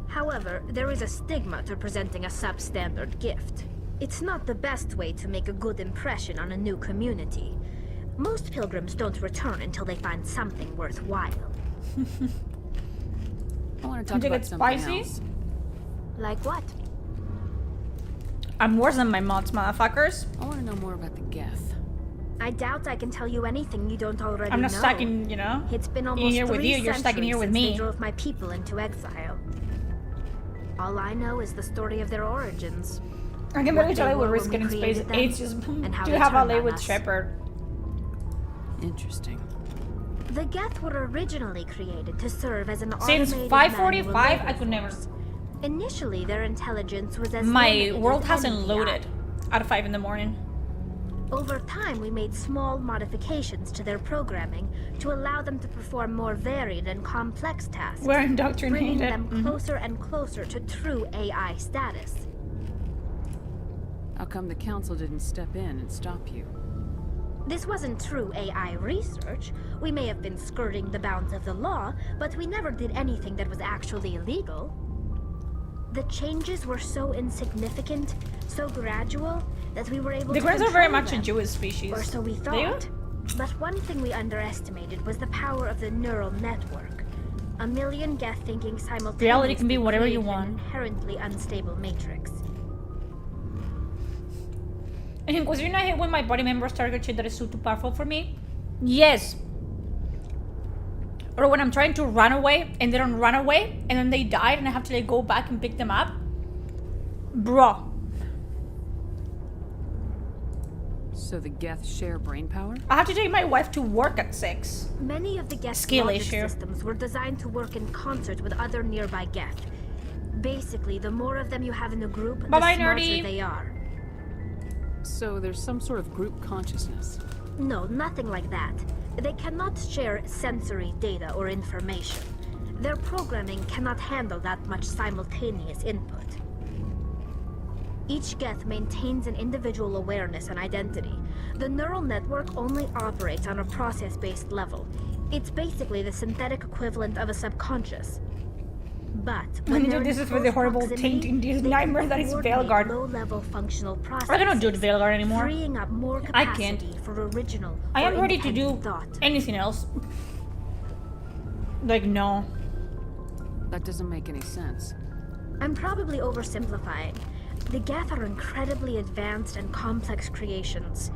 However, there is a stigma to presenting a substandard gift. It's not the best way to make a good impression on a new community. Most pilgrims don't return until they find something worthwhile. I want to You talk think about it's something spicy? else. Like what? I'm worse than my mods, motherfuckers. I want to know more about the Geth. I doubt I can tell you anything you don't already know. I'm not stuck in, you know, It's been in almost here with 3 you. You're stuck in here with centuries since me. They drove my people into exile. All I know is the story of their origins. I can What barely they tell I would were risk when it we in space. created them, It's just and how to they have a turned lay on with us. Shepard. Interesting. The Geth were originally created to serve as an Since automated 5:45, manual I could never. labor force. Initially, their intelligence was as My limited world as hasn't any loaded at 5 in the morning. Over time, we made small modifications to their programming to allow them to perform more varied and complex tasks, We're indoctrinated. bringing them Mhm. closer and closer to true AI status. How come the council didn't step in and stop you? This wasn't true AI research. We may have been skirting the bounds of the law, but we never did anything that was actually illegal. The changes were so insignificant, so gradual, that we were able The to Grins are very control much a them. Jewish species. Or so we They are? thought. But one thing we underestimated was the power of the neural network. A million Geth thinking simultaneously Reality can be whatever you created an want. inherently unstable matrix. And was you not hate when my body members target shit that is too powerful for me? Yes. Or when I'm trying to run away and they don't run away and then they died and I have to like go back and pick them up. Bro. So the Geth share brain power? I have to take my wife to work at 6. Many of the Geth Skill logic issue. systems were designed to work in concert with other nearby Geth. Basically, the more of them you have in the group, the Bye-bye, smarter nerdy. they are. So there's some sort of group consciousness. No, nothing like that. They cannot share sensory data or information. Their programming cannot handle that much simultaneous input. Each Geth maintains an individual awareness and identity. The neural network only operates on a process-based level. It's basically the synthetic equivalent of a subconscious. But when they're in this is for close the horrible proximity, tainting they nightmare can that is coordinate Veilguard. low-level functional processes, I cannot do the Veilguard anymore. freeing up more I capacity can't. for original I or am ready to independent do thought. anything else. Like, no. That doesn't make any sense. I'm probably oversimplifying. The Geth are incredibly advanced and complex creations.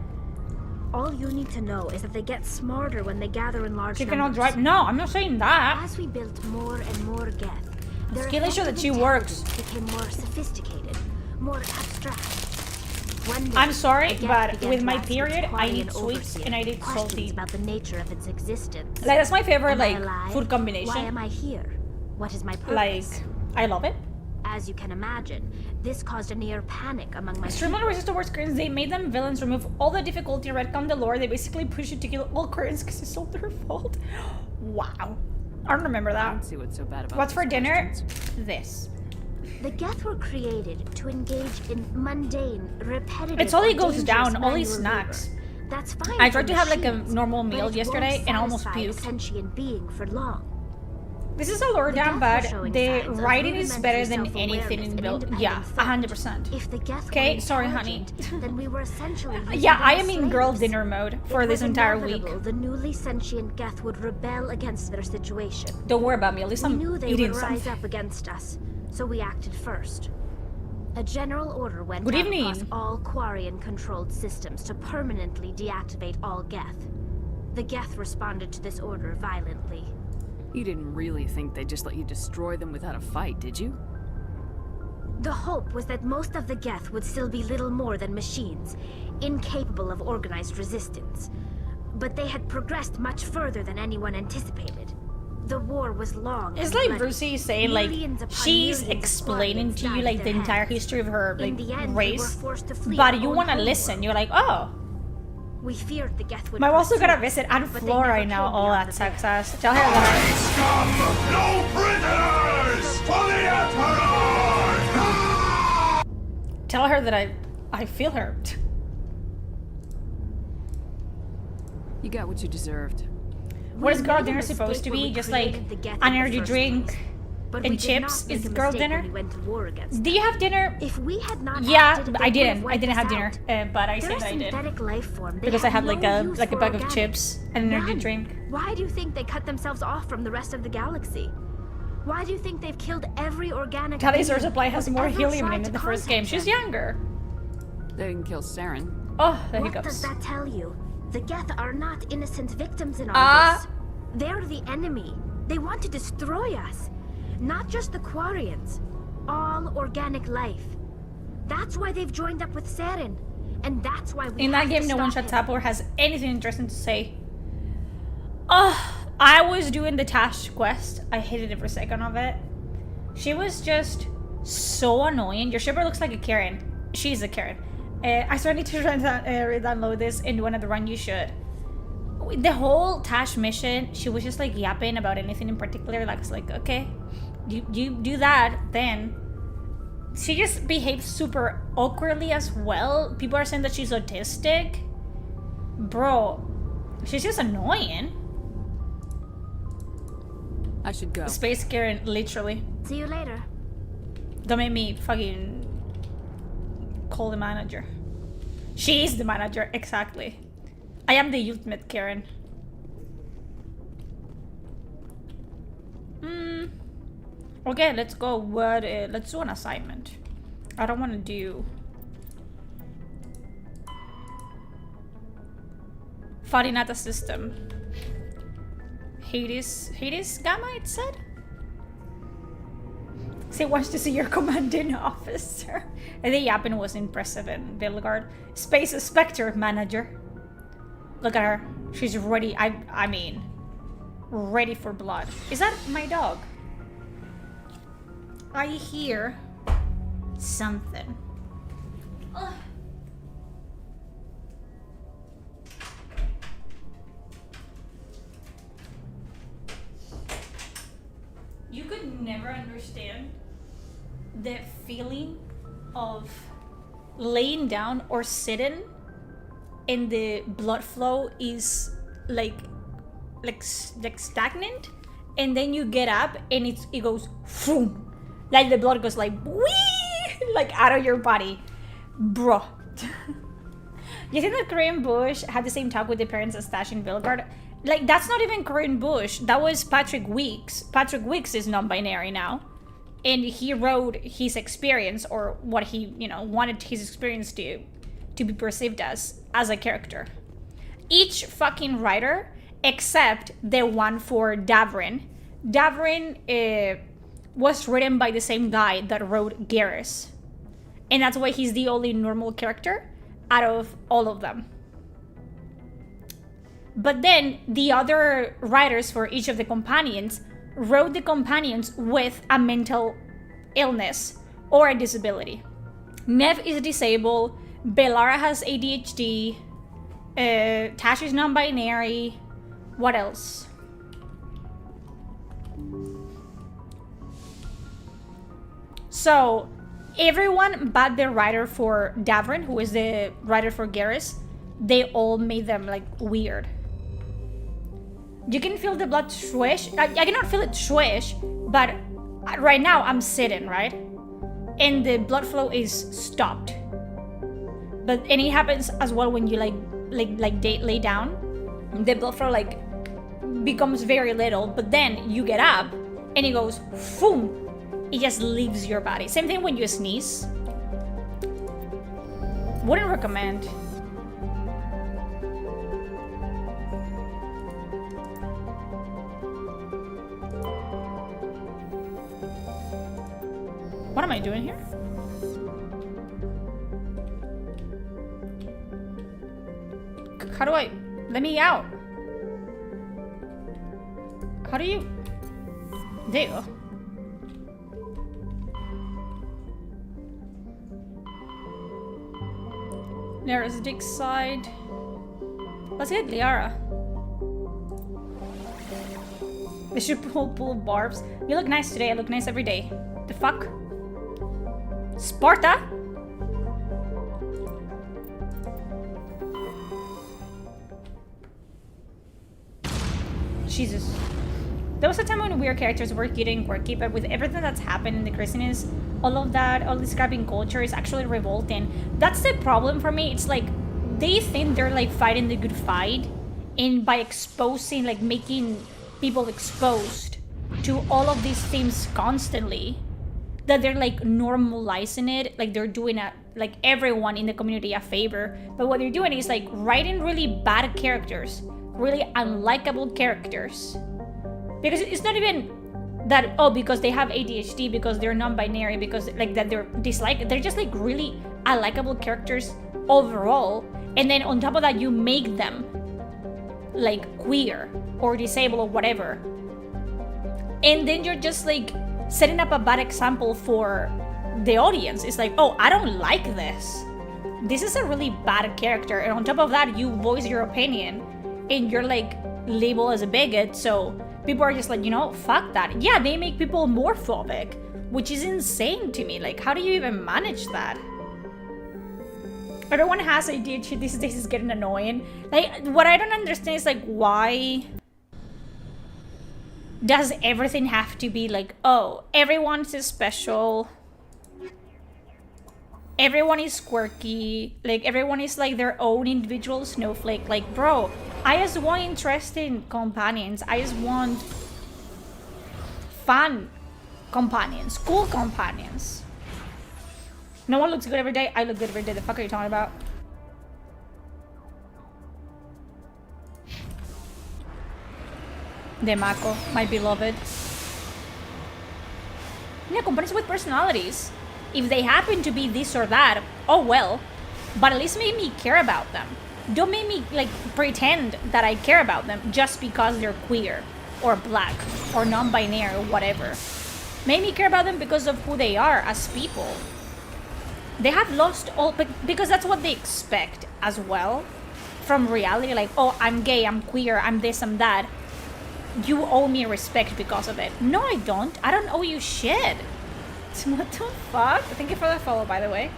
All you need to know is that they get smarter when they gather in large She numbers. cannot drive. No, I'm not saying that. As we built more and more Geth, their Skill issue that effective she works. intelligence became more sophisticated, more abstract. One day, I'm sorry, a Geth but began with to my ask its period, I Quarian need sweets overseer and I need questions salty. about the nature of its existence. Like, that's my favorite, Am I like, alive? food combination. Why am I here? What is my purpose? Like, I love it. As you can imagine, this caused a near panic among my Extremely people. racist towards Koreans. They made them villains, remove all the difficulty, retcon the lore. They basically push you to kill all Koreans because it's all their fault. Wow. I don't remember I that. don't see what's so bad about What's for those dinner? questions. This. The Geth were created to engage in mundane, repetitive. It's all or it goes dangerous down, all these manual snacks. labor. That's fine. I for tried to have like a machines, normal but meal it yesterday won't and I almost satisfy a puked. sentient being for long. This is a lower The down, Geth but were showing the signs of writing is better than rudimentary anything in self-awareness build. and Yeah, independent 100%. If the Geth Okay, were sorry, honey. intelligent, then we were essentially Yeah, using I them am as in girl slaves. dinner mode for It this was entire week. inevitable The newly sentient Geth would rebel against their situation. Don't worry about me, at least We I'm knew they eating would rise something. up against us, so we acted first. A general order went Good out evening. across all Quarian-controlled systems to permanently deactivate all Geth. The Geth responded to this order violently. You didn't really think they'd just let you destroy them without a fight, did you? The hope was that most of the Geth would still be little more than machines, incapable of organized resistance. But they had progressed much further than anyone anticipated. The war was long. It's and like bloody. Brucey saying, like, Millions upon she's millions of explaining Quarians to you, died like, at the their entire hands. history of her, like, In the end, we were race. forced to flee But our you own want to homeworld. listen. You're like, oh. We feared the Geth would I'm also pursue gonna us, visit Aunt but they Flo never right now. came Oh, beyond that the veil. sucks ass. Tell her that No prisoners for the Emperor! Tell her that I feel her. You got what you deserved. What is We girl made a dinner supposed mistake to when be? we Just like created the Geth in an the energy first drink place. But we and did chips? not make Is a girl mistake dinner? when we went to war against Do you have dinner? If we had not Yeah, acted, but they I would have didn't. I wiped didn't us have dinner, out. but I They're said a I did synthetic life form. They because I had no like a use bag for of organic. chips and an energy None. drink. Why do you think they cut themselves off from the rest of the galaxy? Why do you think they've killed every organic Tali's Air being Supply has who's more ever helium tried in to the first game. contact She's them? younger. They didn't kill Saren. Oh, the What hiccups. does that tell you? The Geth are not innocent victims in all Ah. this. They're the enemy. They want to destroy us. Not just the Quarians. All organic life. That's why they've joined up with Saren. And that's why we In have that game, to no one stop shuts him. up or has anything interesting to say. Oh, I was doing the Tash quest. I hated every second of it. She was just so annoying. Your shipper looks like a Karen. She's a Karen. I still need to re-download this and do another run. You should. The whole Tash mission, she was just like yapping about anything in particular. Like, it's like, okay, you do that, then. She just behaves super awkwardly as well. People are saying that she's autistic. Bro, she's just annoying. I should go. Space Karen, literally. See you later. Don't make me fucking call the manager. She is the manager, exactly. I am the ultimate Karen. Okay, let's go. Let's do an assignment. I don't want to do... fighting at the system. Hades Gamma, it said? He wants to see your commanding officer. And the yapping was impressive in Vilgard. Space Spectre manager. Look at her. She's ready. I mean, ready for blood. Is that my dog? I hear something. Ugh. You could never understand the feeling of laying down or sitting and the blood flow is like stagnant, and then you get up and it goes boom, like the blood goes like wee, like out of your body, bro. You think that Korean Bush had the same talk with the parents as Stash in Vilgard? Like, that's not even Korean Bush. That was Patrick Weeks. Patrick Weeks is non-binary now. And he wrote his experience, or what he, wanted his experience to be perceived as a character. Each fucking writer, except the one for Davrin. Davrin was written by the same guy that wrote Garrus. And that's why he's the only normal character out of all of them. But then the other writers for each of the companions wrote the companions with a mental illness or a disability. Nev is disabled, Belara has ADHD, Tash is non-binary. What else? So everyone but the writer for Davrin, who is the writer for Garrus, they all made them like weird. You can feel the blood swish. I cannot feel it swish, but right now I'm sitting, right? And the blood flow is stopped. And it happens as well when you lay down. The blood flow becomes very little, but then you get up and it goes boom. It just leaves your body. Same thing when you sneeze. Wouldn't recommend. What am I doing here? How do I... Let me out. How do you... There you go. Liara's dick side. Let's get Liara. They should pull barbs. You look nice today. I look nice every day. The fuck? Sparta? Jesus. There was a time when weird characters were getting quirky, but with everything that's happened in the craziness, all of that, all this grabbing culture is actually revolting. That's the problem for me. It's like, they think they're like fighting the good fight, and by exposing, like making people exposed to all of these things constantly, that they're like normalizing it, like they're doing like everyone in the community a favor. But what they're doing is like writing really bad characters, really unlikable characters. Because it's not even that, oh, because they have ADHD, because they're non-binary, because like that they're disliked. They're just like really unlikable characters overall. And then on top of that, you make them like queer or disabled or whatever. And then you're just like setting up a bad example for the audience. It's like, oh, I don't like this. This is a really bad character. And on top of that, you voice your opinion and you're like labeled as a bigot. So people are just like, fuck that. Yeah, they make people more phobic, which is insane to me. Like, how do you even manage that? Everyone has ADHD. This is getting annoying. Like, what I don't understand is like, why does everything have to be like, oh, everyone's special? everyone is quirky, like everyone is like their own individual snowflake. Like, bro, I just want interesting companions. I just want fun companions, cool companions. No one looks good every day. I look good every day. The fuck are you talking about? De Mako, my beloved. Yeah, companions with personalities. If they happen to be this or that, oh well. But at least make me care about them. Don't make me like pretend that I care about them just because they're queer or black or non-binary or whatever. Make me care about them because of who they are as people. They have lost all, because that's what they expect as well from reality. Like, oh, I'm gay, I'm queer, I'm this, I'm that. You owe me respect because of it. No, I don't. I don't owe you shit. What the fuck? Thank you for the follow, by the way.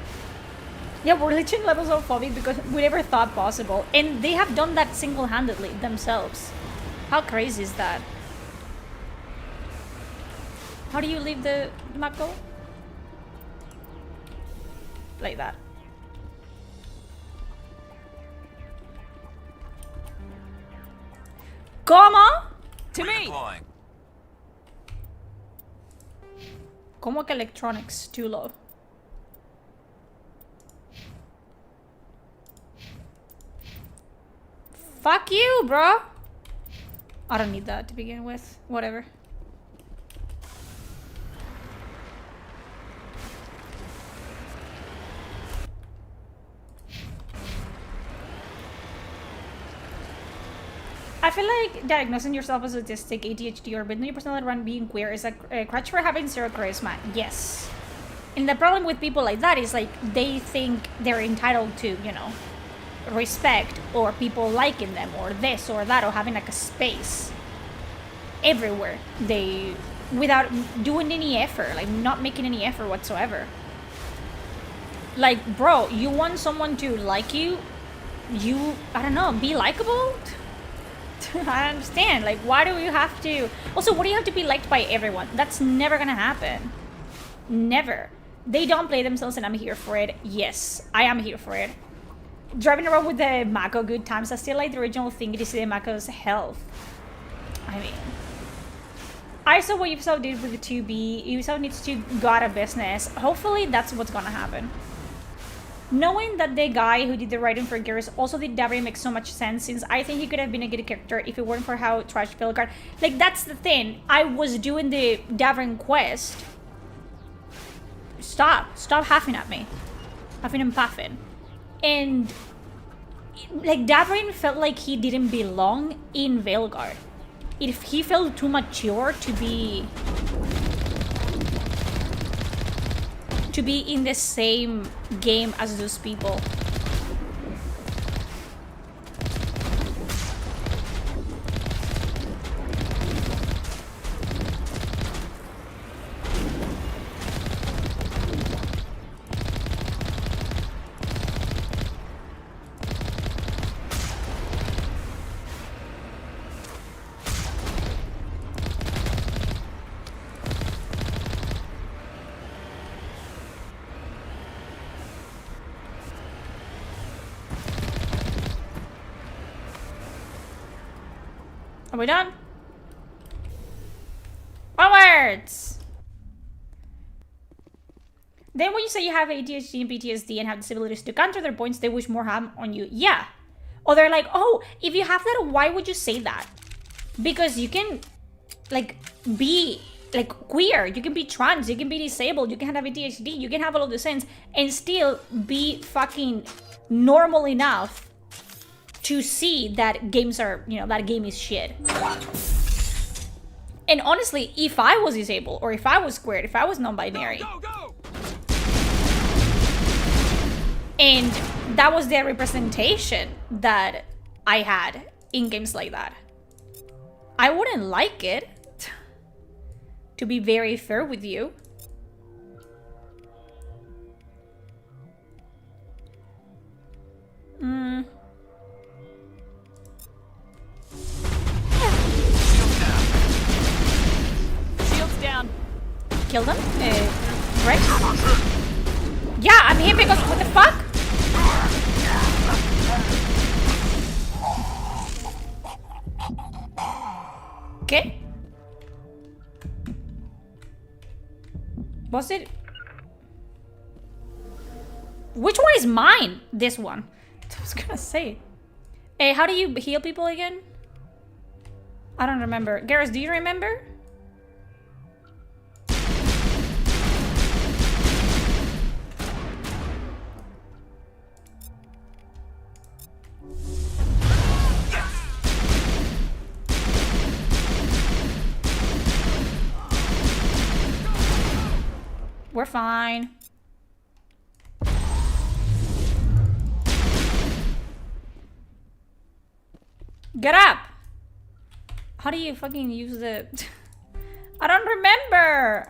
Yeah, we're reaching levels of phobic because we never thought possible. And they have done that single-handedly themselves. How crazy is that? How do you leave the Mako? Like that. ¿Cómo? To me! ¿Cómo que electronics too low? Fuck you, bro! I don't need that to begin with. Whatever. I feel like diagnosing yourself as autistic, ADHD, or with your personality around being queer is a crutch for having zero charisma. Yes. And the problem with people like that is like they think they're entitled to, you know, respect or people liking them or this or that or having like a space everywhere. They, without doing any effort, like not making any effort whatsoever. Like, bro, you want someone to like you, I don't know, be likable? I understand. Like, why do you have to... Also, why do you have to be liked by everyone? That's never gonna happen. Never. They don't play themselves and I'm here for it. Yes, I am here for it. Driving around with the Mako good times. I still like the original thing to see the Mako's health. I mean... I saw what Ubisoft did with the 2B. Ubisoft needs to go out of business. Hopefully, that's what's gonna happen. Knowing that the guy who did the writing for Gears also did Davray makes so much sense, since I think he could have been a good character if it weren't for how trash Pilgard. Like, that's the thing. I was doing the Davray quest. Stop huffing at me. Huffing and puffing. And, like, Davray felt like he didn't belong in Veilguard. If he felt too mature to be in the same game as those people. Are we done? Onwards! Then when you say you have ADHD and PTSD and have disabilities to counter their points, they wish more harm on you. Yeah. Or they're like, oh, if you have that, why would you say that? Because you can, like, be, like, queer. You can be trans. You can be disabled. You can have ADHD. You can have all of these things and still be fucking normal enough to see that games are, you know, that game is shit. And honestly, if I was disabled, or if I was queer, if I was non-binary, and that was the representation that I had in games like that, I wouldn't like it, to be very fair with you. Shields down. Kill them? Right? Yeah, I'm him because what the fuck? Okay. Was it? Which one is mine? This one. I was gonna say. Hey, how do you heal people again? I don't remember. Garrus, do you remember? We're fine. Get up! How do you fucking use the... I don't remember!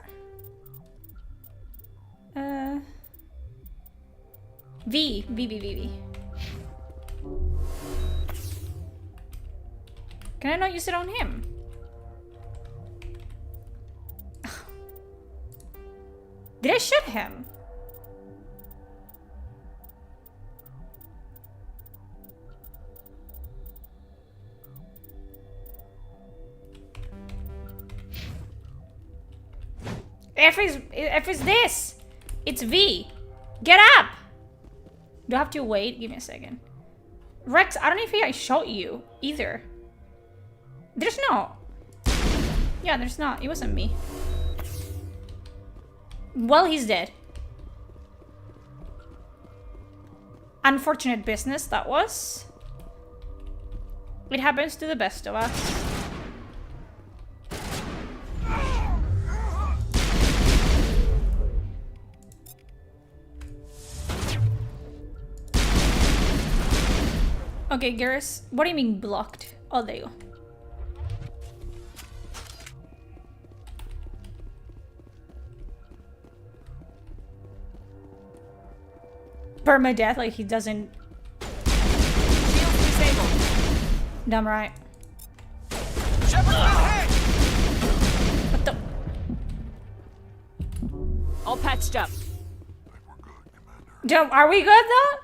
V. Can I not use it on him? Did I shoot him? F is this. It's V. Get up. Do I have to wait? Give me a second. Rex, I don't know if I shot you either. There's no. Yeah, there's not. It wasn't me. Well, he's dead. Unfortunate business that was. It happens to the best of us. Okay, Garrus, what do you mean blocked? Oh, there you go. Permadeath, like he doesn't. Shields disabled. Damn right. What the? All patched up. Damn, are we good though?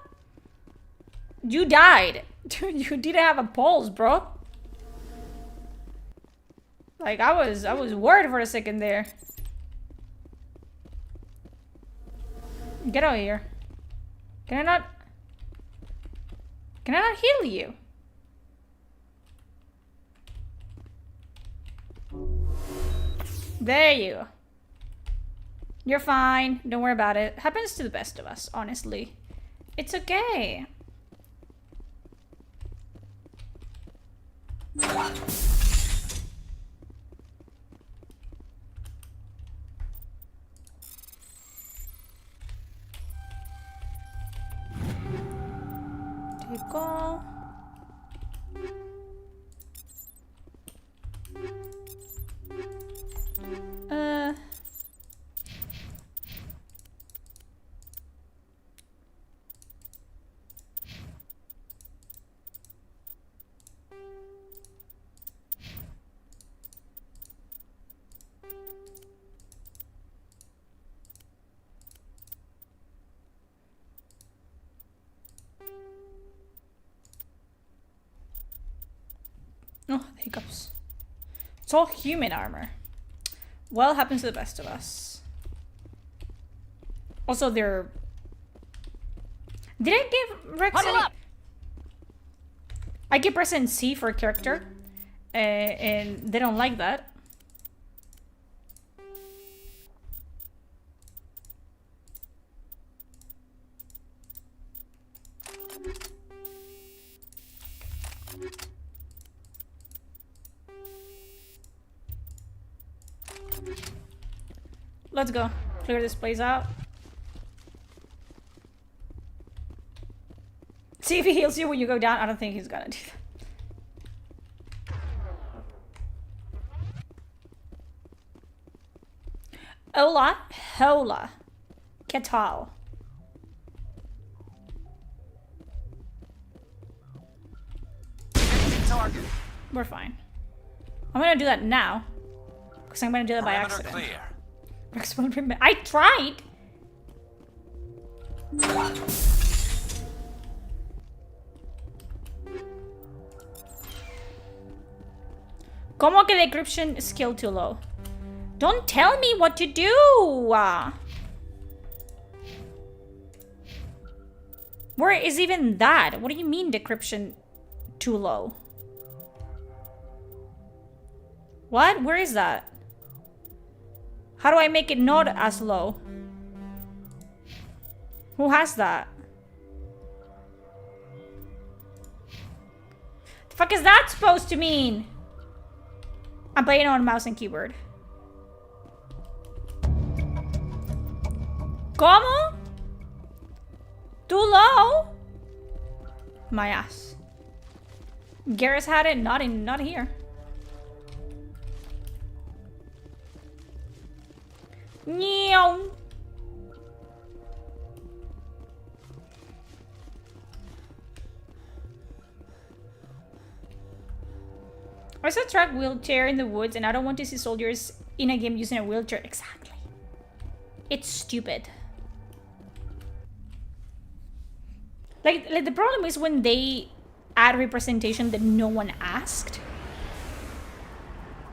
You died. You didn't have a pulse, bro. Like I was worried for a second there. Get out of here. Can I not heal you? There you go. You're fine. Don't worry about it. Happens to the best of us, honestly. It's okay. Take all. Oh, the hiccups. It's all human armor. Well, happens to the best of us. Also, they're... Did I give Rex any... I keep pressing C for character. And they don't like that. Let's go. Clear this place out. See if he heals you when you go down. I don't think he's gonna do that. Hola. Hola. ¿Qué tal? We're fine. I'm gonna do that now. Because I'm gonna do that by accident. Clear. I tried. ¿Cómo que decryption skill too low? Don't tell me what to do! Where is even that? What do you mean decryption too low? What? Where is that? How do I make it not as low? Who has that? The fuck is that supposed to mean? I'm playing on mouse and keyboard. ¿Cómo? Too low? My ass. Garrus had it, not here. Meow. I saw a truck wheelchair in the woods, and I don't want to see soldiers in a game using a wheelchair. Exactly. It's stupid. Like the problem is when they add representation that no one asked.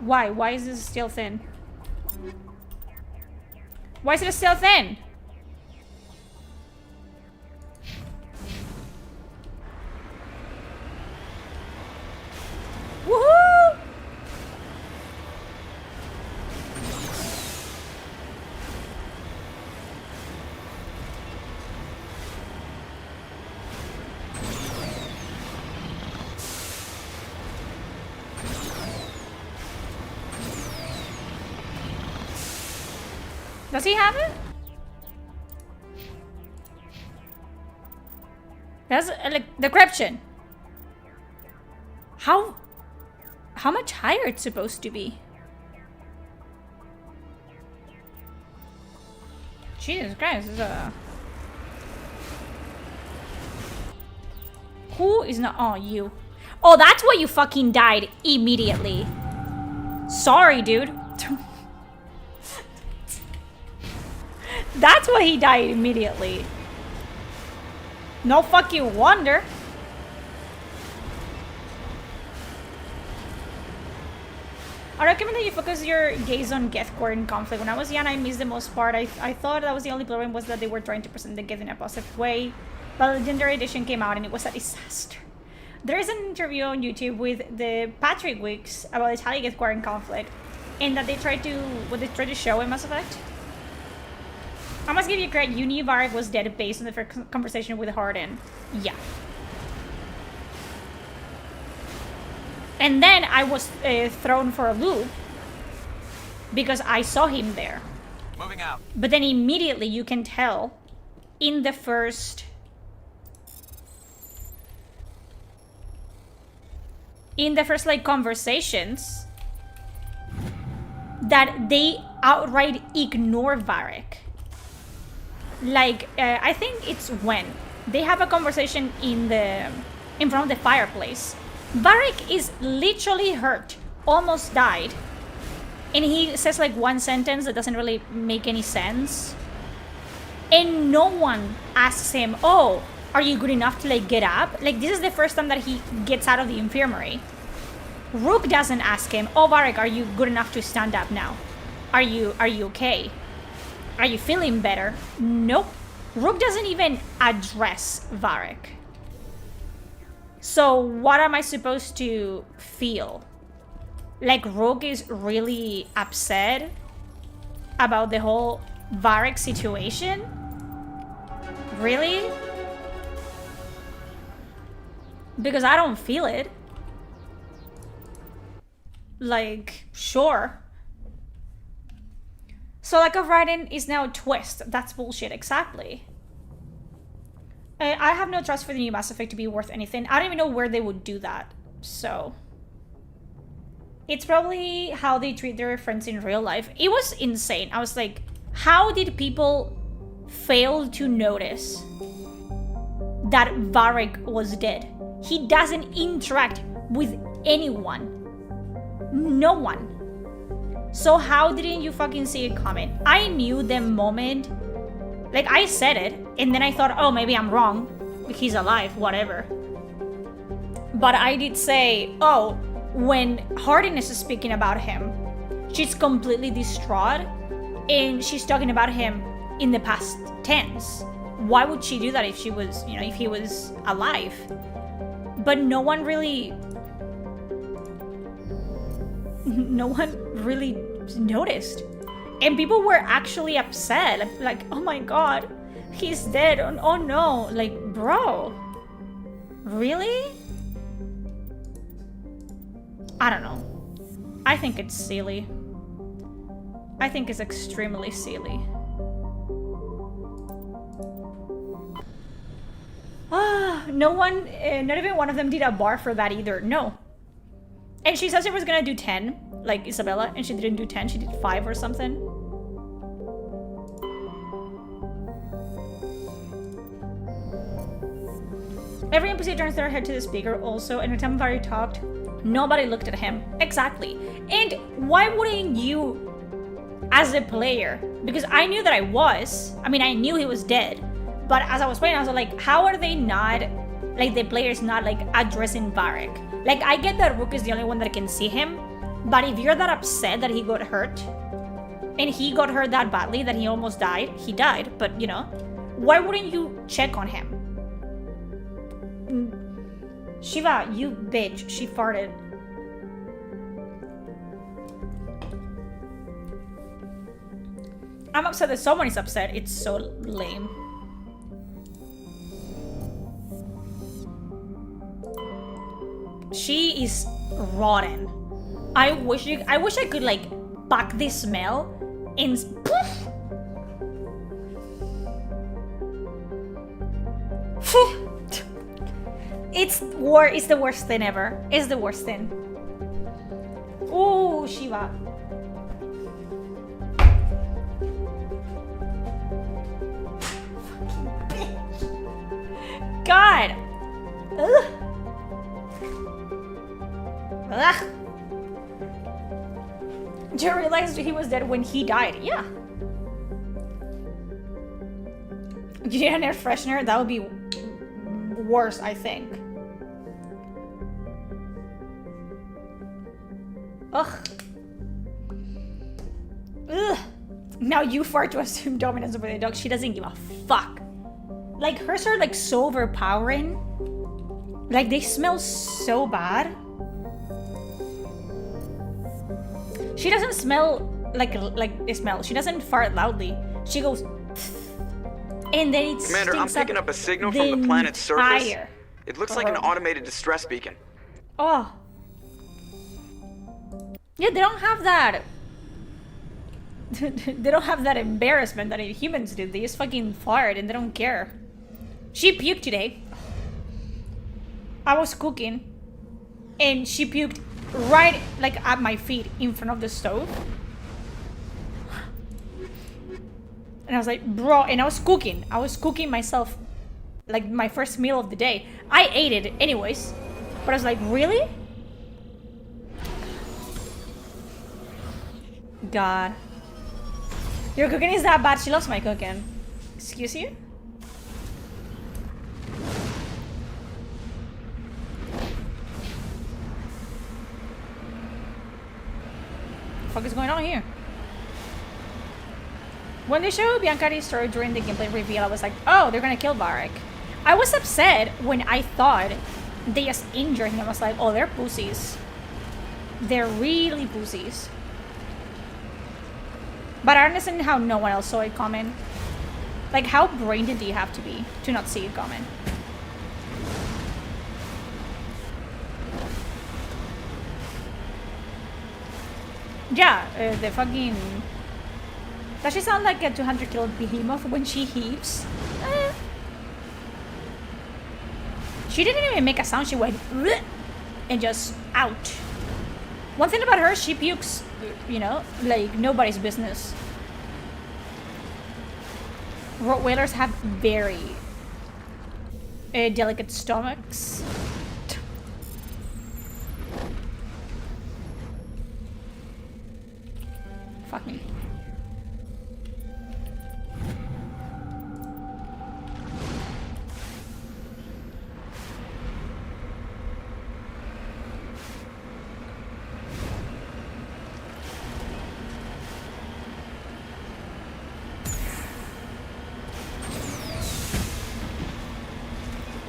Why? Why is this still thin? Why is it still thin? Woohoo! Does he have it? That's like decryption. How much higher it's supposed to be? Jesus Christ, this is a... Who is not... Oh, you. Oh, that's why you fucking died immediately. Sorry, dude. That's why he died immediately. No fucking wonder. I recommend that you focus your gaze on Gethcore in conflict. When I was young, I missed the most part. I thought that was the only problem was that they were trying to present the Geth in a positive way. But the Legendary Edition came out and it was a disaster. There is an interview on YouTube with the Patrick Wicks about Italian Gethcore in conflict. And that they tried to show in Mass Effect. I must give you credit, you knew Varric was dead based on the first conversation with Harden. Yeah. And then I was thrown for a loop because I saw him there. Moving out. But then immediately you can tell in the first... like conversations that they outright ignore Varric. Like, I think it's when they have a conversation in front of the fireplace. Varric is literally hurt, almost died. And he says like one sentence that doesn't really make any sense. And no one asks him, oh, are you good enough to like get up? Like this is the first time that he gets out of the infirmary. Rook doesn't ask him, oh Varric, are you good enough to stand up now? Are you okay? Are you feeling better? Nope. Rook doesn't even address Varric. So what am I supposed to feel? Like Rook is really upset about the whole Varric situation? Really? Because I don't feel it. Like, sure. So lack of writing is now a twist. That's bullshit, exactly. I have no trust for the new Mass Effect to be worth anything. I don't even know where they would do that. So... it's probably how they treat their friends in real life. It was insane. I was like, how did people fail to notice that Varric was dead? He doesn't interact with anyone. No one. So how didn't you fucking see it coming? I knew the moment Like, I said it, and then I thought, oh, maybe I'm wrong. He's alive, whatever. But I did say, oh, when Hardiness is speaking about him, she's completely distraught, and she's talking about him in the past tense. Why would she do that if she was, you know, if he was alive? But no one really noticed. And people were actually upset. Like, oh my god, he's dead. Oh no. Like, bro. Really? I don't know. I think it's silly. I think it's extremely silly. No one, not even one of them did a bar for that either. No. And she said she was gonna do 10, like Isabella, and she didn't do 10, she did 5 or something. Every NPC turns their head to the speaker also, and anytime Vari talked, nobody looked at him. Exactly. And why wouldn't you, as a player, because I knew that I knew he was dead, but as I was playing, I was like, how are they not, like, the players not, like, addressing Varric? Like, I get that Rook is the only one that can see him, but if you're that upset that he got hurt, and he got hurt that badly that he almost died, he died, but, you know, why wouldn't you check on him? Shiva, you bitch, she farted. I'm upset that someone is upset, it's so lame. She is rotten. I wish I could like pack this smell in. Poof. It's the worst thing ever. It's the worst thing. Ooh, Shiva. Fucking bitch. God. Ugh. Ugh. Do you realize he was dead when he died? Yeah. You need an air freshener? That would be worse, I think. Ugh. Ugh. Now you fart to assume dominance over the dog. She doesn't give a fuck. Like, hers are like so overpowering. Like, they smell so bad. She doesn't smell like a smell. She doesn't fart loudly. She goes, and then it Commander, I'm picking up a signal from the planet's surface. It looks like an Uh-huh. automated distress beacon. Oh. Yeah, they don't have that. They don't have that embarrassment that humans do. They just fucking fart and they don't care. She puked today. I was cooking and she puked right like at my feet in front of the stove. And I was like, bro, and I was cooking myself like my first meal of the day. I ate it anyways, but I was like, really? God. Your cooking is that bad? She loves my cooking. Excuse you? What the fuck is going on here? When they showed Biancardi's story during the gameplay reveal, I was like, oh, they're gonna kill Varric. I was upset when I thought they just injured him. I was like, oh, they're pussies. They're really pussies. But I understand how no one else saw it coming. Like, how brain dead do you have to be to not see it coming? Yeah, the fucking... Does she sound like a 200 kilo behemoth when she heaves? She didn't even make a sound, she went bleh, and just out. One thing about her, she pukes, you know, like nobody's business. Rottweilers have very delicate stomachs. Fuck me.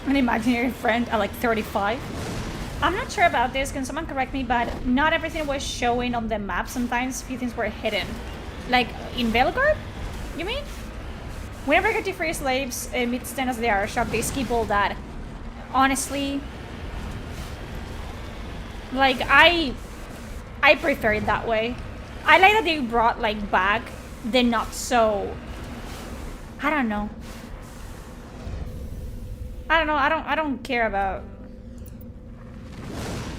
An imaginary friend at like 35. I'm not sure about this. Can someone correct me? But not everything was showing on the map. Sometimes a few things were hidden. Like in Velgard? You mean? Whenever I get to free slaves, meet stand as they are, sharp they skip all that. Honestly, like I prefer it that way. I like that they brought like back the not so. I don't know. I don't care about.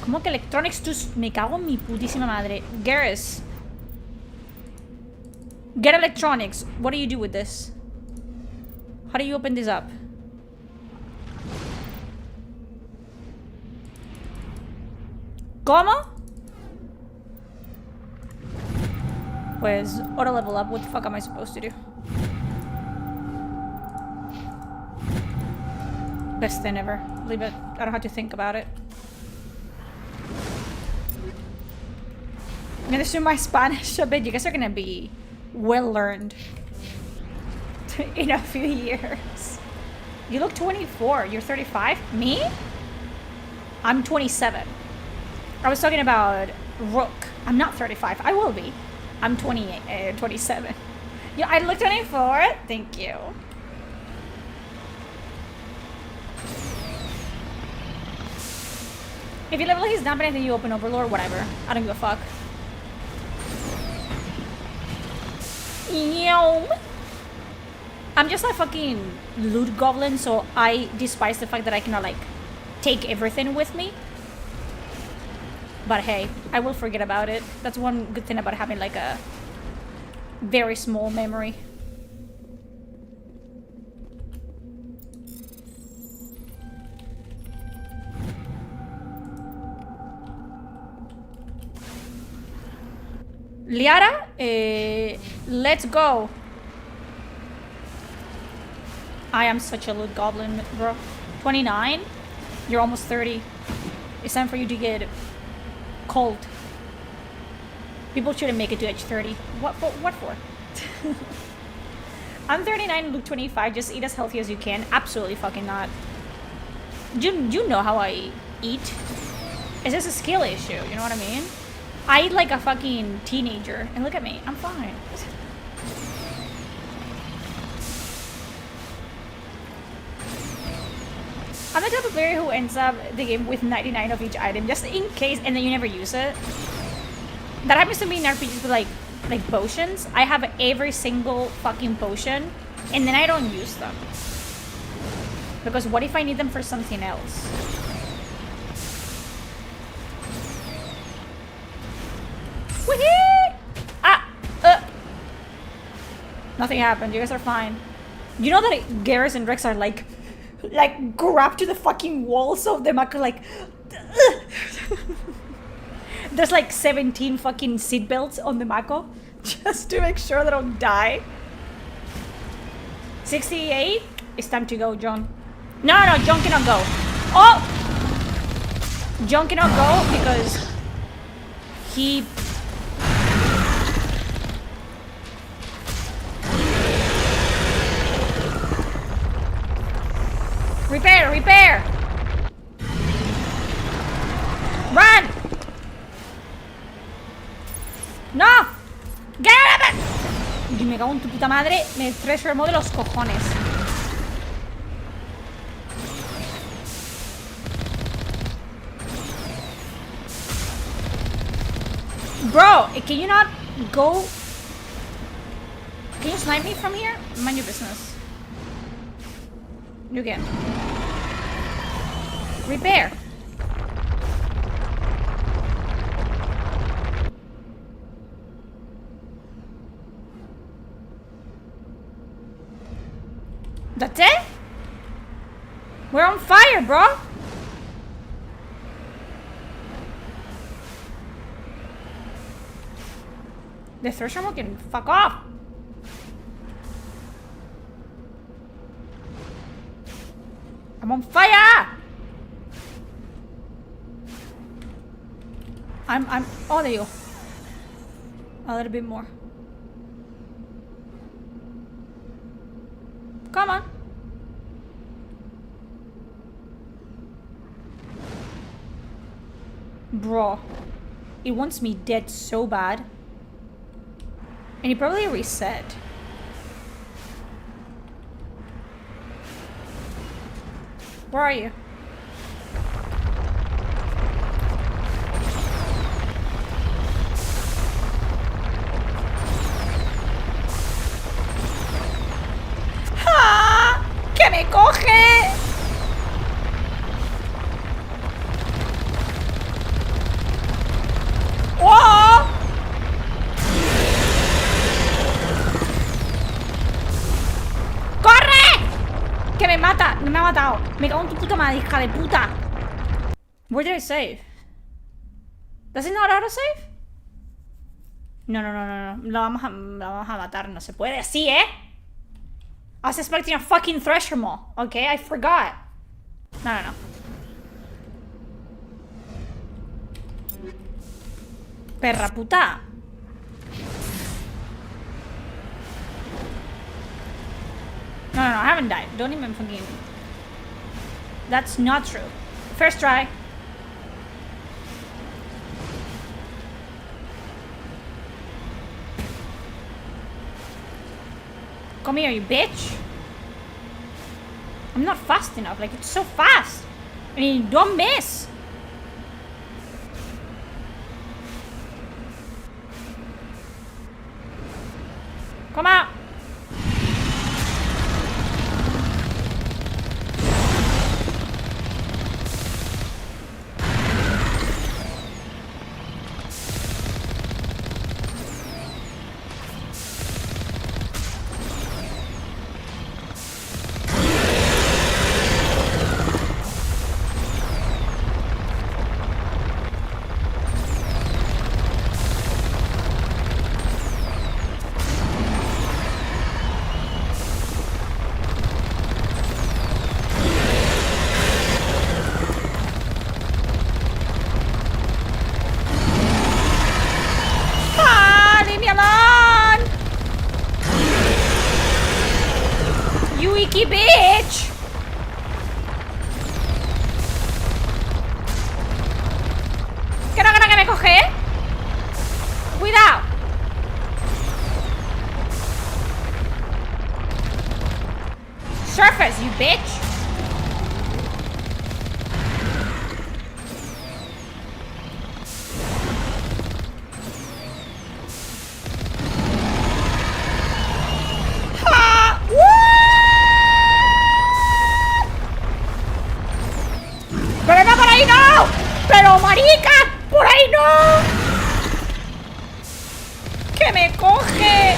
¿Cómo que electronics? Me cago en mi putísima madre. Garrus. Get electronics. What do you do with this? How do you open this up? ¿Cómo? Pues, auto level up. What the fuck am I supposed to do? Best thing ever. Leave it. I don't have to think about it. I'm gonna assume my Spanish a bit. You guys are gonna be well learned in a few years. You look 24. You're 35. Me? I'm 27. I was talking about Rook. I'm not 35. I will be. I'm 28, 27. Yeah, I look 24. Thank you. If you level his dump and then you open Overlord, whatever. I don't give a fuck. Yo. I'm just a fucking loot goblin, so I despise the fact that I cannot like take everything with me. But hey, I will forget about it. That's one good thing about having like a very small memory. Liara, let's go. I am such a loot goblin, bro. 29? You're almost 30. It's time for you to get cold. People shouldn't make it to age 30. What for? I'm 39, Luke 25. Just eat as healthy as you can. Absolutely fucking not. You know how I eat. It's just a skill issue, you know what I mean? I eat like a fucking teenager. And look at me, I'm fine. I'm the type of player who ends up the game with 99 of each item just in case, and then you never use it. That happens to me in RPGs with like potions. I have every single fucking potion and then I don't use them. Because what if I need them for something else? Whee! Nothing happened. You guys are fine. You know that Garrus and Rex are like grabbed to the fucking walls of the Mako, like. There's like 17 fucking seatbelts on the Mako just to make sure they don't die. 68. It's time to go, John. No, John cannot go. Oh! John cannot go because he. Repair! Run! ¡No! ¡Get out of it! Y me cago en tu puta madre, me transformó de los cojones. Bro, can you not go? Can you snipe me from here? Mind your business. You can. Repair. That's it? We're on fire, bro. The thirst remote can fuck off. I'm on fire! Oh, there you go. A little bit more. Come on. Bro. It wants me dead so bad. And it probably reset. Where are you? ¡Ah! ¡Que me coge! ¡Oh! ¡Corre! ¡Que me mata! Me ha matado. Me cago en tu puta madre, hija de puta. Where did I save? Does it not autosave? No. La vamos a matar. No se puede así, ¿eh? I was expecting a fucking Thresher Maw. Okay, I forgot. No. Perra puta. No, I haven't died. Don't even fucking... That's not true. First try. Come here, you bitch. I'm not fast enough. Like, it's so fast. I mean, don't miss. Come out. Bitch! Que me coge, ¿eh? Cuidado. Surface, you bitch. ¡Pero marica! ¡Por ahí no! ¡Que me coge!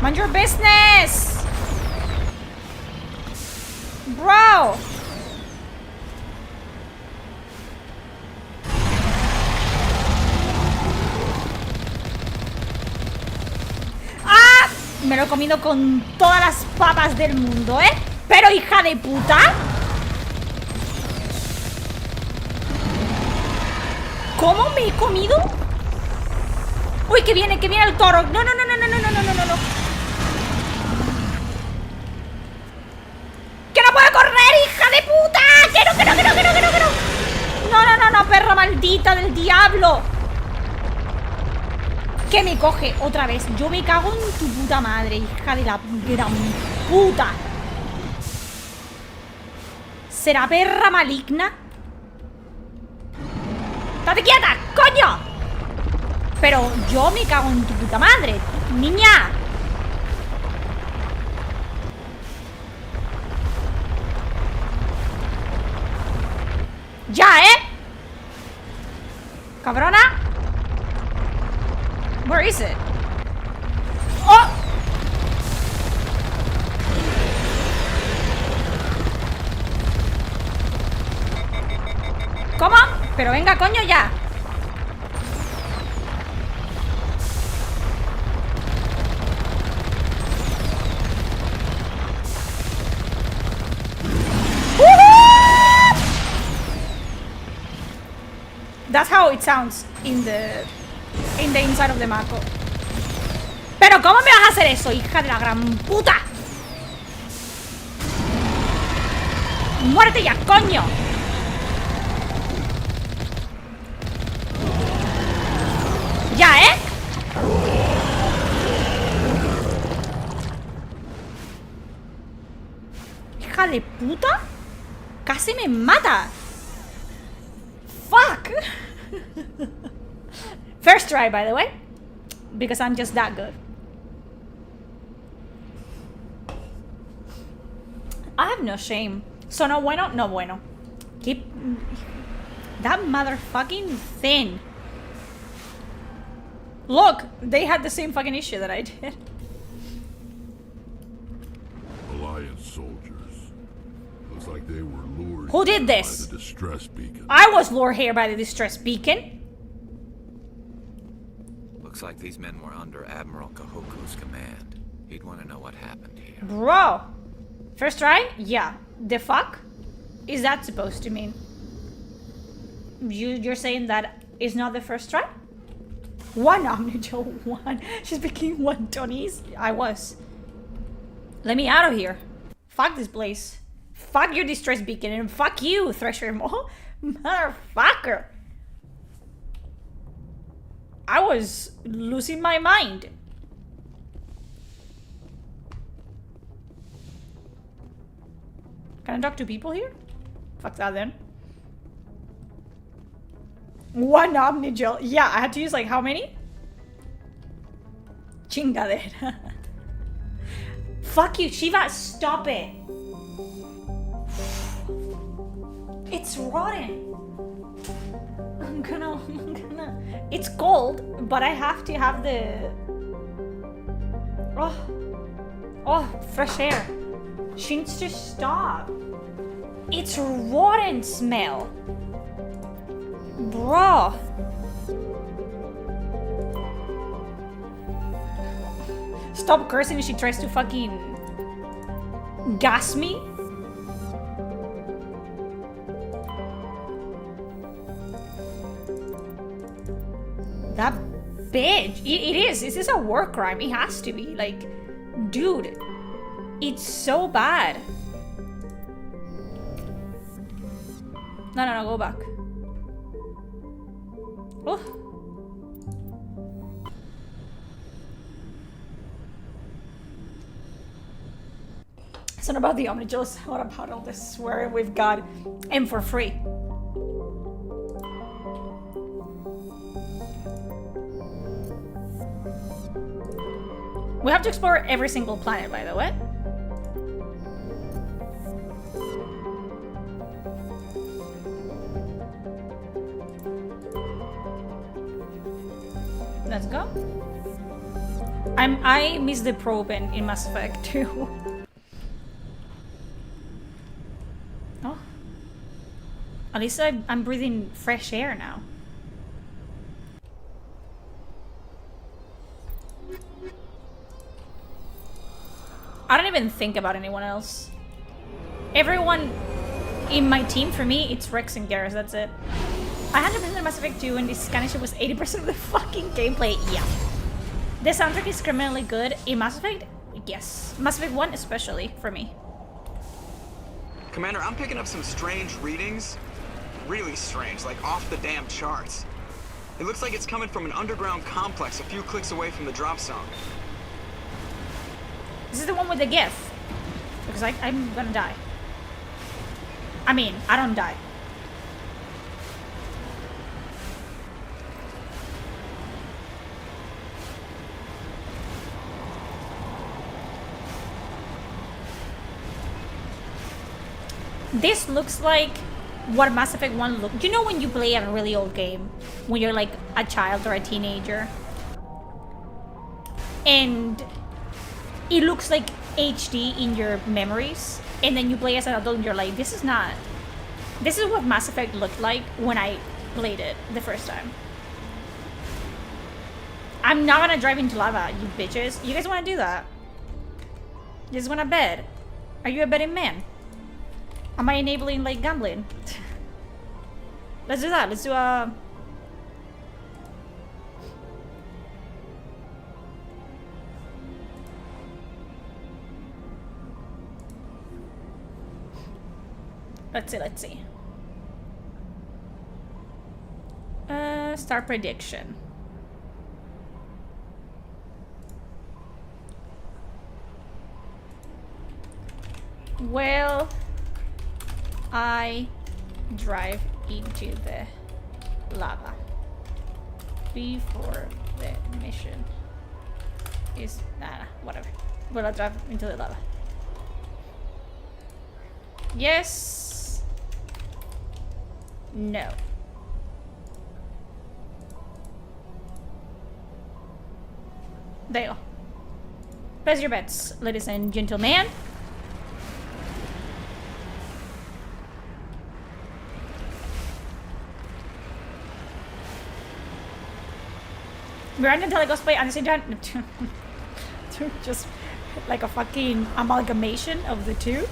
Mind your business! Bro! ¡Ah! Me lo he comido con todas las papas del mundo, ¿eh? ¡Pero hija de puta! ¿Cómo me he comido? ¡Uy, que viene el toro! No. ¡Que no puedo correr, hija de puta! ¡Que no! No, perra maldita del diablo. Que me coge otra vez. Yo me cago en tu puta madre, hija de la gran puta. ¿Será perra maligna? ¡Estate quieta, coño! Pero yo me cago en tu puta madre, niña. ¡Ya, eh! ¡Cabrona! Where is it? ¡Oh! ¿Cómo? Pero venga, coño, ya. That's how it sounds in the inside of the Mako. Pero ¿cómo me vas a hacer eso, hija de la gran puta? ¡Muérete ya, coño! ¡Ya, eh! ¡Hija de puta! ¡Casi me mata! ¡Fuck! First try, by the way. Because I'm just that good. I have no shame. So no bueno, no bueno. Keep that motherfucking thing. Look, they had the same fucking issue that I did. Alliance soldiers. Looks like they were lured. Who did this? By the distress beacon. I was lured here by the distress beacon. Looks like these men were under Admiral Kahoku's command. He'd want to know what happened here. Bro. First try? Yeah. The fuck is that supposed to mean? You're saying that is not the first try? One Omnigel, one. She's speaking one Tonys. I was. Let me out of here. Fuck this place. Fuck your distress beacon and fuck you, Thresher Mole. Motherfucker. I was losing my mind. Can I talk to people here? Fuck that then. One Omnigel. Yeah, I had to use like how many? Chingadera. Fuck you, Shiva, stop it. It's rotten. I'm gonna. It's cold, but I have to have the. Oh, fresh air. She needs to stop. It's rotten smell. Bro. Stop cursing if she tries to fucking gas me. That bitch. It is. This is a war crime. It has to be. Like, dude. It's so bad. No, go back. Oh. It's not about the Omnigels. What about all this swearing we've got? And for free. We have to explore every single planet, by the way. Let's go. I miss the probe in Mass Effect too. Oh. At least I'm breathing fresh air now. I don't even think about anyone else. Everyone in my team, for me, it's Rex and Garrus, that's it. I 100% Mass Effect 2 and this kind of shit was 80% of the fucking gameplay, yeah. The soundtrack is criminally good. In Mass Effect, yes. Mass Effect 1 especially, for me. Commander, I'm picking up some strange readings. Really strange, like off the damn charts. It looks like it's coming from an underground complex a few clicks away from the drop zone. This is the one with the GIF. Because I'm gonna die. I mean, I don't die. This looks like what Mass Effect 1 looked. You know when you play a really old game? When you're like a child or a teenager? And it looks like HD in your memories. And then you play as an adult and you're like, this is not... This is what Mass Effect looked like when I played it the first time. I'm not gonna drive into lava, you bitches. You guys wanna do that? You just wanna bed? Are you a betting man? Am I enabling, like, gambling? Let's do that. Let's do a... Let's see. Star prediction. Will I drive into the lava before the mission is whatever. Will I drive into the lava? Yes. No. There you go. Place your bets, ladies and gentlemen. Miranda and Cosplay honestly just like a fucking amalgamation of the two.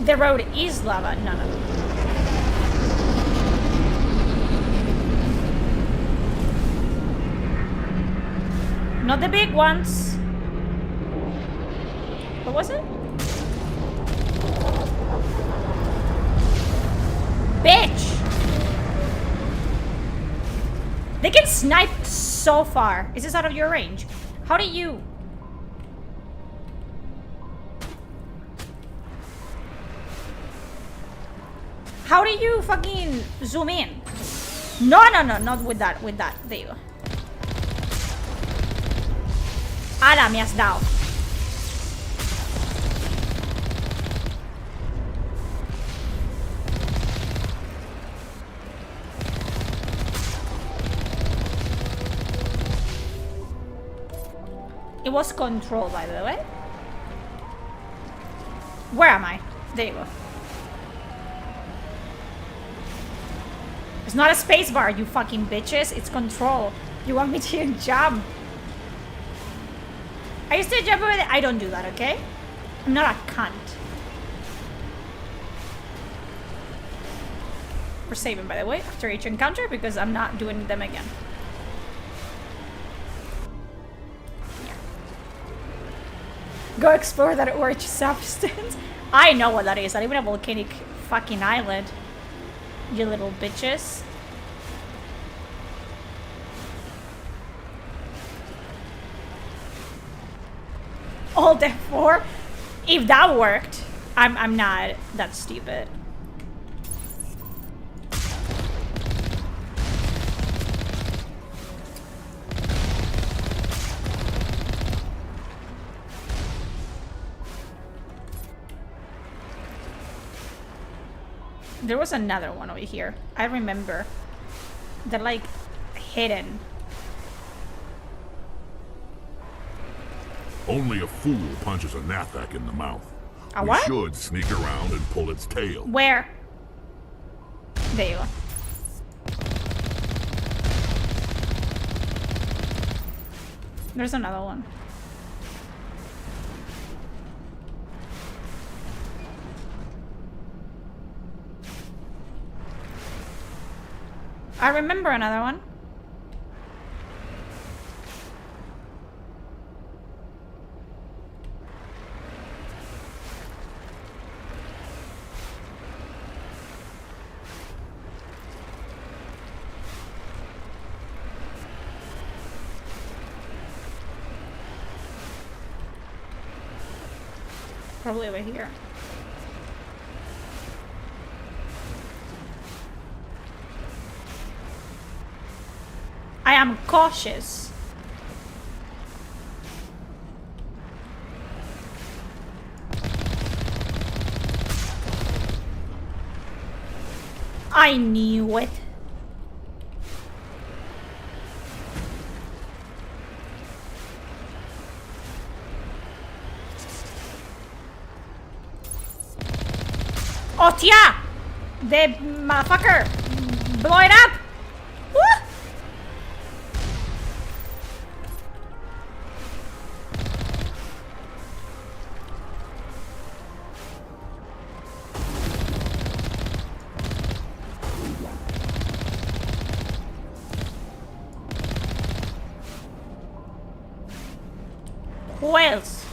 The road is lava. No. Not the big ones. What was it? Bitch! They can snipe so far. Is this out of your range? How do you... How do you fucking zoom in? No, not with that, There you go. ¡Hala, me has dado! It was control, by the way. Where am I? There you go. It's not a space bar, you fucking bitches. It's control. You want me to jump? I used to jump over there. I don't do that, okay? I'm not a cunt. We're saving, by the way, after each encounter because I'm not doing them again. Yeah. Go explore that orange substance. I know what that is. I live in a volcanic fucking island. You little bitches. Alt F4. If that worked, I'm not that stupid. There was another one over here. I remember. They're like hidden. Only a fool punches a Nathak in the mouth. A what? We should sneak around and pull its tail. Where? There you go. There's another one. I remember another one. Probably over here. I am cautious. I knew it. Oh, tia! The motherfucker! Blow it up! Woo! Who else?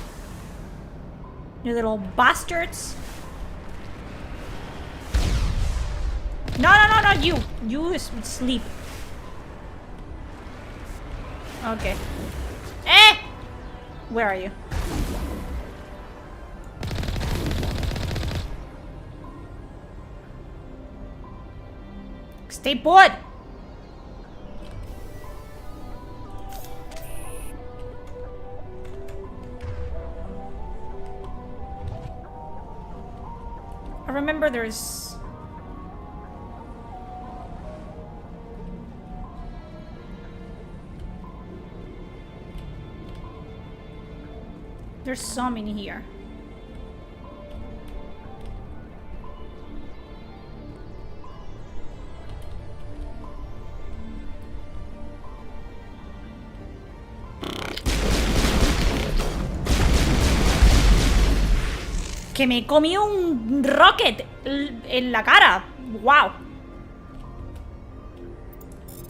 You little bastards. No, you. You sleep. Okay. Eh! Where are you? Stay put! I remember there's... There's some in here. Que me comí un rocket en la cara. Wow.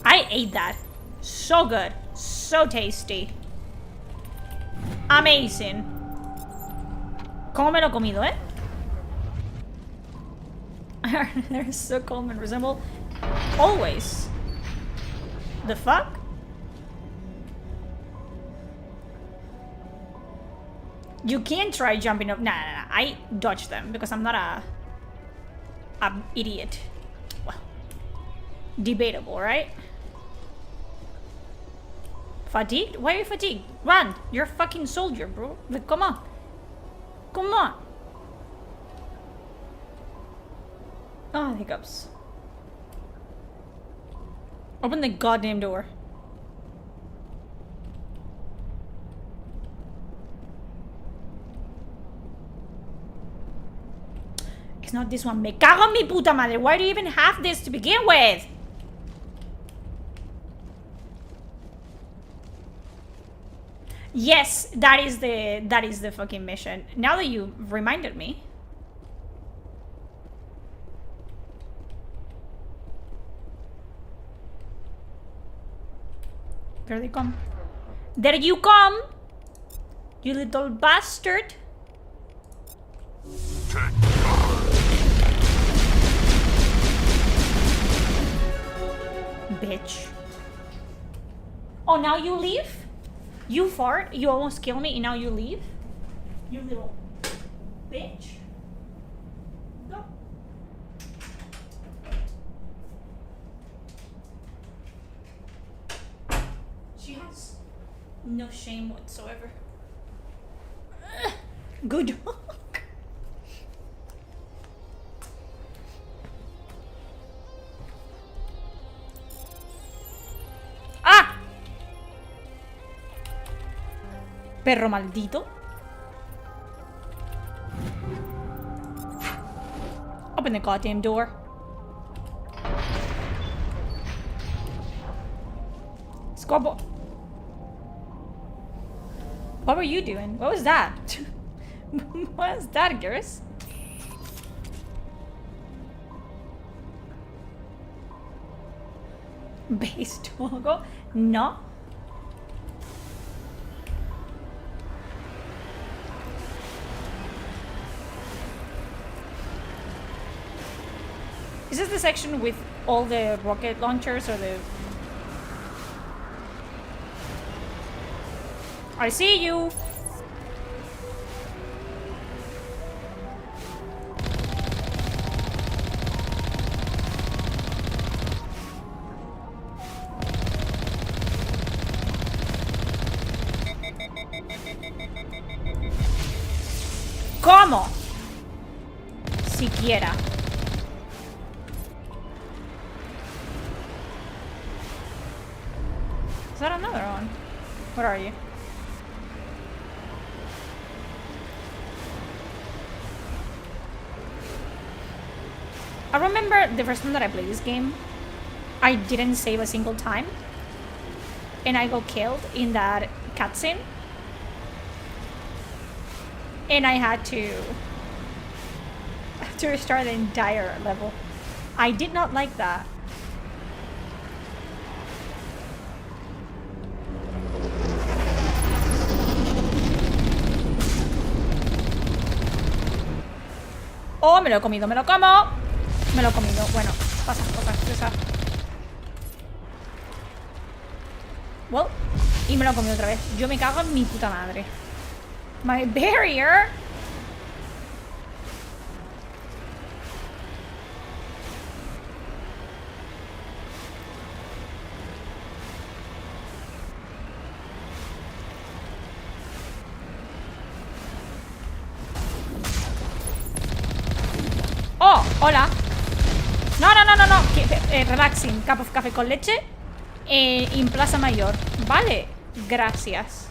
I ate that. So good. So tasty. Amazing. ¿Cómo me lo he comido, eh? They're so calm and resemble always. The fuck? You can try jumping up. Nah. I dodged them because I'm not a idiot. Well, debatable, right? Fatigued? Why are you fatigued? Run! You're a fucking soldier, bro. Like, come on. Come on. Oh, hiccups. Open the goddamn door. It's not this one. Me cago en mi puta madre. Why do you even have this to begin with? Yes, that is the fucking mission. Now that you reminded me. There they come. There you come! You little bastard! Bitch. Oh, now you leave? You fart? You almost killed me and now you leave? You little bitch. Go. She has no shame whatsoever. Good dog. ¡Ah! Perro maldito. Open the goddamn door. Scoreboard. What were you doing? What was that? What was that, Garrus? Base toggle? No. Is this the section with all the rocket launchers or the... I see you! ¿Cómo? Siquiera. Is that another one? Where are you? I remember the first time that I played this game, I didn't save a single time. And I got killed in that cutscene. And I had to restart the entire level. I did not like that. Oh, me lo he comido, me lo como. Me lo he comido. Bueno, pasa, pasa. Well, y me lo he comido otra vez. Yo me cago en mi puta madre. My barrier. Oh, hola. No. Relaxing. Cup of café con leche. En Plaza Mayor. Vale. Gracias.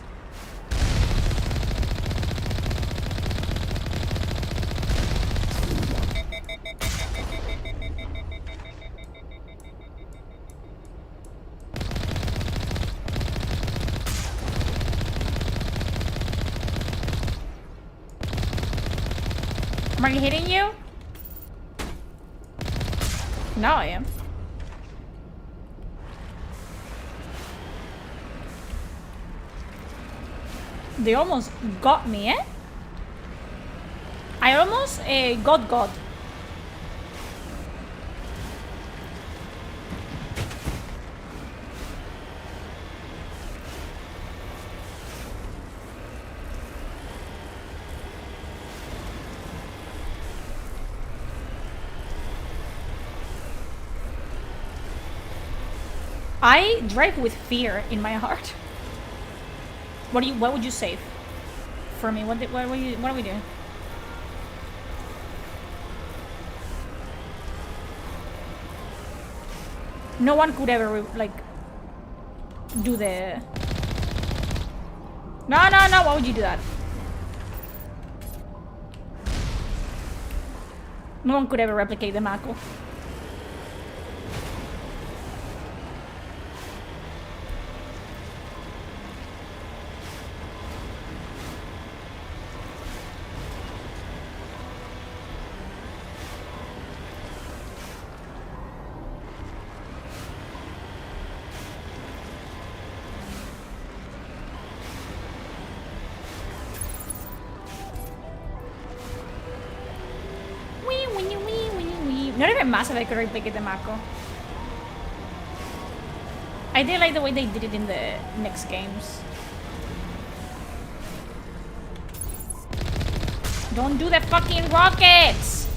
Am I hitting you? Now I am. They almost got me, eh? I almost got God. I drive with fear in my heart. What would you save for me? What are we doing? No one could ever like do the. No. Why would you do that? No one could ever replicate the Mako. Not even massive I could replicate the Mako. I did like the way they did it in the next games. Don't do the fucking rockets!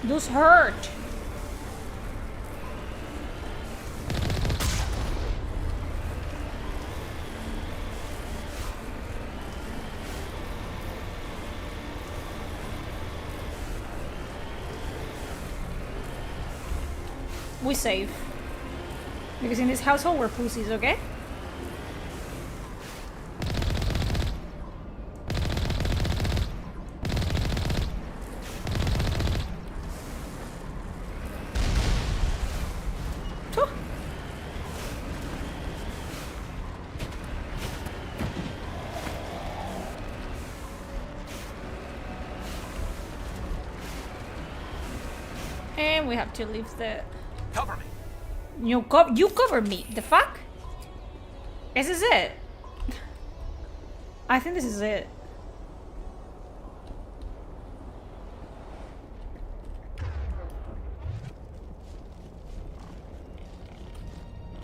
Those hurt. We save. Because in this household we're pussies, okay? And we have to leave the... Cover me. You cover me. The fuck? This is it. I think this is it.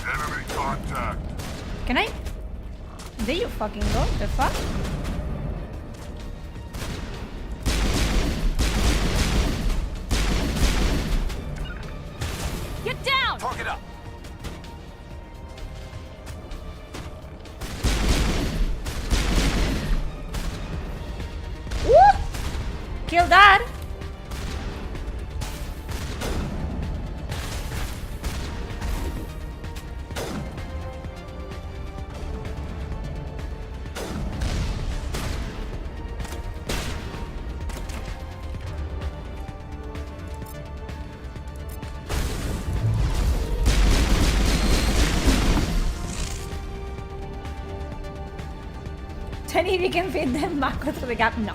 Enemy contact. Can I? There you fucking go. The fuck? Get down! Torque it up. Woo! Kill that! If you can fit the Mako through the gap, no.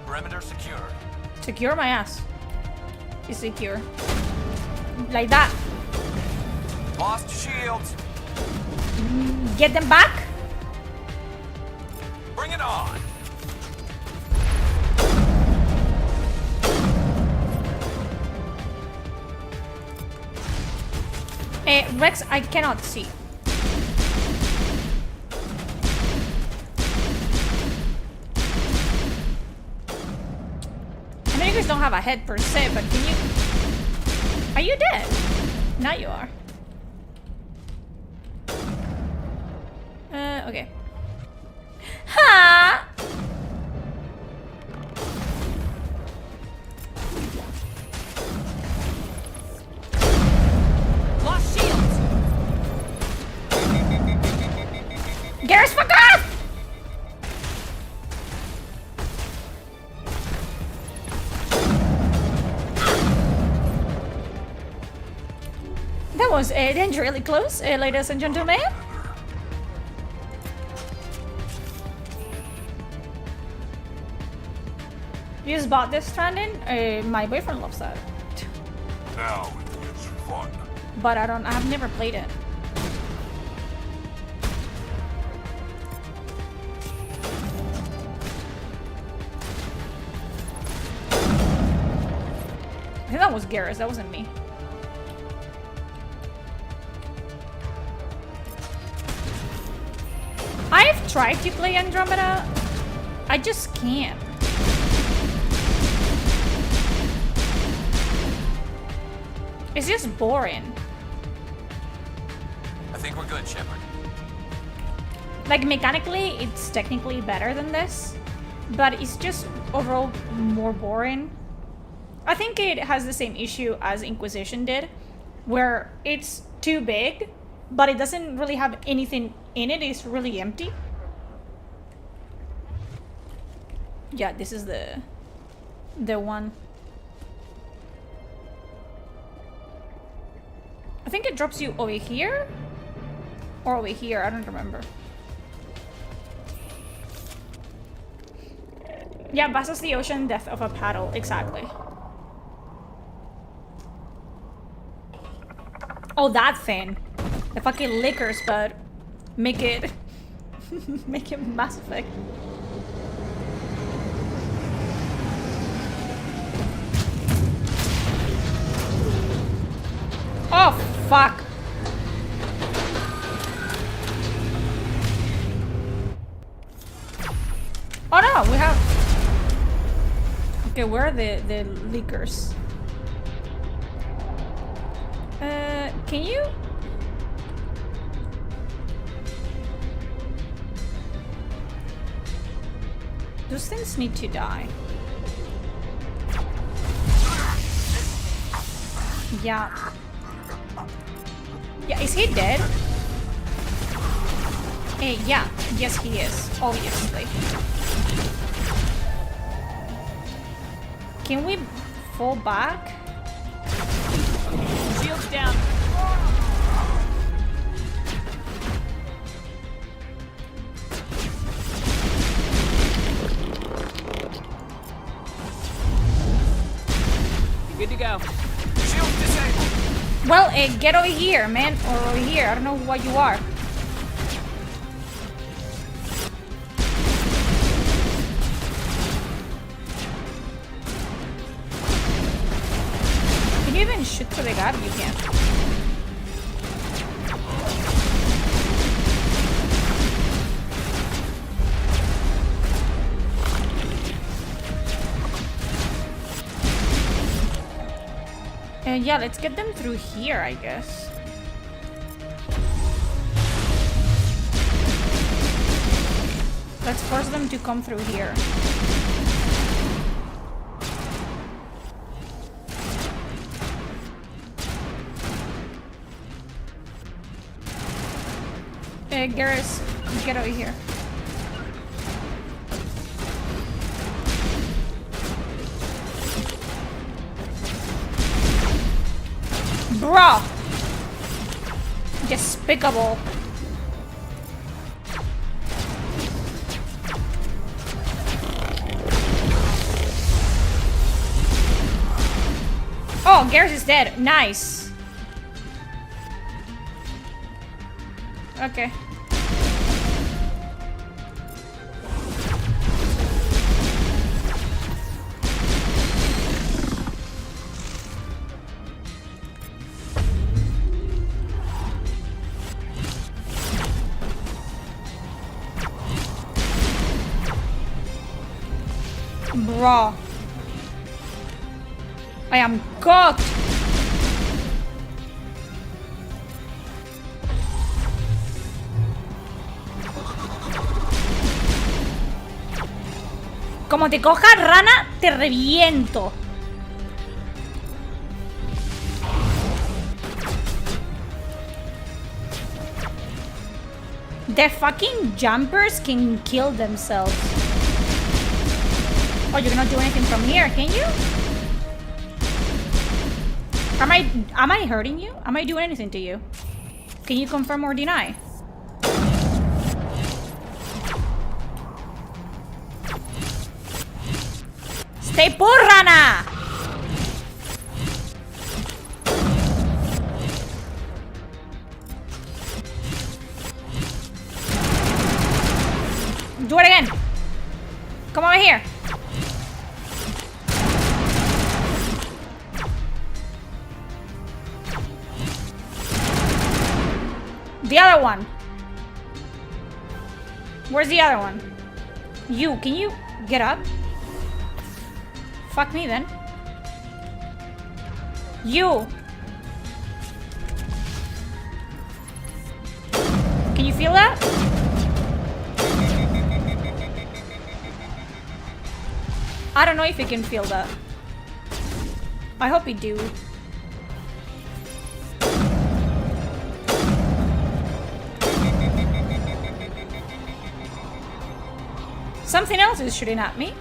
Perimeter secured. Secure my ass. It's secure. Like that. Lost shields. get them back. Bring it on. Rex, I cannot see. I know you guys don't have a head per se, but can you... Are you dead? Now you are. Okay. Ha! Lost shields. Garrus, fuck off! That was dangerously close, ladies and gentlemen. You just bought this, Strandon? My boyfriend loves that. Now it gets fun. But I've never played it. I think that was Garrus, that wasn't me. I've tried to play Andromeda. I just can't. It's just boring. I think we're good, Shepard. Like, mechanically, it's technically better than this, but it's just overall more boring. I think it has the same issue as Inquisition did, where it's too big, but it doesn't really have anything in it. It's really empty. Yeah, this is the one. I think it drops you over here or over here. I don't remember. Yeah, vast as the ocean, depth of a paddle. Exactly. Oh, that thing. The fucking liquors, but make it make it Mass Effect. Oh, fuck. Oh no, we have... Okay, where are the leakers? Can you... Those things need to die. Yeah. Yeah, is he dead? Yeah. Yes, he is. Obviously. Can we fall back? Shields down. You're good to go. Shields disabled. Well, get over here, man. Or over here. I don't know what you are. Can you even shoot through the gap? You can't. Yeah, let's get them through here, I guess. Let's force them to come through here. Garrus, get over here. Bruh! Despicable. Oh, Garrus is dead. Nice. Okay. Bro. I am cooked. Como te coja rana, te reviento. The fucking jumpers can kill themselves. Oh, you cannot do anything from here, can you? Am I hurting you? Am I doing anything to you? Can you confirm or deny? Stay put, rana! Do it again. Come over here. The other one. Where's the other one? You, can you get up? Fuck me then. You. Can you feel that? I don't know if you can feel that. I hope you do. Something else is shooting at me.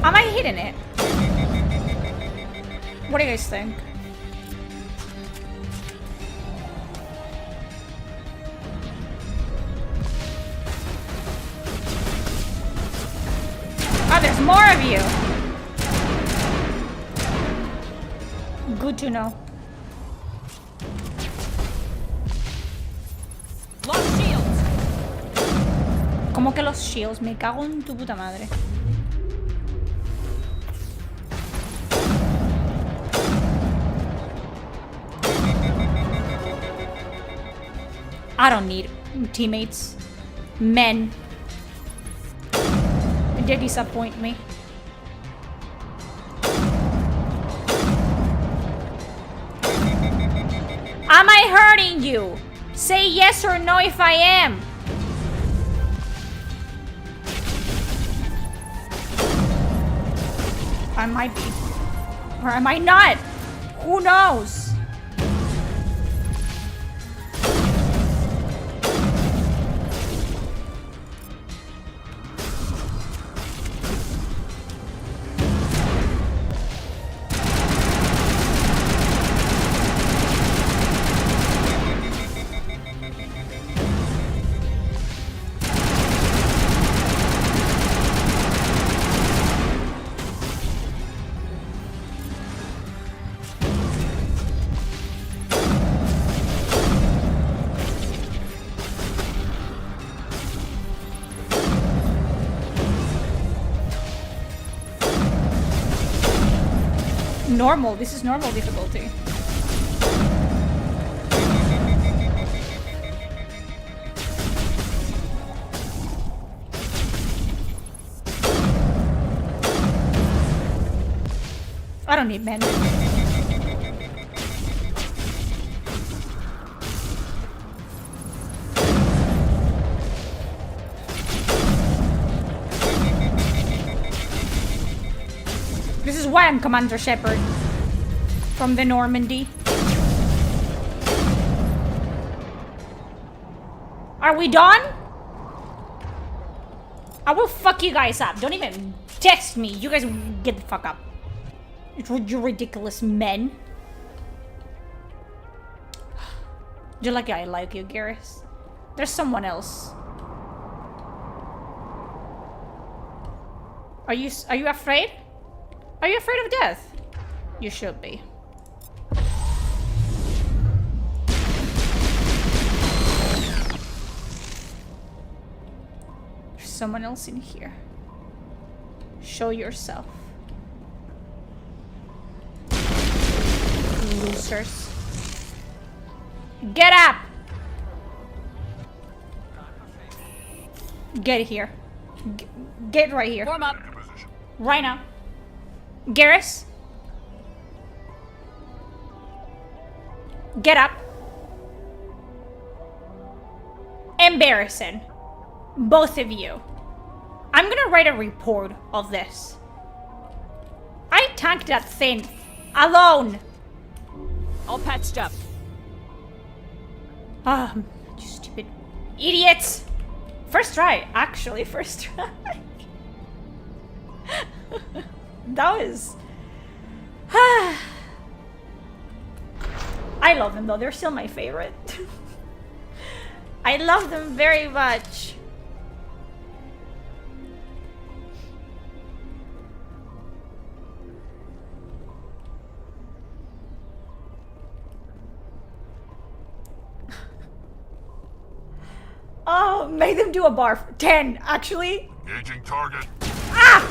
Am I hitting it? What do you guys think? Oh, there's more of you. Good to know. Lost shields. ¿Cómo que los shields? Me cago en tu puta madre. I don't need teammates. Men. They disappoint me. Am I hurting you? Say yes or no if I am. I might be. Or I might not. Who knows? Normal. This is normal difficulty. I don't need men. This is why I'm Commander Shepard from the Normandy. Are we done? I will fuck you guys up. Don't even test me. You guys get the fuck up. You ridiculous men. You're lucky I like you, Garrus. There's someone else. Are you afraid? Are you afraid of death? You should be. There's someone else in here. Show yourself. Losers. Get up! Get here. Get right here. Form up. Right now. Garrus. Get up. Embarrassing. Both of you. I'm gonna write a report of this. I tanked that thing. Alone. All patched up. You stupid idiots. First try, actually, first try. That was... I love them though, they're still my favorite. I love them very much. Oh, make them do a bar. 10, actually. Engaging target. ¡Ah!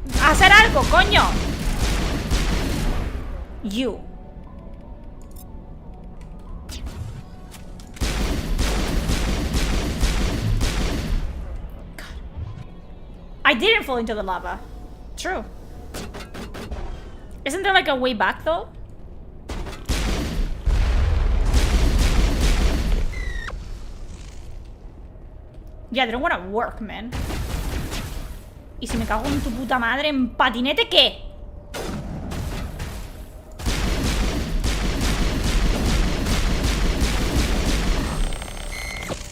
¡Hacer algo, coño! You. God. I didn't fall into the lava. True. Isn't there like a way back though? Yeah, they don't want to work, man. Y si me cago en tu puta madre, ¿en patinete qué?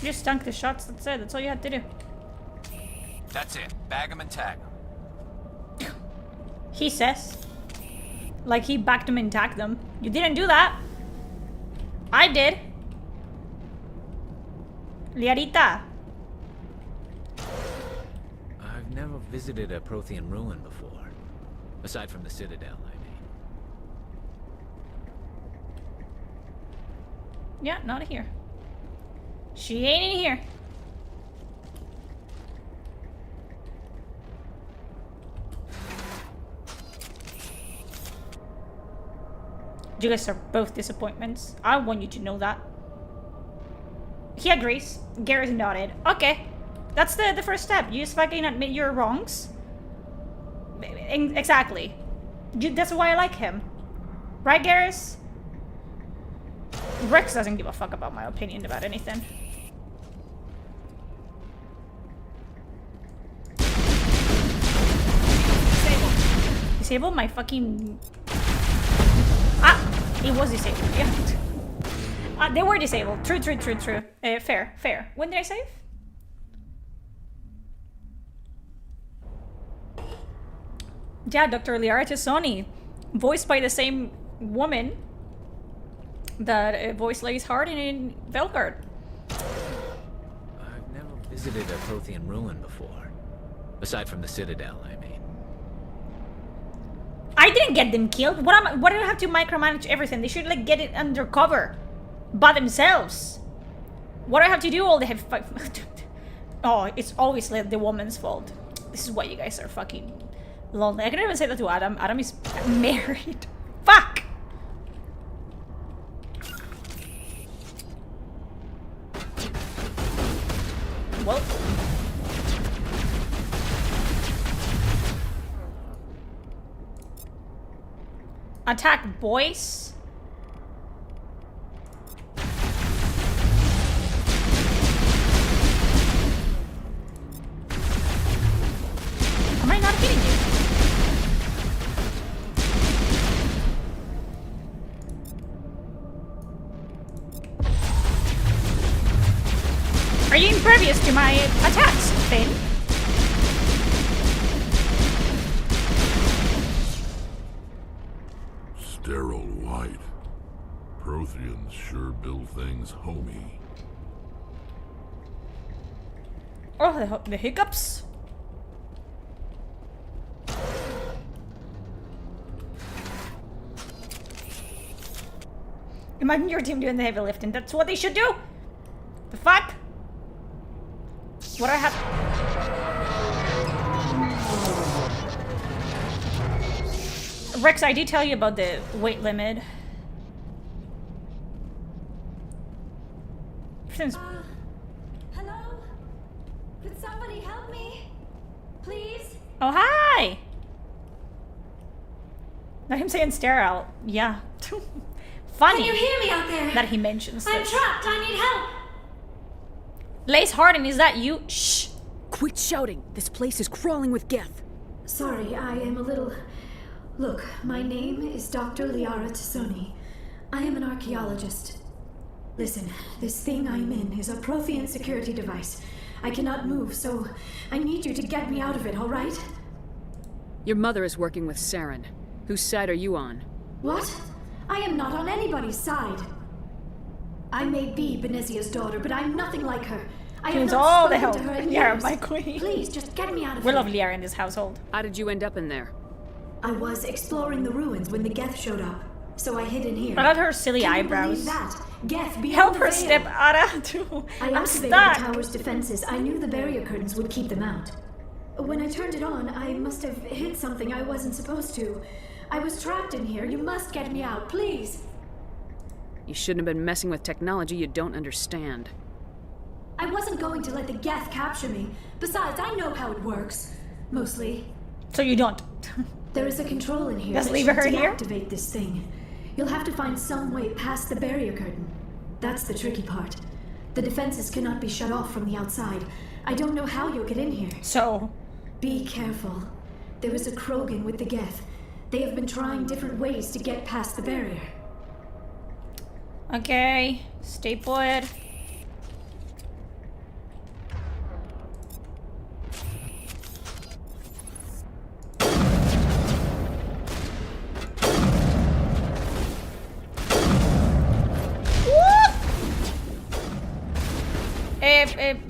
You just stunk the shots, that's it. That's all you had to do. That's it. Bag 'em and tag 'em. He says. Like he backed them and tagged them. You didn't do that. I did. Liarita. I've never visited a Prothean ruin before. Aside from the Citadel, I mean. Yeah, not here. She ain't in here. You guys are both disappointments. I want you to know that. He agrees. Garrus nodded. Okay. That's the first step. You just fucking admit your wrongs. Exactly. That's why I like him. Right, Garrus? Rex doesn't give a fuck about my opinion about anything. Disable my fucking... Ah! It was disabled, yeah. They were disabled. True. Fair. When did I save? Yeah, Dr. Liara Tassoni. Voiced by the same woman that voiced Ladies Hard in Velgard. I've never visited a Prothean ruin before. Aside from the Citadel, I mean. I didn't get them killed. What do I have to micromanage everything? They should like get it under cover by themselves. What do I have to do all the heavy Oh, it's always like the woman's fault. This is why you guys are fucking lonely. I can even say that to Adam. Adam is married. Fuck! Well. Attack, boys. Am I not hitting you? Are you impervious to my attacks, Finn? Sterile white. Protheans sure build things homey. Oh, the hiccups. Imagine your team doing the heavy lifting. That's what they should do. The fuck? What I have... Rex, I did tell you about the weight limit. Since... Hello? Could somebody help me? Please? Oh, hi! Not him saying sterile. Yeah. Funny. Can you hear me out there? That he mentions I'm this. trapped. I need help. Lace Harding, is that you? Shh! Quit shouting. This place is crawling with Geth. Sorry, I am a little... Look, my name is Dr. Liara Tassoni. I am an archaeologist. Listen, this thing I'm in is a Prothean security device. I cannot move, so I need you to get me out of it, all right? Your mother is working with Saren. Whose side are you on? What? I am not on anybody's side. I may be Benezia's daughter, but I'm nothing like her. I She have needs not all the spoken help. to her in Liara, years. my queen. Please, just get me out of We here. love Liara in this household. How did you end up in there? I was exploring the ruins when the Geth showed up, so I hid in here. I love her silly Can you eyebrows. believe that? Geth beyond Help the her, veil. step Ada, too. I I'm activated stuck. the tower's defenses. I knew the barrier curtains would keep them out. When I turned it on, I must have hit something I wasn't supposed to. I was trapped in here. You must get me out, please. You shouldn't have been messing with technology you don't understand. I wasn't going to let the Geth capture me. Besides, I know how it works. Mostly. So you don't. There is a control in here. Just that leave should her here? deactivate this thing. You'll have to find some way past the barrier curtain. That's the tricky part. The defenses cannot be shut off from the outside. I don't know how you'll get in here. So? Be careful. There is a Krogan with the Geth. They have been trying different ways to get past the barrier. Okay. Stay put.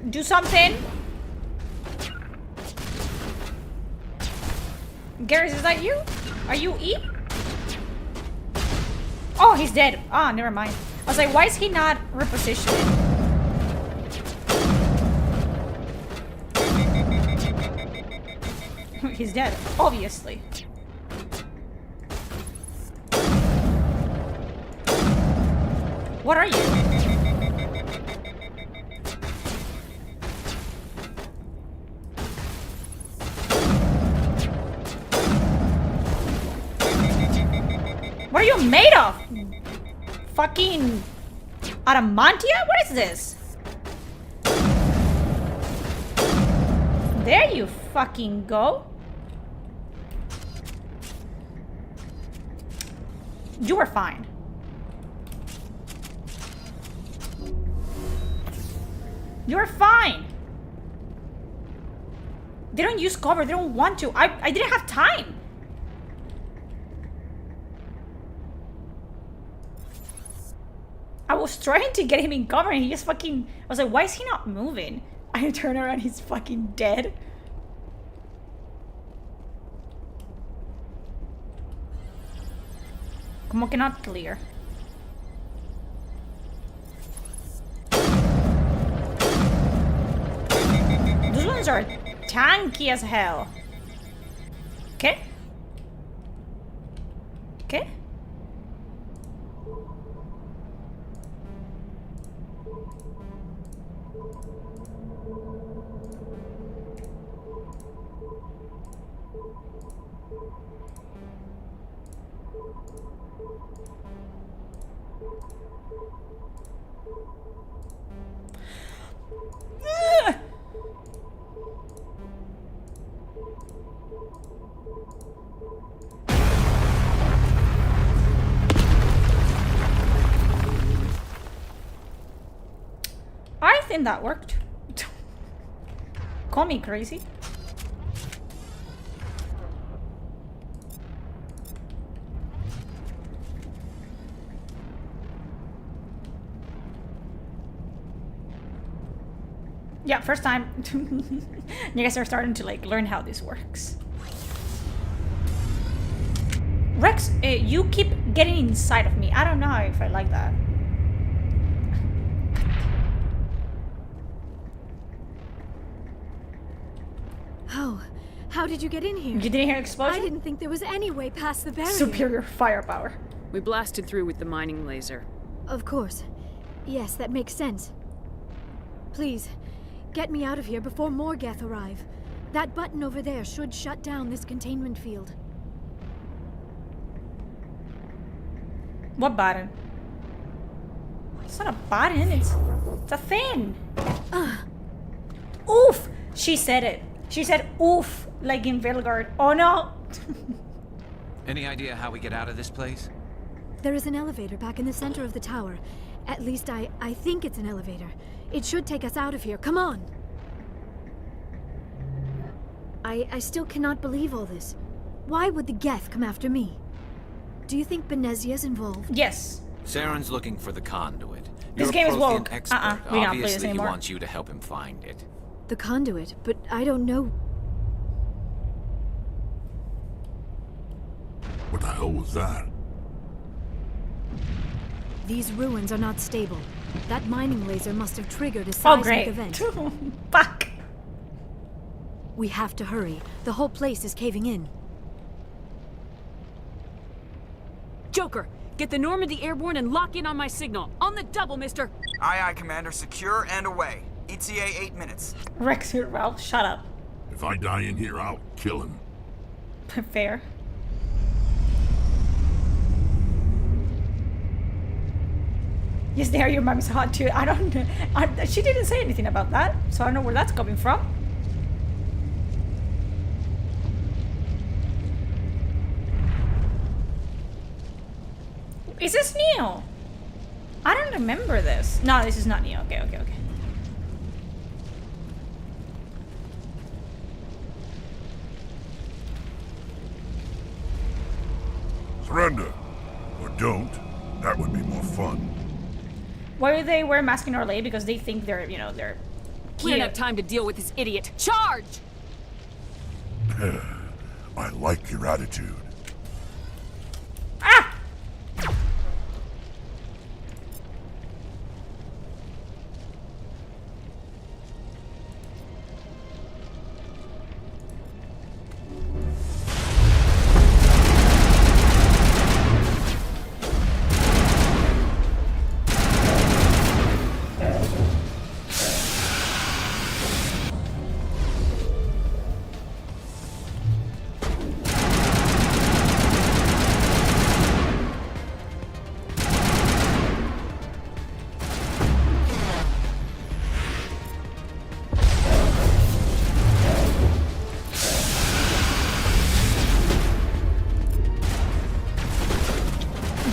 Do something. Garrus, is that you? Are you E? Oh, he's dead. Oh, never mind. I was like, why is he not repositioning? He's dead, obviously. What are you? What are you made of? Fucking adamantia? What is this? There you fucking go. You are fine. You're fine. They don't use cover. They don't want to. I didn't have time. I was trying to get him in cover and he just fucking... I was like, why is he not moving? I turn around, he's fucking dead. Como que not clear? Those ones are tanky as hell. Okay. Okay. I think that worked. Call me crazy. Yeah, first time. You guys are starting to like learn how this works. Rex, you keep getting inside of me. I don't know if I like that. How did you get in here? You didn't hear an explosion? I didn't think there was any way past the barrier. Superior firepower. We blasted through with the mining laser. Of course. Yes, that makes sense. Please, get me out of here before more Geth arrive. That button over there should shut down this containment field. What button? It's not a button, it's a thing. Oof! She said it. She said oof, like in Velgard. Oh no! Any idea how we get out of this place? There is an elevator back in the center of the tower. At least I think it's an elevator. It should take us out of here. Come on! I still cannot believe all this. Why would the Geth come after me? Do you think Benezia's involved? Yes. Saren's looking for the conduit. This You're game a is Prothean woke. expert. We don't play this Obviously, he anymore. wants you to help him find it. The conduit, but I don't know. What the hell was that? These ruins are not stable. That mining laser must have triggered a seismic great. event. Fuck. We have to hurry. The whole place is caving in. Joker, get the Normandy airborne and lock in on my signal. On the double, mister. Aye, aye, Commander. Secure and away. ETA 8 minutes. Rex, well, shut up. If I die in here, I'll kill him. Fair. Yes, there, your mom's hot too. I don't know. She didn't say anything about that, so I don't know where that's coming from. Is this Neo? I don't remember this. No, this is not Neo. Okay. Surrender. Or don't. That would be more fun. Why do they wear mask in Orlais? Because they think they're, they're We don't have time to deal with this idiot. Charge! I like your attitude.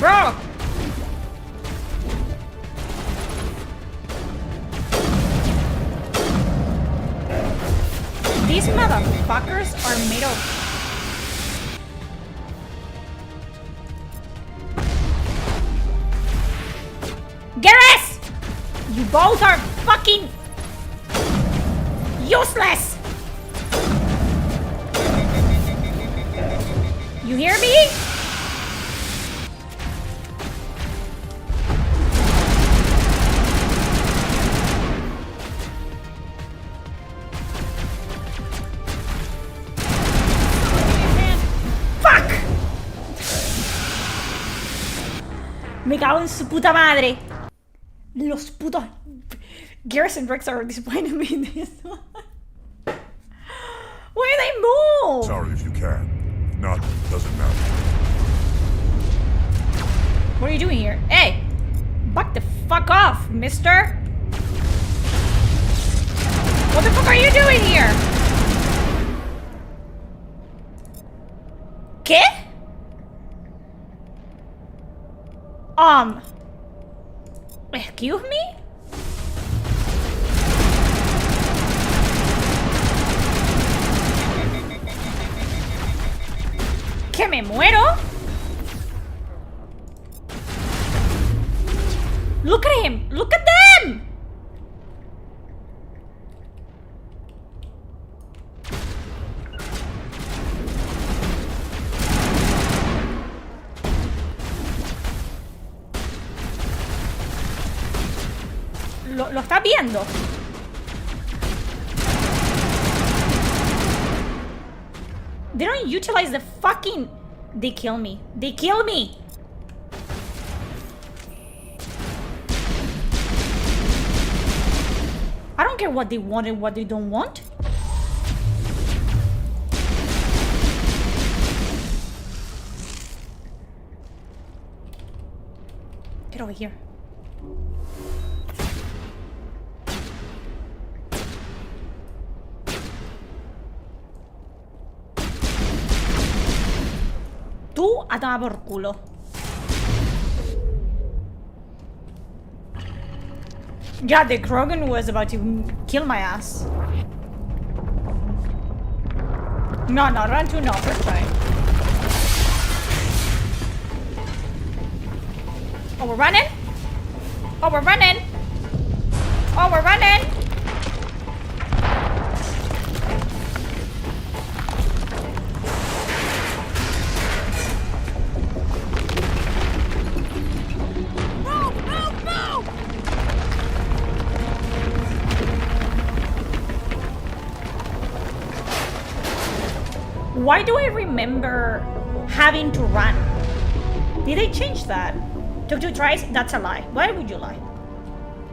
Bro! These motherfuckers are made of... Garrus! You both are fucking... useless! You hear me? Me cago en su puta madre. Los putos... Garrus and Rex are disappointing me in this one. Why they move? Sorry if you can. If not, doesn't matter. What are you doing here? Hey! Back the fuck off, mister! What the fuck are you doing here? ¿Qué? Excuse me? ¿Que me muero? Look at him! Look at them! Lo está viendo. They don't utilize the fucking... They kill me. They kill me! I don't care what they want and what they don't want. Get over here. Tú a tomar por culo. Yeah, the Krogan was about to kill my ass. No, no, run to no, first try. Oh, we're running? Oh, we're running! Oh, we're running! Why do I remember having to run? Did they change that? Took 2 tries? That's a lie. Why would you lie?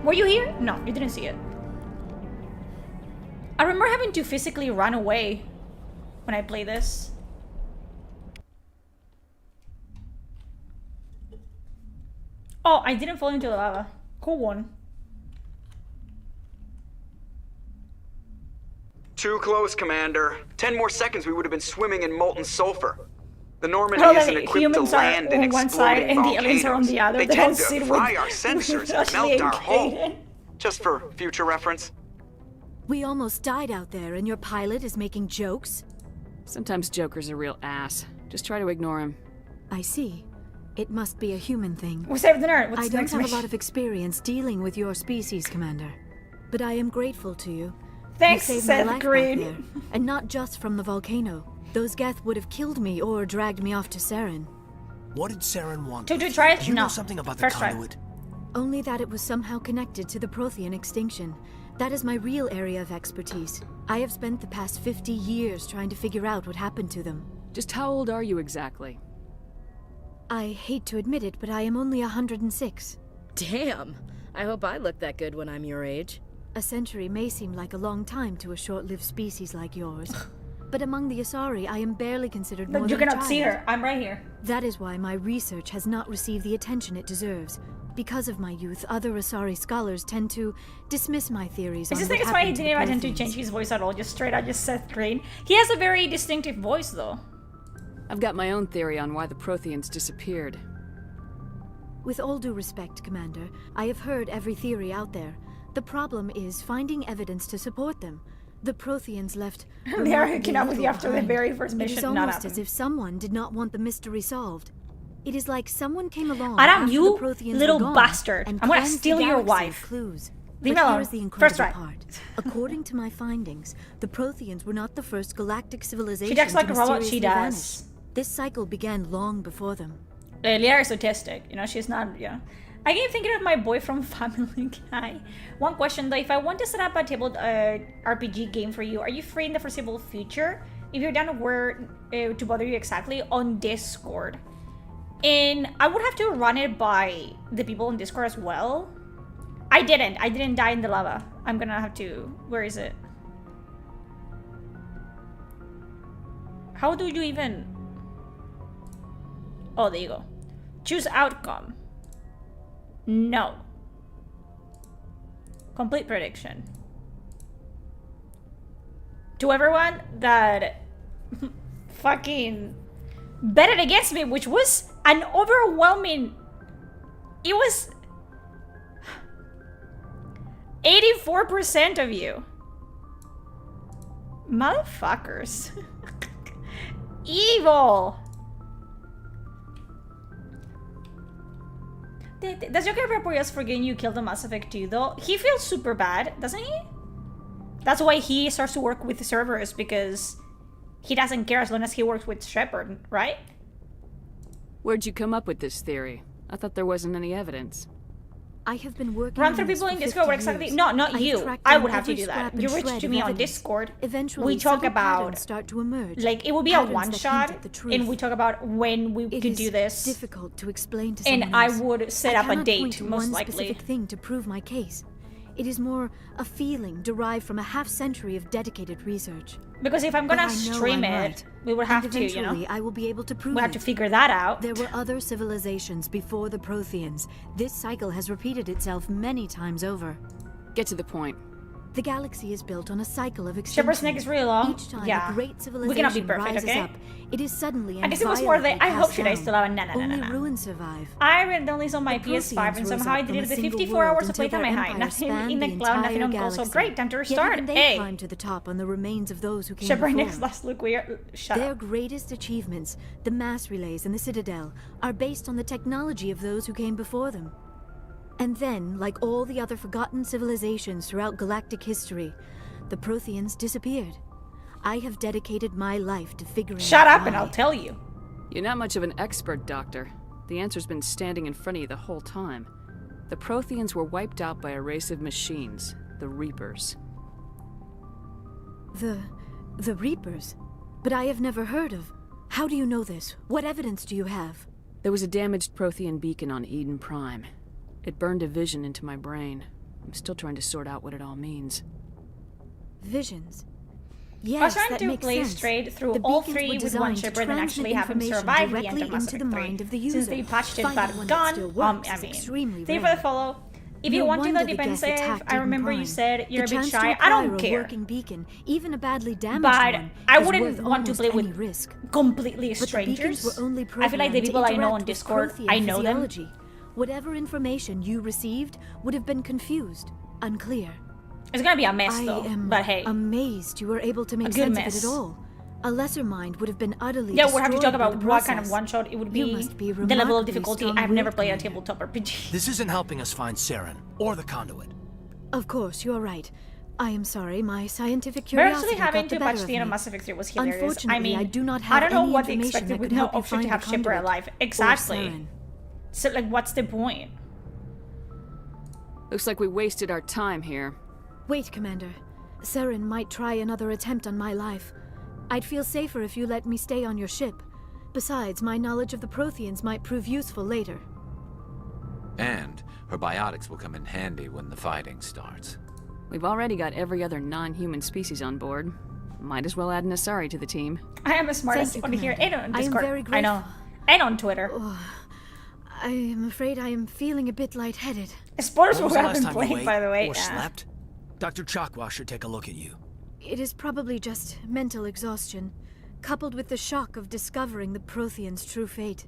Were you here? No, you didn't see it. I remember having to physically run away when I play this. Oh, I didn't fall into the lava. Cool one. Too close, Commander. 10 more seconds we would have been swimming in molten sulfur. The Normandy isn't equipped to land in on one side exploding and the aliens are on the other. They They tend don't sit to fry with- our sensors and Ashley melt and our hull. Kaden. Just for future reference. We almost died out there, and your pilot is making jokes? Sometimes Joker's a real ass. Just try to ignore him. I see. It must be a human thing. We saved the nerd. What's I the don't next have a mission? lot of experience dealing with your species, Commander. But I am grateful to you. Thanks, you saved Seth my life Green. back there, and not just from the volcano. Those Geth would have killed me or dragged me off to Saren. What did Saren want? To try it? Do you No. know something about the First try. conduit? Only that it was somehow connected to the Prothean extinction. That is my real area of expertise. I have spent the past 50 years trying to figure out what happened to them. Just how old are you exactly? I hate to admit it, but I am only 106. Damn! I hope I look that good when I'm your age. A century may seem like a long time to a short-lived species like yours. But among the Asari, I am barely considered more You than a cannot see child. her. I'm right here. That is why my research has not received the attention it deserves. Because of my youth, other Asari scholars tend to dismiss my theories Is on this what thing is why he happened to didn't the attempt to Protheans. change his voice at all? Just straight out, just Seth Green. He has a very distinctive voice, though. I've got my own theory on why the Protheans disappeared. With all due respect, Commander, I have heard every theory out there. The problem is finding evidence to support them. The Protheans left. They are hooking up with you little after the behind. very first It mission. is Not almost happening. as if someone did not want the mystery solved. It is like someone came along. Adam, after you the Protheans little were gone bastard. and I'm gonna cleansed steal the your galaxy of wife. Clues. Leave But me here's alone. the First incredible try. part. According to my findings, the Protheans were not the first galactic civilization acts like to a robot, she mysteriously does. vanish. This cycle began long before them. Liara is autistic. You know, she's not, yeah. I keep thinking of my boy from Family Guy. One question though, if I want to set up a table RPG game for you, are you free in the foreseeable future? If you're down, where to bother you exactly? On Discord. And I would have to run it by the people on Discord as well. I didn't die in the lava. I'm gonna have to, where is it? How do you even, oh, there you go. Choose outcome. No. Complete prediction. To everyone that fucking betted against me, which was an overwhelming, it was 84% of you. Motherfuckers. Evil. Does Joker ever apologize for getting you killed in Mass Effect 2 though? He feels super bad, doesn't he? That's why he starts to work with servers, because he doesn't care as long as he works with Shepard, right? Where'd you come up with this theory? I thought there wasn't any evidence. I have been working Run on through this people for in Discord. 50 Exactly. years. No, not I you. tracked I down would have to every do that. scrap and You reach shred to of me on evidence. Discord. Eventually, We talk subtle about patterns start to emerge. like it will be a Patterns one that shot, hint at the truth. and we talk about when we It could is do this. difficult to explain to And someone I else. would set I up a cannot date, point to most one likely. specific thing to prove my case. It is more a feeling derived from a half-century of dedicated research. Because if I'm But gonna I know stream I'm it, right. we would And have to, you eventually know. I will be able to prove We have to figure that out. There were other civilizations before the Protheans. This cycle has repeated itself many times over. Get to the point. The galaxy is built on a cycle of extinction. Shepherd's neck is really long. Each time Yeah. a great We civilization cannot be perfect, rises okay? up, it is suddenly and I guess it was more the. violently I hope cast should I down. still have a no. Only ruins survive. I only saw my The PS5 Protheans and rose somehow I up from did a the single 54 world hours of until playtime their I had. empire Nothing in spanned the the cloud, nothing on entire console. galaxy. Great, time to Yet restart. even they Hey. climbed to the top on the remains of those who came Shepherd before. next last look weird. Shut Their up. greatest achievements, the mass relays and the Citadel, are based on the technology of those who came before them. And then, like all the other forgotten civilizations throughout galactic history, the Protheans disappeared. I have dedicated my life to figuring Shut out up and why. I'll tell you. You're not much of an expert, Doctor. The answer's been standing in front of you the whole time. The Protheans were wiped out by a race of machines, the Reapers. The Reapers? But I have never heard of. How do you know this? What evidence do you have? There was a damaged Prothean beacon on Eden Prime. It burned a vision into my brain. I'm still trying to sort out what it all means. Visions. I was Yes, trying that to makes play sense. straight through The all beacons three were with one designed to shipper and actually transmit have him information survive the end directly of Mass into the Effect 3. mind of the Since user. they patched it Finding but one that gone, still works I is mean, extremely thank you for rare. the follow. If No you want to wonder go the Geth defensive, attacked I Eden remember you Prime. said you're a The bit chance to shy. I acquire don't a care. working beacon, even a badly damaged But one, I is wouldn't worth want to almost play any with risk. completely But the strangers. beacons were only I feel like the programmed to people I know interact on with Discord, Prothean I know them. physiology. Whatever information you received would have been confused, unclear. It's gonna be a mess I though, am but hey. amazed you were able to make good sense mess. of it at all. A lesser mind would have been utterly Yeah, we'll have to talk destroyed by about the what kind of process. one-shot it would You be, must be the level of remarkably difficulty. I've never strong-willed, played a Commander. tabletop RPG. This isn't helping us find Saren or the conduit. Of course, you're right. I am sorry, my scientific But curiosity actually having got to the patch better the of end of me. Mass Effect 3 was hilarious. Unfortunately, I mean, I do not I have don't know any what they information expected that with could no help you option to find have the Shipper conduit alive. or Exactly. Saren. So like, what's the point? Looks like we wasted our time here. Wait, Commander. Saren might try another attempt on my life. I'd feel safer if you let me stay on your ship. Besides, my knowledge of the Protheans might prove useful later. And her biotics will come in handy when the fighting starts. We've already got every other non-human species on board. Might as well add an Asari to the team. I am the smartest Thank you, one here Commander. and on I am Discord. very I know. And on Twitter. I am afraid I am feeling a bit lightheaded. Spoilers When for was the what I've last been time you playing, ate by the way. or slept? Dr. Chakwa should take a look at you. It is probably just mental exhaustion, coupled with the shock of discovering the Protheans' true fate.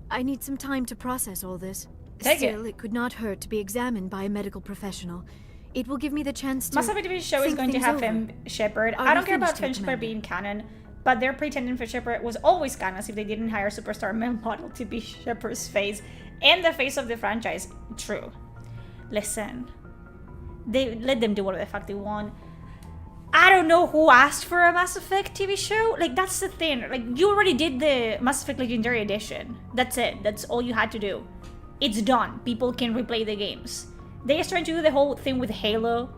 I need some time to process all this. Take it. Still, it could not hurt to be examined by a medical professional. It will give me the chance to Mass Effect TV show is think going to things have over. Finn Shepard. Are I you don't care about finished Finn yet, Shepard Commander? being canon, but their pretending for Shepard was always canon if they didn't hire a superstar male model to be Shepard's face and the face of the franchise. True. Listen, they let them do whatever the fuck they want. I don't know who asked for a Mass Effect TV show. Like, that's the thing. Like, you already did the Mass Effect Legendary Edition. That's it. That's all you had to do. It's done. People can replay the games. They're trying to do the whole thing with Halo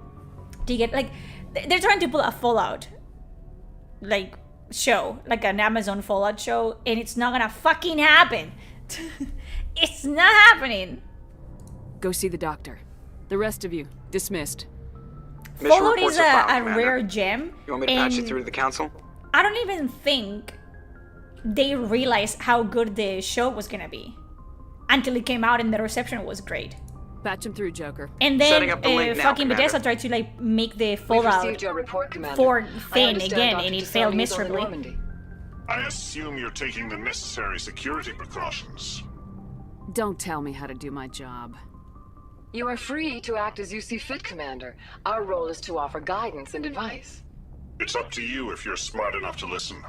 to get, like, they're trying to pull a Fallout, like, show, like an Amazon Fallout show, and it's not gonna fucking happen. It's not happening. Go see the doctor. The rest of you, dismissed. Mission Fallout reports is are filed, a Commander. rare gem. You want me to patch you and through to the council? I don't even think they realized how good the show was gonna be until it came out and the reception was great. Patch him through, Joker. And then Setting up the link now, fucking Commander. Bethesda tried to like make the We've Fallout received your report, Commander. 4 I thing understand again, Dr. and it Tassoni failed is on the miserably. Normandy. I assume you're taking the necessary security precautions. Don't tell me how to do my job. You are free to act as you see fit, Commander. Our role is to offer guidance and advice. It's up to you if you're smart enough to listen.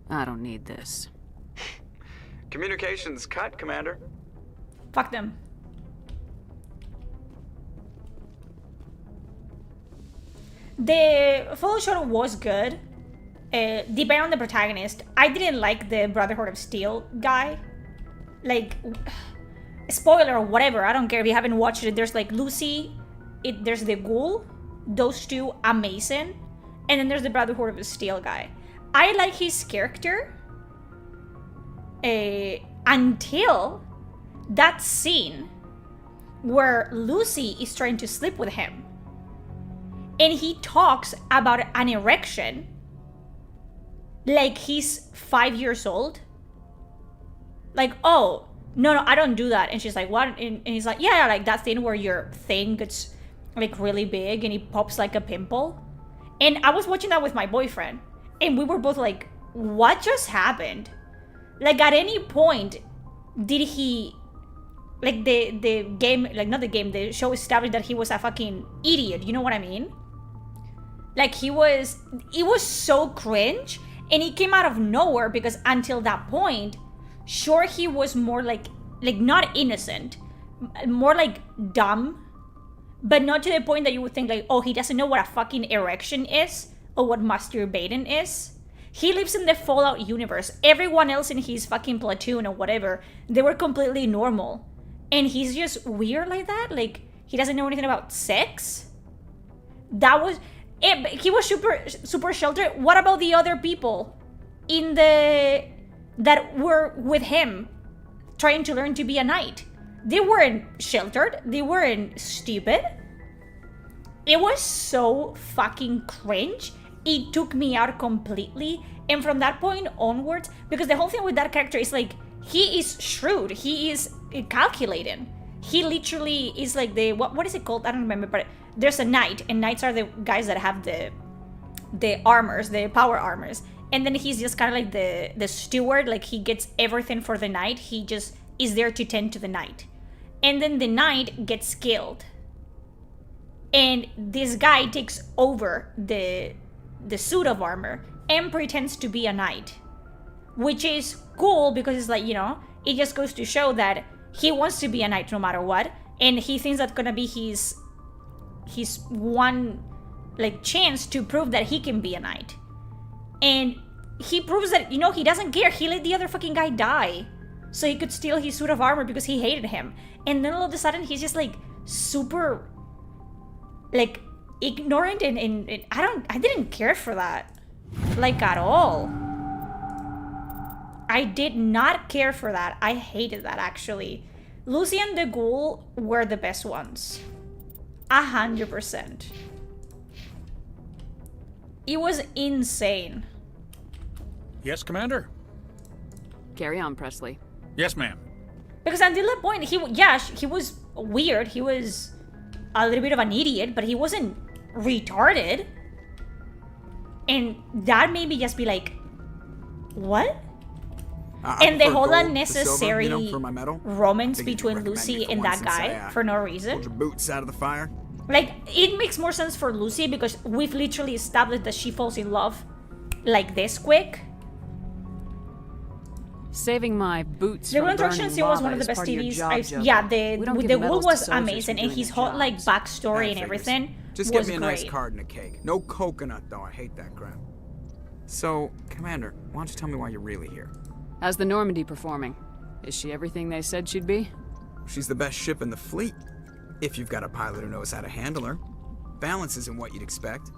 I don't need this. Communications cut, Commander. Fuck them. The Fallout show was good. Depending on the protagonist, I didn't like the Brotherhood of Steel guy. Like, spoiler or whatever, I don't care if you haven't watched it. There's like Lucy, there's the Ghoul, those two amazing, and then there's the Brotherhood of Steel guy. I like his character until that scene where Lucy is trying to sleep with him and he talks about an erection like he's 5 years old. Like, oh, no, I don't do that. And she's like, what? And he's like, yeah, like that thing where your thing gets like really big and it pops like a pimple. And I was watching that with my boyfriend and we were both like, what just happened? Like, at any point did he, like, the game, like, not the game, the show established that he was a fucking idiot, you know what I mean? Like, it was so cringe, and it came out of nowhere, because until that point, sure, he was more like not innocent, more like dumb, but not to the point that you would think like, oh, he doesn't know what a fucking erection is, or what masturbating is. He lives in the Fallout universe. Everyone else in his fucking platoon or whatever, they were completely normal. And he's just weird like that? Like, he doesn't know anything about sex? That was... he was super sheltered. What about the other people that were with him trying to learn to be a knight? They weren't sheltered. They weren't stupid. It was so fucking cringe. It took me out completely. And from that point onwards, because the whole thing with that character is like, he is shrewd. He is calculating. He literally is like the, what is it called? I don't remember, but there's a knight, and knights are the guys that have the armors, the power armors. And then he's just kind of like the steward, like he gets everything for the knight. He just is there to tend to the knight. And then the knight gets killed. And this guy takes over the suit of armor and pretends to be a knight, which is cool because it's like, you know, it just goes to show that he wants to be a knight no matter what, and he thinks that's gonna be his one like chance to prove that he can be a knight. And he proves that, you know, he doesn't care. He let the other fucking guy die so he could steal his suit of armor because he hated him. And then all of a sudden he's just like super like ignorant, and I didn't care for that, like, at all. I did not care for that. I hated that, actually. Lucy and the Ghoul were the best ones. 100%. It was insane. Yes, Commander? Carry on, Presley. Yes, ma'am. Because until that point, he was weird. He was a little bit of an idiot, but he wasn't retarded. And that made me just be like, what? And the whole unnecessary silver, for my medal. romance between Lucy and that guy for no reason. Hold your boots out of the fire. Like, it makes more sense for Lucy because we've literally established that she falls in love like this quick. Saving my boots the from construction burning scene was lava one of the is best part of your TVs. job, Joe. Yeah, We don't the give Ghoul medals to was soldiers amazing, for and doing his their whole like jobs. backstory and Figures. everything Just was get me a great. nice card and a cake. No coconut, though. I hate that crap. So, Commander, why don't you tell me why you're really here? How's the Normandy performing? Is she everything they said she'd be? She's the best ship in the fleet. If you've got a pilot who knows how to handle her. Balance isn't what you'd expect.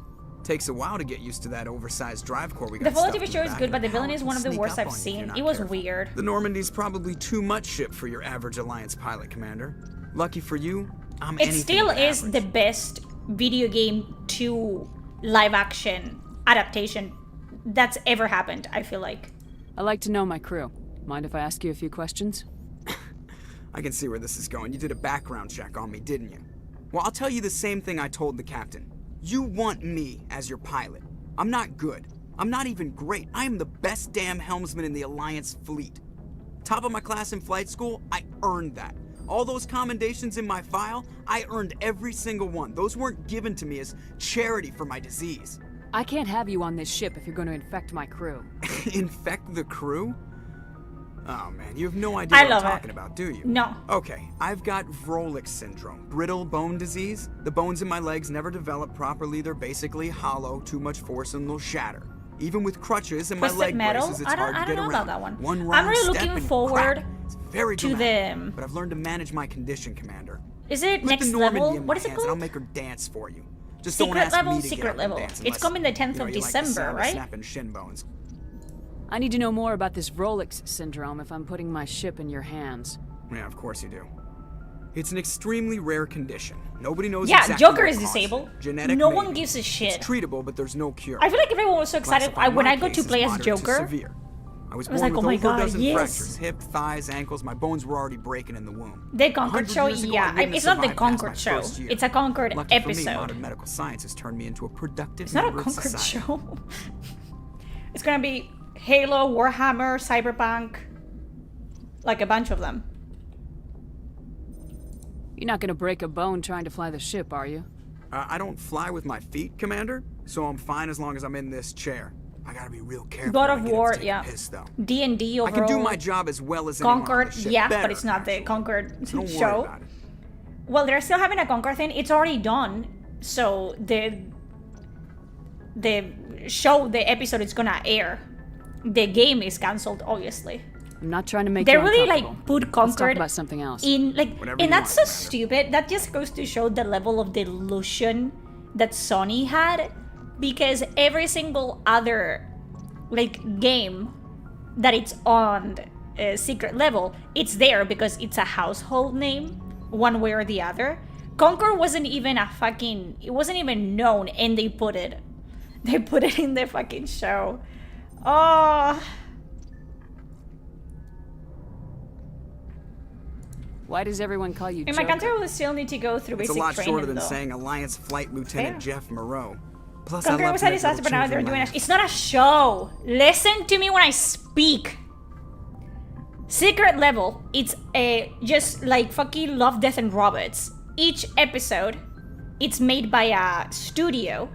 Takes a while to get used to that oversized drive core we got. The Fallout stuffed TV in show is back good, of but the villain hull is and one of the sneak worst up I've on you if seen. you're not It was careful. weird. The Normandy's probably too much ship for your average Alliance pilot, Commander. Lucky for you, I'm It anything still but is average. the best video game to live action adaptation that's ever happened, I feel like. I like to know my crew. Mind if I ask you a few questions? I can see where this is going. You did a background check on me, didn't you? Well, I'll tell you the same thing I told the captain. You want me as your pilot. I'm not good. I'm not even great. I am the best damn helmsman in the Alliance fleet. Top of my class in flight school, I earned that. All those commendations in my file, I earned every single one. Those weren't given to me as charity for my disease. I can't have you on this ship if you're going to infect my crew. Infect the crew? Oh man, you have no idea I what I'm love talking it. about, do you? No. Okay, I've got Vrolik syndrome, brittle bone disease. The bones in my legs never develop properly. They're basically hollow, too much force and they'll shatter. Even with crutches and my Twisted leg Metal? braces, it's I don't hard to get know around. about that one. One I'm wrong really step looking and forward crack, It's very to dramatic, the... but I've learned to manage my condition, Commander. Is it Put next the Normandy level? in What my is it hands and I'll called? make her dance for you. Just don't Secret ask level, me to secret get up and level. dance It's unless, coming the 10th you know, of you like the December, sound of right? snapping shin bones. I need to know more about this Rolex syndrome if I'm putting my ship in your hands. Yeah, of course you do. It's an extremely rare condition. Nobody knows Yeah, exactly Joker what is caused it. disabled. Genetic, No maybe. one gives a shit. It's treatable, but there's no cure. I feel like everyone was so excited Classified when my I got to case play as moderate to Joker. severe. I was I was born like, with oh my over God, a dozen yes. fractures, hip, thighs, ankles. My bones were already breaking in the womb. The Concord 100 show, years ago, I yeah. wouldn't It's have not the survived past Concord my show. first year. It's a Concord Lucky for me, episode. modern medical science has turned me into a productive It's not a member of Concord society. show. It's gonna be Halo, Warhammer, Cyberpunk, like a bunch of them. You're not gonna break a bone trying to fly the ship, are you? I don't fly with my feet, Commander, so I'm fine as long as I'm in this chair. I gotta be real careful. God when I of get up War, to take a yeah. piss, though. D&D I overall. can do my job as well as anyone on Concord, the ship. yeah, Better, but it's not the Concord so don't worry show. about it. Well, they're still having a Concord thing. It's already done. So the show, the episode is gonna air. The game is cancelled, obviously. I'm not trying to make They you really like uncomfortable. put Let's talk Concord about something else. in like, Whatever and you that's want, so stupid. That just goes to show the level of delusion that Sony had, because every single other like game that it's on secret level, it's there because it's a household name, one way or the other. Concord wasn't even a fucking, it wasn't even known, and they put it in the fucking show. Oh. Why does everyone call you And my Joker? country will still need to go through It's a basic lot training, shorter than though. saying Alliance Flight Lieutenant Fair. Jeff Moreau. Plus, Conquer I love was to a make disaster, but little now they're children doing laugh. It's not a show. Listen to me when I speak. Secret level. It's just like fucking Love, Death, and Robots. Each episode, it's made by a studio,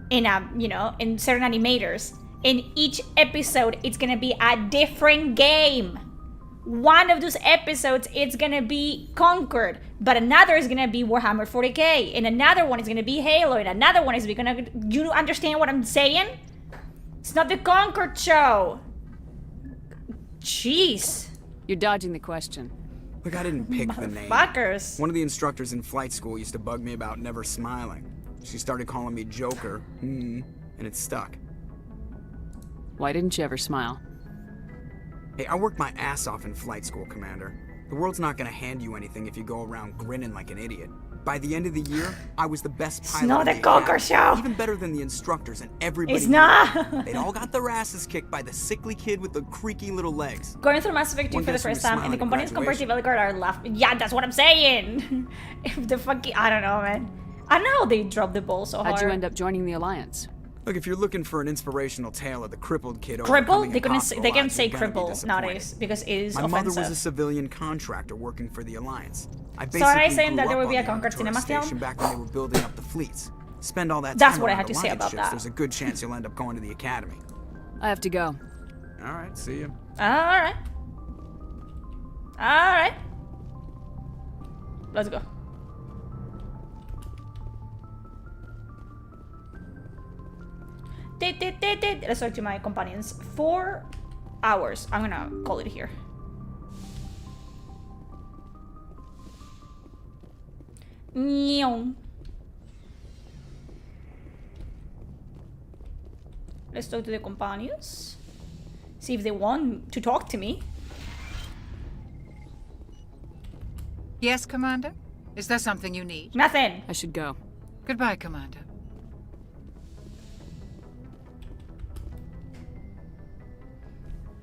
in in certain animators. In each episode, it's gonna be a different game. One of those episodes, it's gonna be Conquered, but another is gonna be Warhammer 40k, and another one is gonna be Halo, and another one is gonna. You understand what I'm saying? It's not the Conquered show. Jeez. You're dodging the question. Look, I didn't pick the name. Fuckers. One of the instructors in flight school used to bug me about never smiling. She started calling me Joker, and it stuck. Why didn't you ever smile? Hey, I worked my ass off in flight school, Commander. The world's not gonna hand you anything if you go around grinning like an idiot. By the end of the year, I was the best pilot. not in the the Conquer academy, show. Even better than the instructors and everybody. It's knew not. it. They'd all got their asses kicked by the sickly kid with the creaky little legs. Going through Mass Effect 2 One for the guess who first was time, and the smiling at components compared to graduation? Veligard are laughing. Yeah, that's what I'm saying. If the fucking, I don't know, man. I don't know how they dropped the ball so hard. How'd you end up joining the Alliance? Look, if you're looking for an inspirational tale of the crippled kid Crippled? overcoming They couldn't. impossible They can't odds, say you're gonna be cripple disappointed. nowadays because it is My offensive. mother was a civilian contractor working for the Alliance. I So are I basically saying grew that there up will be on a the Concord Arcturus cinema film? station back when they were building up the fleets. Spend all that That's time what I around had to say alliance about ships, that. There's a good chance you'll end up going to the academy. I have to go. All right, see you. All right. All right. Let's go. Let's talk to my companions. 4 hours. I'm gonna call it here. Nyong. Let's talk to the companions. See if they want to talk to me. Yes, Commander? Is there something you need? Nothing. I should go. Goodbye, Commander.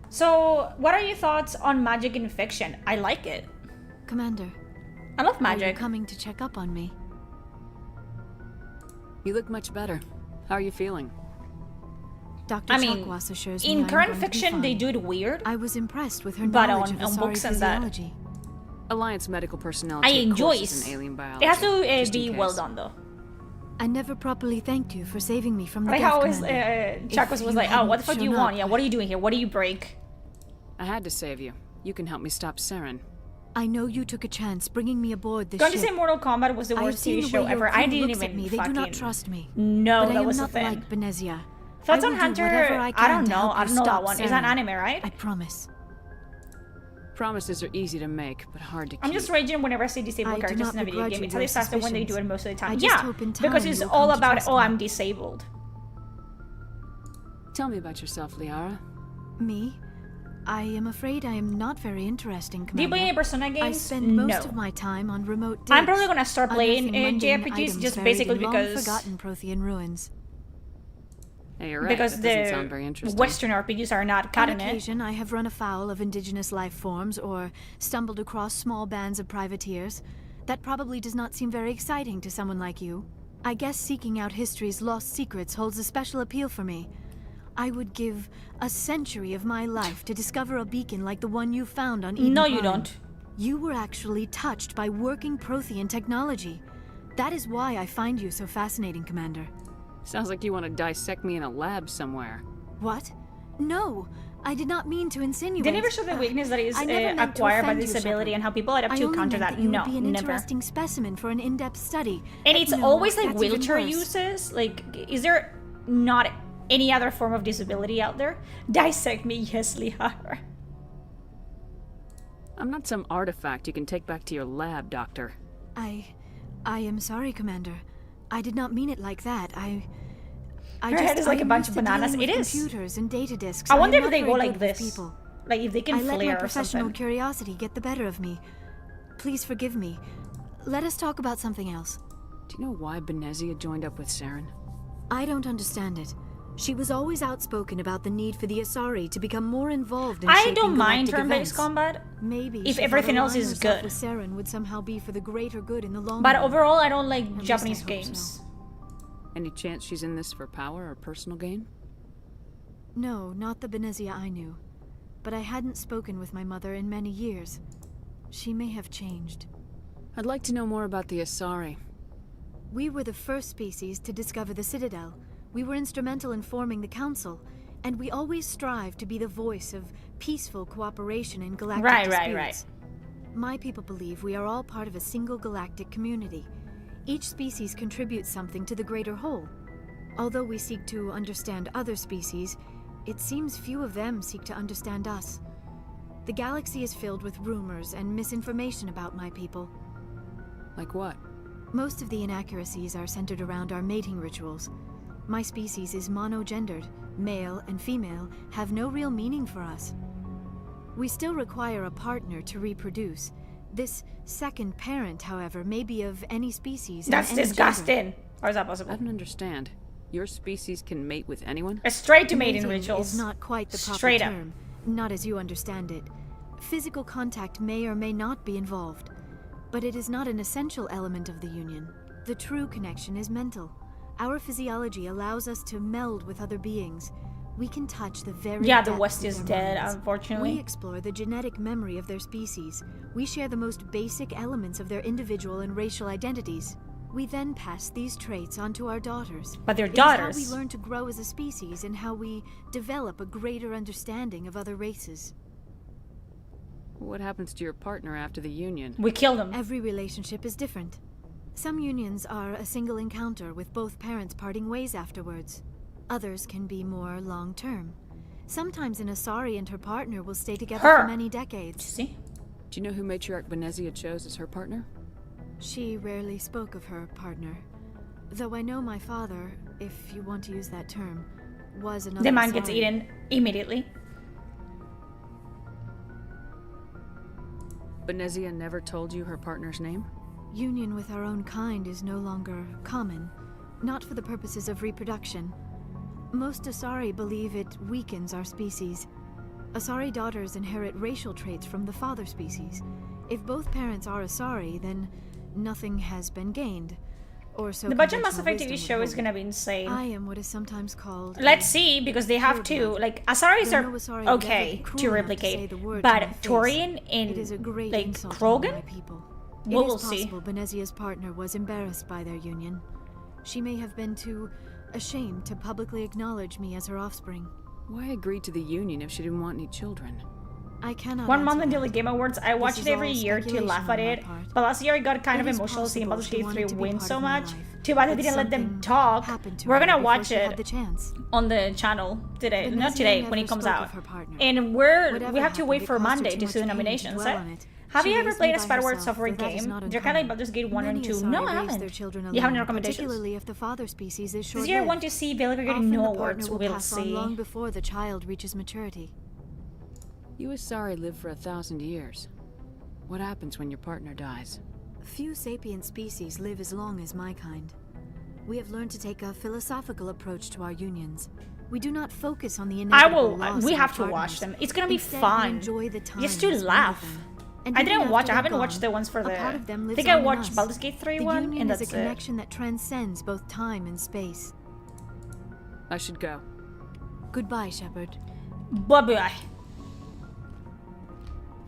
So, what are your thoughts on magic in fiction? I like it. Commander. I love Are you magic. coming to check up on me? You look much better. How are you feeling? Dr. I mean, Chakwas assures me in I'm current going to be fiction, they fine. do it weird. I was impressed with her But knowledge on of Asari books and that. physiology. Alliance medical personnel I take enjoy courses it. in alien biology. It has to just in be well case. done, though. I never properly thanked you for saving me from the Like death how always commander. Chakwas If was you like, "Oh, what the fuck do you hadn't want? shown Yeah, up- what are you doing here? What do you break?" I had to save you. You can help me stop Saren. I know you took a chance bringing me aboard this Don't you ship. say Mortal Kombat was the I have worst seen TV the show way your ever? I crew didn't looks at even me. They fucking. do not trust me. No, but I that am was a not thing. like Benezia. Thoughts I on will do Hunter? whatever I I can don't to know. help I you don't know that stop one. Is that Saren. anime, right? I promise. Promises are easy to make, but hard to keep. I'm just raging whenever I see disabled I do characters not in a video begrudge game. you It's your always faster when they do it suspicions. most of the time. I just Yeah, hope in because time it's you'll all come to about, trust oh, me. I'm disabled. Tell me about yourself, Liara. Me? I am afraid I am not very interesting, Commander. Do you play any Persona games? I spend most No. of my time on remote digs, I'm probably gonna start playing unearthing mundane JRPGs items just buried basically in because long-forgotten Prothean ruins. Hey, you're right. because that doesn't sound very the interesting. Western RPGs are not On cutting it. occasion, I have run afoul of indigenous life forms or stumbled across small bands of privateers. That probably does not seem very exciting to someone like you. I guess seeking out history's lost secrets holds a special appeal for me. I would give a century of my life to discover a beacon like the one you found on Eden No, Prime. you don't. You were actually touched by working Prothean technology. That is why I find you so fascinating, Commander. Sounds like you want to dissect me in a lab somewhere. What? No, I did not mean to insinuate. They never show the weakness that is I never meant to acquired by offend you, disability Shepard. and how people adapt I to only counter meant that. that you No, would be an never. interesting specimen for an in-depth study. And it's No, always like that's even wheelchair worse. uses. Like, is there not any other form of disability out there? Dissect me, yes, Liara. I'm not some artifact you can take back to your lab, Doctor. I am sorry, Commander. I did not mean it like that. Her head is like a am bunch used of to dealing bananas. with It is. computers and data disks. I wonder am if not they go very like good with this. people. Like, if they can I let my flare or professional something. curiosity get the better of me. Please forgive me. Let us talk about something else. Do you know why Benezia joined up with Saren? I don't understand it. She was always outspoken about the need for the Asari to become more involved in I shaping don't mind galactic turn-based events. combat. Maybe if she everything thought else is aligning herself good. with Saren would somehow be for the greater good in the long But run. overall, I don't like At least I Japanese hope games. Any chance she's in this for power or personal gain? No, not the Benezia I knew. But I hadn't spoken with my mother in many years. She may have changed. I'd like to know more about the Asari. We were the first species to discover the Citadel. We were instrumental in forming the Council, and we always strive to be the voice of peaceful cooperation in galactic disputes. My people believe we are all part of a single galactic community. Each species contributes something to the greater whole. Although we seek to understand other species, it seems few of them seek to understand us. The galaxy is filled with rumors and misinformation about my people. Like what? Most of the inaccuracies are centered around our mating rituals. My species is monogendered. Male and female have no real meaning for us. We still require a partner to reproduce. This second parent, however, may be of any species. and That's any disgusting. gender. How is that possible? I don't understand. Your species can mate with anyone? A straight to mating Mating rituals. is not quite the proper Straight up. term, not as you understand it. Physical contact may or may not be involved, but it is not an essential element of the union. The true connection is mental. Our physiology allows us to meld with other beings. We can touch the very Yeah, the depths West of is their dead, minds. unfortunately. We explore the genetic memory of their species. We share the most basic elements of their individual and racial identities. We then pass these traits on to our daughters. But they're It is daughters. how we learn to grow as a species and how we develop a greater understanding of other races. What happens to your partner after the union? We kill them. Every relationship is different. Some unions are a single encounter with both parents parting ways afterwards. Others can be more long-term. Sometimes an Asari and her partner will stay together for many decades. See? Do you know who Matriarch Benezia chose as her partner? She rarely spoke of her partner. Though I know my father, if you want to use that term, was another The man gets Asari. eaten immediately. Benezia never told you her partner's name? Union with our own kind is no longer common, not for the purposes of reproduction. Most Asari believe it weakens our species. Asari daughters inherit racial traits from the father species. If both parents are Asari, then nothing has been gained. Or so The budget Mass conventional Effect TV wisdom show would is hold. gonna be insane. I am what is sometimes called... Let's see, because they have to. pureblood. Like, Asaris Though are no Asari would ever okay be cruel to enough replicate, say the word but to my face. Torian It is a and great like insult to Krogan, my people. we It will is see. possible Benezia's partner was embarrassed by their union. She may have been too ashamed to publicly acknowledge me as her offspring. Why agree to the union if she didn't want any children? I cannot 1 month answer until the that. Game Awards. I watch This it is every all year to speculation laugh at on my it. part. But last year I got kind of It is emotional seeing possible Baldur's she Gate wanted 3 to be win part so of my much. life, Too bad they but didn't let them something talk. happened to We're her gonna before watch she had it the chance. on the channel today. But Not Nazia today, when never it comes spoke out. of her partner. And we Whatever have to wait happened, for it caused her Monday too to much see the pain to nominations. dwell on it. Have She you ever raised played me a by Skyward herself, software though that is game? not They're kind of like uncommon. Baldur's Gate 1 and Many 2. Asari No, I raise haven't. their children You have any alone, recommendations? particularly if the father species is This year I short-lived. want to see Valor getting Often no the awards. partner will We'll pass on see. long before the child reaches maturity. You Asari live for 1,000 years. What happens when your partner dies? Few sapient species live as long as my kind. We have learned to take a philosophical approach to our unions. We do not focus on the inevitable loss We of have our to watch partners. them. It's gonna be Instead, fun. we enjoy the time Just to we spend laugh. with them. And I even didn't watch. after I haven't they're watched the gone, ones for a the. part of them I lives think I on in watched us. Baldur's Gate 3 The one, union and is that's a it. connection that transcends both time and space. I should go. Goodbye, Shepard. Bye-bye.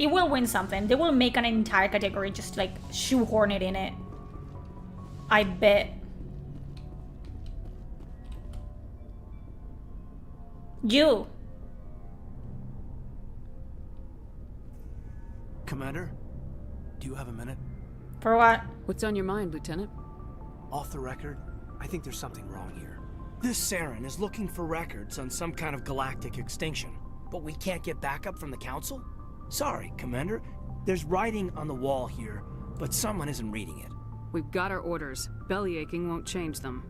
It will win something. They will make an entire category just like shoehorn it in it. I bet. You. Commander, do you have a minute? For what? What's on your mind, Lieutenant? Off the record, I think there's something wrong here. This Saren is looking for records on some kind of galactic extinction, but we can't get backup from the Council? Sorry, Commander. There's writing on the wall here, but someone isn't reading it. We've got our orders. Belly aching won't change them.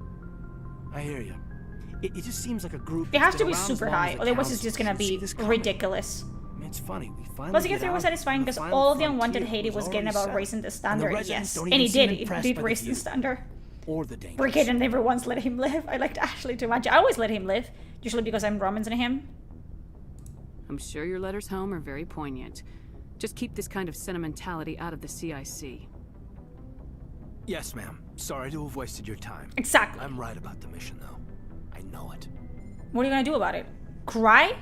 I hear you. It just seems like a group. It has that's to been be around as super long as high, the otherwise it's Council. just gonna You see be this coming? ridiculous. I mean, it's funny. We finally Baldur's Gate get 3 was out satisfying on the because final all the frontier. unwanted It hate it was getting already about set. raising the And standard, residents yes. don't And even he seem did. He impressed did by the raise the view. standard. Or the dangers. Forget and never once let him live. I liked Ashley too much. I always let him live, usually because I'm Romancing him. I'm sure your letters home are very poignant. Just keep this kind of sentimentality out of the CIC. Yes, ma'am. Sorry to have wasted your time. Exactly. I'm right about the mission, though. I know it. What are you gonna do about it? Cry?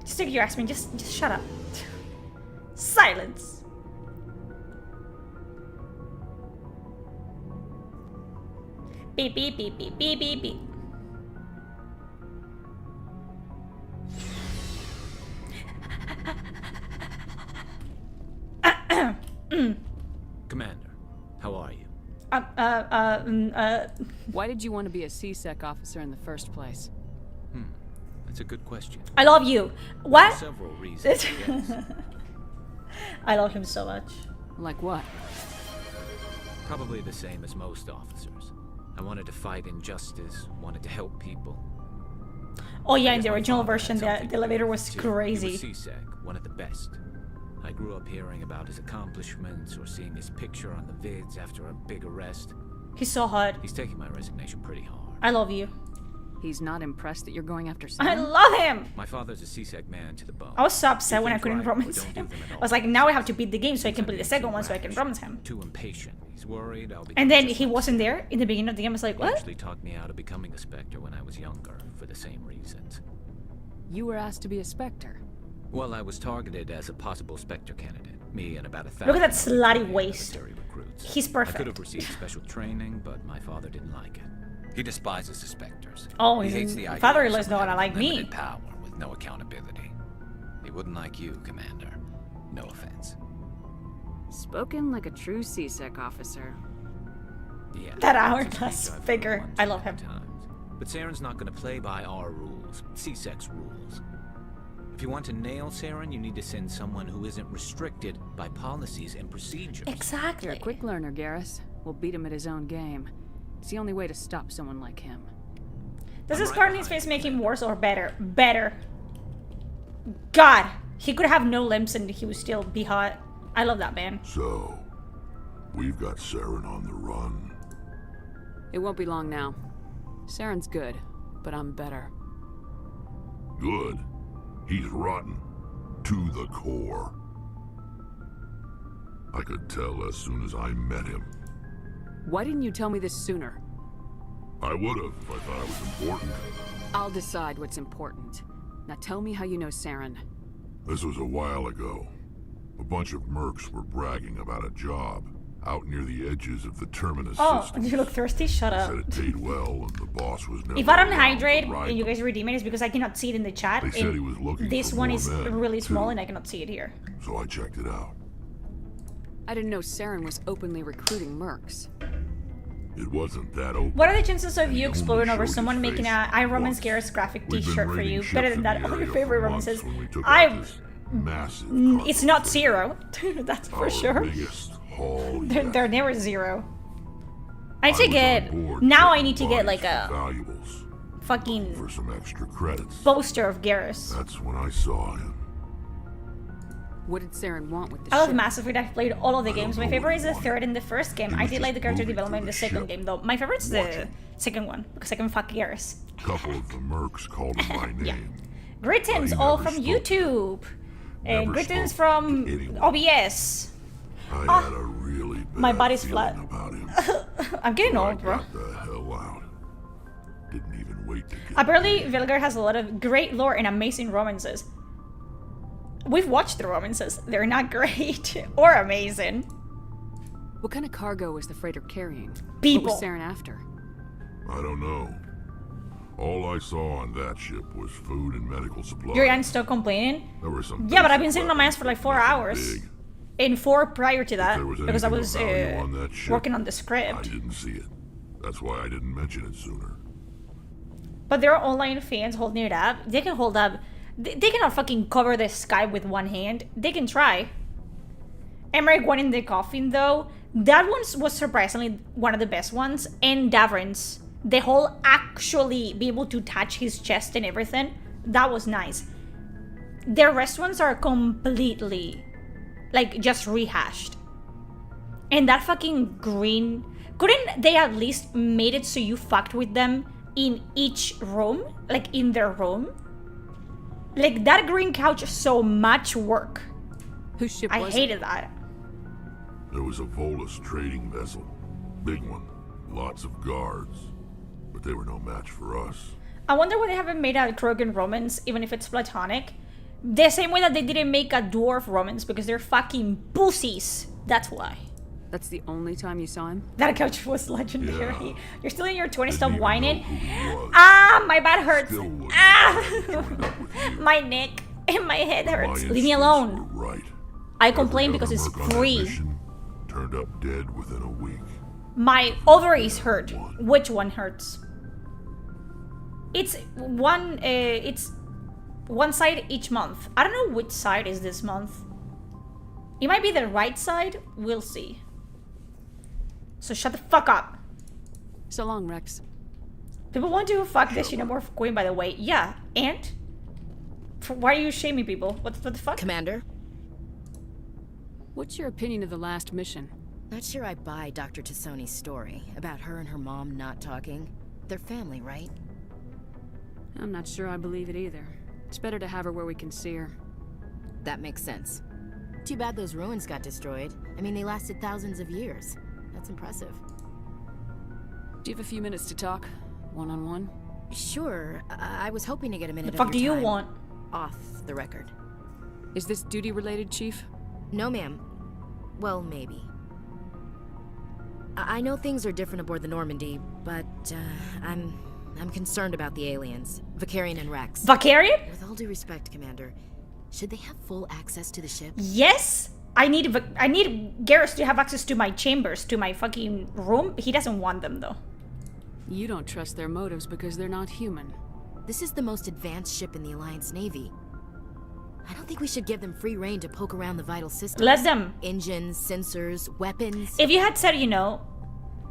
Just take your ass, man. Just shut up. Silence. Beep beep beep beep beep beep beep. Commander, how are you? Why did you want to be a CSEC officer in the first place? That's a good question. I love you. What? For several reasons, I guess. I love him so much. Like what? Probably the same as most officers. I wanted to fight injustice, wanted to help people. Oh yeah, in the original version, the elevator was crazy. He was CSEC, one of the best. I grew up hearing about his accomplishments or seeing his picture on the vids after a big arrest. He's so hot. He's taking my resignation pretty hard. I love you. He's not impressed that you're going after Sam? I love him! My father's a CSEC man to the bone. I was so upset when I He couldn't thinks right, romance or don't him. do them at I all. was like, now I have to beat the game so I can play the He's second too one so I can rash, romance him. Too impatient. He's worried I'll be. And then he wasn't there in the beginning of the game. I was like, He what? actually talked me out of becoming a Spectre when I was younger, for the same reasons. You were asked to be a Spectre. Well, I was targeted as a possible Spectre candidate. Me and about 1,000 Look at that other slutty Prothean waist. military recruits. He's perfect. I could have received special training, but my father didn't like it. He despises the Spectres. Oh, he his hates the idea father-in-law of is not someone gonna like having me. limited power with no accountability. He wouldn't like you, Commander. No offense. Spoken like a true CSEC officer. Yeah. That it's a hourglass speech I've figure. heard I love him. times. But Saren's not going to play by our rules, CSEC's rules. If you want to nail Saren, you need to send someone who isn't restricted by policies and procedures. Exactly. You're a quick learner, Garrus. We'll beat him at his own game. It's the only way to stop someone like him. Does his scar on his face make him worse or better? Better. God, he could have no limbs and he would still be hot. I love that man. So, we've got Saren on the run. It won't be long now. Saren's good, but I'm better. Good. He's rotten. To the core. I could tell as soon as I met him. Why didn't you tell me this sooner? I would have if I thought it was important. I'll decide what's important. Now tell me how you know Saren. This was a while ago. A bunch of mercs were bragging about a job out near the edges of the terminus Oh, system. you look thirsty? Shut up. Said it paid well, and the boss was never If I don't around hydrate to ride and you them. guys redeem it, it's because I cannot see it in the chat. They said and he was looking this for one more is men, really small too. and I cannot see it here. So I checked it out. I didn't know Saren was openly recruiting mercs. It wasn't that open. What are the chances of And you he only exploring over showed someone his making face a I Romance once. Garrus graphic We've been t-shirt for raiding you? ships Better than in that, the all your area favorite for months romances. when we took out I'm... this massive It's not zero. That's for Our sure. biggest haul They're never zero. I need I to was get... on board Now I checking need to get bodies like for a valuables fucking for some extra credits. poster of Garrus. That's when I saw him. What did Saren want with the I love ship? Mass Effect. I've played all of the games. My favorite is the third and the first game. He I was did just like the character moving development in through the the second ship, game, though. My favorite's the watching. second one because I can fuck Garrus. A couple of the mercs called him my name. Greetings, But he all never from spoke. YouTube. And Never greetings spoke from to anyone. OBS. I had a really bad My body's feeling flat. about him. I'm getting So I old, bro. got the hell out. Didn't even wait to get Apparently, Vilgar has a lot of great lore and amazing romances. We've watched the romances. They're not great or amazing. What kind of cargo was the freighter carrying? People. What was Saren after? I don't know. All I saw on that ship was food and medical supplies. You're still complaining? There were some Yeah, but I've basic been sitting on my ass for like 4 hours. big. And 4 prior to that. There was Because I anything was of value on that ship, working on the I script. didn't see it. That's why I didn't mention it sooner. But there are online fans holding it up. They can hold up. They cannot fucking cover the sky with one hand. They can try. Emmerich went in the coffin though. That one was surprisingly one of the best ones. And Davrin's. The whole actually be able to touch his chest and everything. That was nice. The rest ones are completely like just rehashed. And that fucking green. Couldn't they at least made it so you fucked with them in each room? Like in their room? Like that green couch, so much work. Whose ship I was hated that. There was a Volus trading vessel. Big one. Lots of guards. But they were no match for us. I wonder why they haven't made a Krogan romance, even if it's platonic. The same way that they didn't make a dwarf romance because they're fucking pussies. That's why. That's the only time you saw him? That couch was legendary. Yeah. You're still in your 20s, Didn't stop even whining. know who he was. Ah, my butt hurts. Still wouldn't Ah, have joined up with you. my neck and my head My hurts. Leave me instincts alone. were right. I complain Every because other it's merc on that free. mission turned up dead within a week. My ovaries hurt. Which one hurts? It's one side each month. I don't know which side is this month. It might be the right side. We'll see. So shut the fuck up. So long, Rex. People want to fuck this xenomorph queen, by the way. Yeah, and? Why are you shaming people? What the fuck? Commander? What's your opinion of the last mission? Not sure I buy Dr. Tassoni's story about her and her mom not talking. They're family, right? I'm not sure I believe it either. It's better to have her where we can see her. That makes sense. Too bad those ruins got destroyed. I mean, they lasted thousands of years. That's impressive. Do you have a few minutes to talk? One-on-one? Sure. I was hoping to get a minute The fuck of do your you time want? off the record. Is this duty-related, Chief? No, ma'am. Well, maybe. I know things are different aboard the Normandy, but I'm concerned about the aliens, Vicarian and Rex. Vicarian? With all due respect, Commander, should they have full access to the ship? Yes. I need Garrus to have access to my chambers, to my fucking room. He doesn't want them though. You don't trust their motives because they're not human. This is the most advanced ship in the Alliance Navy. I don't think we should give them free rein to poke around the vital systems. Let them. Engines, sensors, weapons. If you had said, you know,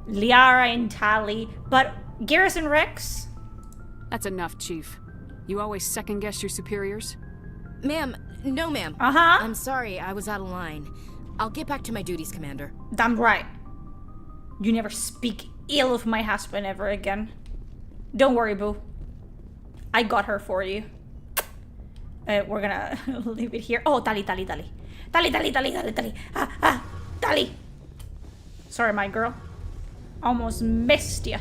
Liara and Tali, but Garrus and Rex? That's enough, Chief. You always second-guess your superiors? Ma'am, no ma'am. Uh-huh. I'm sorry, I was out of line. I'll get back to my duties, Commander. Damn right. You never speak ill of my husband ever again. Don't worry, boo. I got her for you. We're gonna leave it here. Oh, Tali. Tali. Ah, Tali. Sorry, my girl. Almost missed you.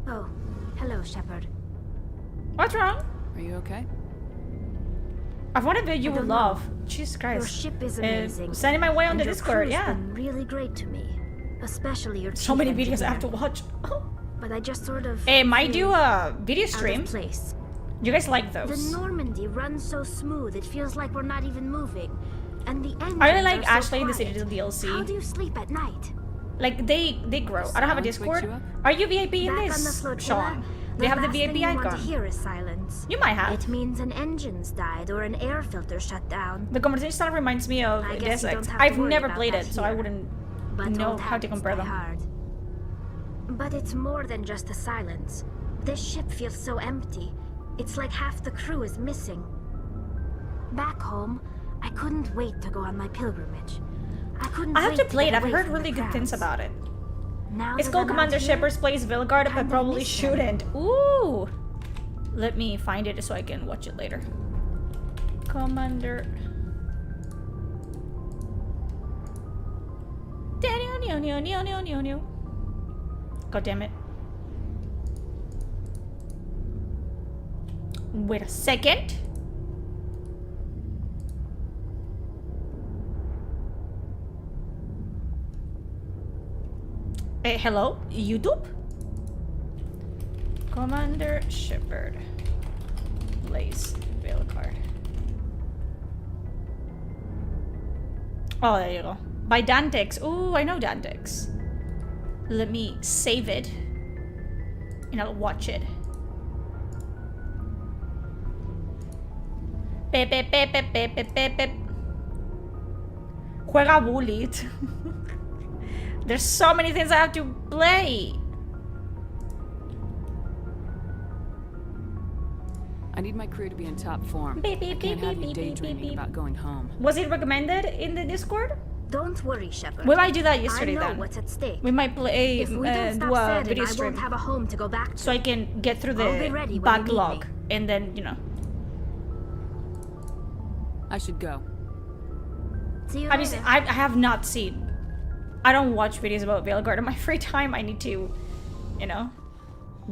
Oh, hello, Shepard. What's wrong? Are you okay? I want to bet you would love. Jesus Christ. Your ship is amazing. Send it my way on and the your Discord, crew's yeah. been really great to me, especially your So chief many videos I engineer. have to watch. But I just sort of Might do feel a video out of stream. place. You guys like those? The Normandy runs so smooth, it feels like we're not even moving. And the engines I really like are so Ashley in the quiet. Citadel DLC. How do you sleep at night? Like they grow. I don't have a Silence wakes Discord. you up? Are you VIP in Back on the this, flotilla, Sean? They have the last VIP thing you want to icon. hear is silence. You might have. It means an engine's died or an air filter shut down. The conversation style reminds me of I Deus guess you Ex. don't have to I've worry never about played that it, so I here. wouldn't But know old how to habits compare die them. hard. But it's more than just the silence. This ship feels so empty. It's like half the crew is missing. Back home, I couldn't wait to go on my pilgrimage. I couldn't I have wait to play it. get I've away heard from the really good things crowds. about it. Now It's that called I'm out Commander here, Shepard's Plays Vilgard, but kinda probably miss them. shouldn't. Ooh! Let me find it so I can watch it later. Commander. God damn it. Wait a second. Hello, YouTube? Commander Shepard. Blaze Vilgard. Oh, there you go. By Dantex. Ooh, I know Dantex. Let me save it. And I'll watch it. Pepe, pepe, pepe, pepe. Juega Bullet. There's so many things I have to play. I need my crew to be in top form. I can't have you daydreaming about going home. Was it recommended in the Discord? Don't worry, Shepard. We might do that yesterday I know then. what's at stake. We might play If we don't stop do a Saren, video I stream won't have a home to go back to. so I can get through I'll be the ready when you need backlog me. and then, you know. I should go. See you Obviously, later. I have not seen. I don't watch videos about Vilgard in my free time. I need to, you know,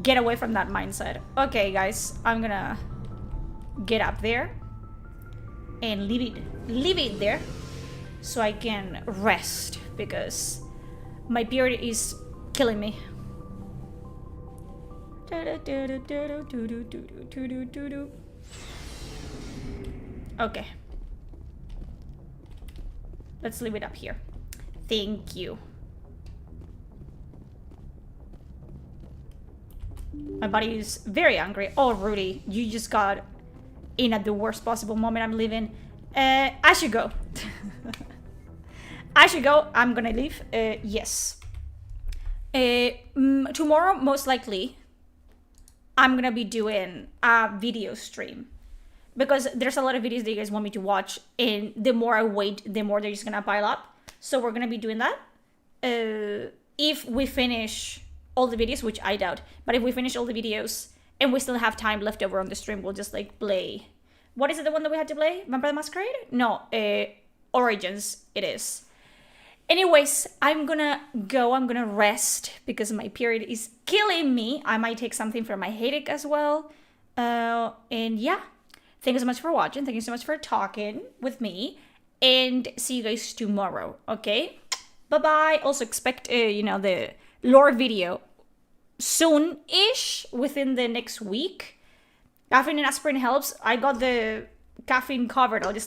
get away from that mindset. Okay, guys, I'm gonna get up there and leave it there so I can rest because my period is killing me. Okay. Let's leave it up here. Thank you. My body is very angry. Oh, Rudy, you just got in at the worst possible moment I'm leaving. I should go. I should go. I'm gonna leave. Yes. Tomorrow, most likely, I'm gonna be doing a video stream. Because there's a lot of videos that you guys want me to watch. And the more I wait, the more they're just gonna pile up. So we're gonna be doing that. If we finish all the videos, which I doubt. But if we finish all the videos and we still have time left over on the stream, we'll just like play. What is it, the one that we had to play? Vampire the Masquerade? No, Origins it is. Anyways, I'm gonna go. I'm gonna rest because my period is killing me. I might take something for my headache as well. And yeah, thank you so much for watching. Thank you so much for talking with me. And see you guys tomorrow, okay? Bye-bye. Also expect, you know, the lore video soon-ish, within the next week. Caffeine and aspirin helps. I got the caffeine covered. I'll just